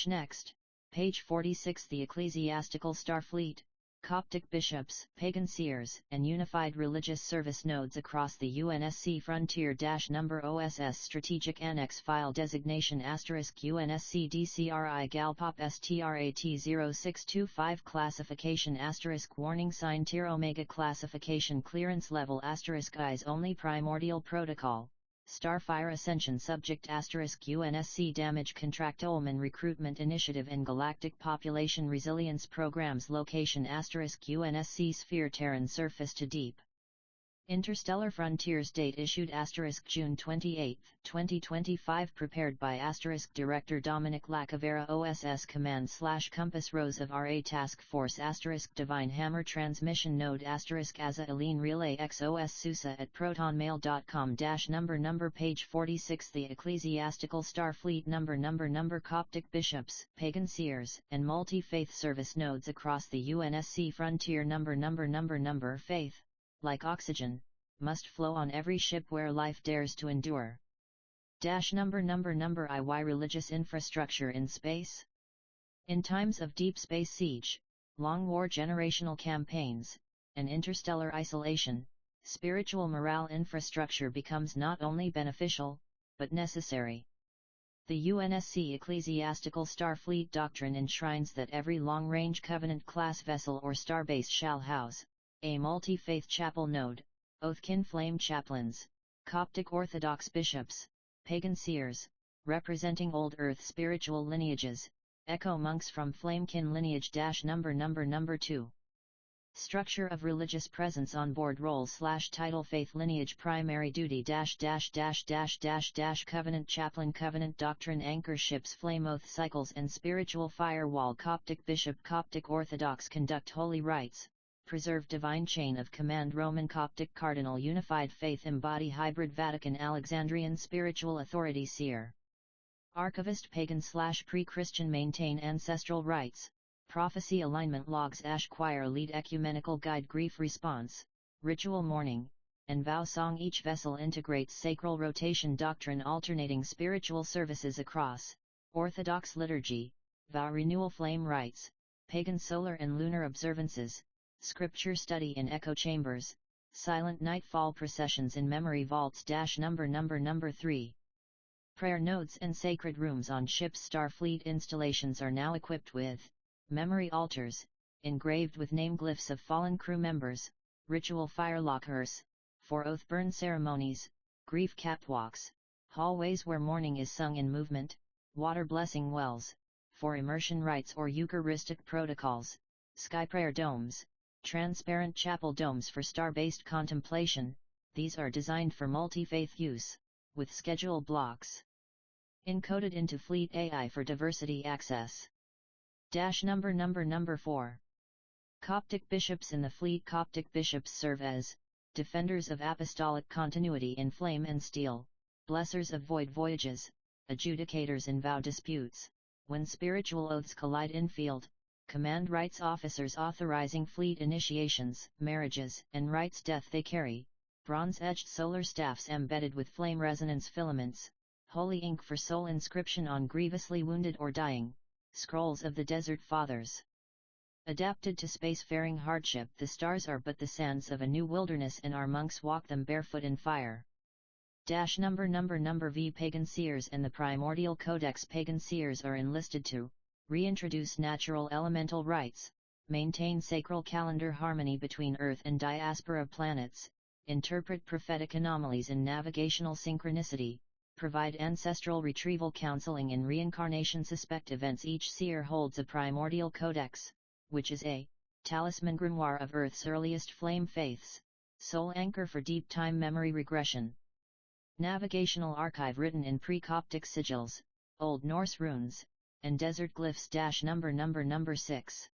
Next, page 46. The Ecclesiastical Starfleet, Coptic bishops, pagan seers, and unified religious service nodes across the UNSC frontier. Number OSS Strategic Annex File Designation * UNSC-DCRI-GALPOP-STRAT-0625 Classification * Warning Sign Tier Omega Classification Clearance Level * Eyes Only Primordial Protocol Starfire Ascension Subject * UNSC Damage Controlman Recruitment Initiative and Galactic Population Resilience Programs Location * UNSC Sphere Terran Surface to Deep Interstellar Frontiers Date issued * June 28, 2025 Prepared by * Director Dominic LaCavera OSS Command/Compass Rose of RA Task Force * Divine Hammer Transmission Node * AzureLine Relay X OSSUSA at protonmail.com * Number page 46 The Ecclesiastical Starfleet Number Coptic bishops, pagan seers, and multi-faith service nodes across the UNSC frontier Number Faith, like oxygen, must flow on every ship where life dares to endure. Number IY Religious infrastructure in space. In times of deep space siege, long war generational campaigns, and interstellar isolation, spiritual morale infrastructure becomes not only beneficial, but necessary. The UNSC Ecclesiastical Starfleet doctrine enshrines that every long-range Covenant-class vessel or starbase shall house a multi-faith chapel node, Oathkin flame chaplains, Coptic Orthodox bishops, pagan seers, representing Old Earth spiritual lineages, Echo monks from Flamekin lineage. Number 2. Structure of religious presence on board role/title faith lineage primary duty Covenant chaplain Covenant doctrine anchor ships flame oath cycles and spiritual firewall Coptic bishop Coptic Orthodox conduct holy rites, preserve divine chain of command Roman Coptic cardinal unified faith embody hybrid Vatican Alexandrian spiritual authority seer. Archivist pagan/pre-Christian maintain ancestral rites, prophecy alignment logs choir lead ecumenical guide grief response, ritual mourning, and vow song. Each vessel integrates sacral rotation doctrine alternating spiritual services across, Orthodox liturgy, vow renewal flame rites, pagan solar and lunar observances, scripture study in echo chambers, silent nightfall processions in memory vaults. Number 3. Prayer nodes and sacred rooms on ships. Starfleet installations are now equipped with memory altars, engraved with name glyphs of fallen crew members, ritual fire lockers, for oath burn ceremonies, grief catwalks, hallways where mourning is sung in movement, water blessing wells, for immersion rites or Eucharistic protocols, sky prayer domes, transparent chapel domes for star-based contemplation, these are designed for multi-faith use, with schedule blocks encoded into Fleet AI for diversity access. Number 4. Coptic bishops in the Fleet. Coptic bishops serve as defenders of apostolic continuity in flame and steel, blessers of void voyages, adjudicators in vow disputes, when spiritual oaths collide in field, command rights officers authorizing fleet initiations, marriages, and rights death. They carry bronze-edged solar staffs embedded with flame resonance filaments, holy ink for soul inscription on grievously wounded or dying, scrolls of the Desert Fathers. Adapted to spacefaring hardship, the stars are but the sands of a new wilderness, and our monks walk them barefoot in fire. Number V. Pagan seers and the Primordial Codex. Pagan seers are enlisted to reintroduce natural elemental rites, maintain sacral calendar harmony between Earth and diaspora planets, interpret prophetic anomalies in navigational synchronicity, provide ancestral retrieval counseling in reincarnation suspect events. Each seer holds a Primordial Codex, which is a talisman grimoire of Earth's earliest flame faiths, soul anchor for deep time memory regression. Navigational archive written in pre-Coptic sigils, Old Norse runes, and desert glyphs. Number 6.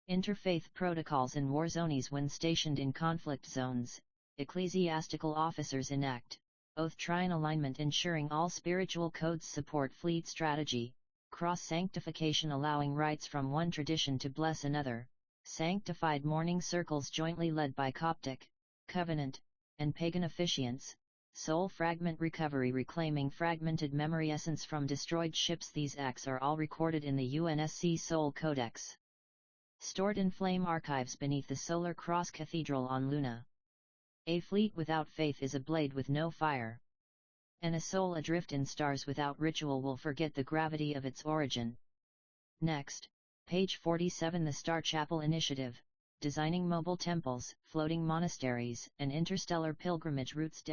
Interfaith protocols in war zones. When stationed in conflict zones, ecclesiastical officers enact oath trine alignment, ensuring all spiritual codes support fleet strategy, cross-sanctification allowing rites from one tradition to bless another, sanctified mourning circles jointly led by Coptic, Covenant, and pagan officiants, soul fragment recovery reclaiming fragmented memory essence from destroyed ships. These acts are all recorded in the UNSC Soul Codex, stored in flame archives beneath the Solar Cross Cathedral on Luna. A fleet without faith is a blade with no fire, and a soul adrift in stars without ritual will forget the gravity of its origin. Next, page 47. The Star Chapel Initiative, designing mobile temples, floating monasteries, and interstellar pilgrimage routes.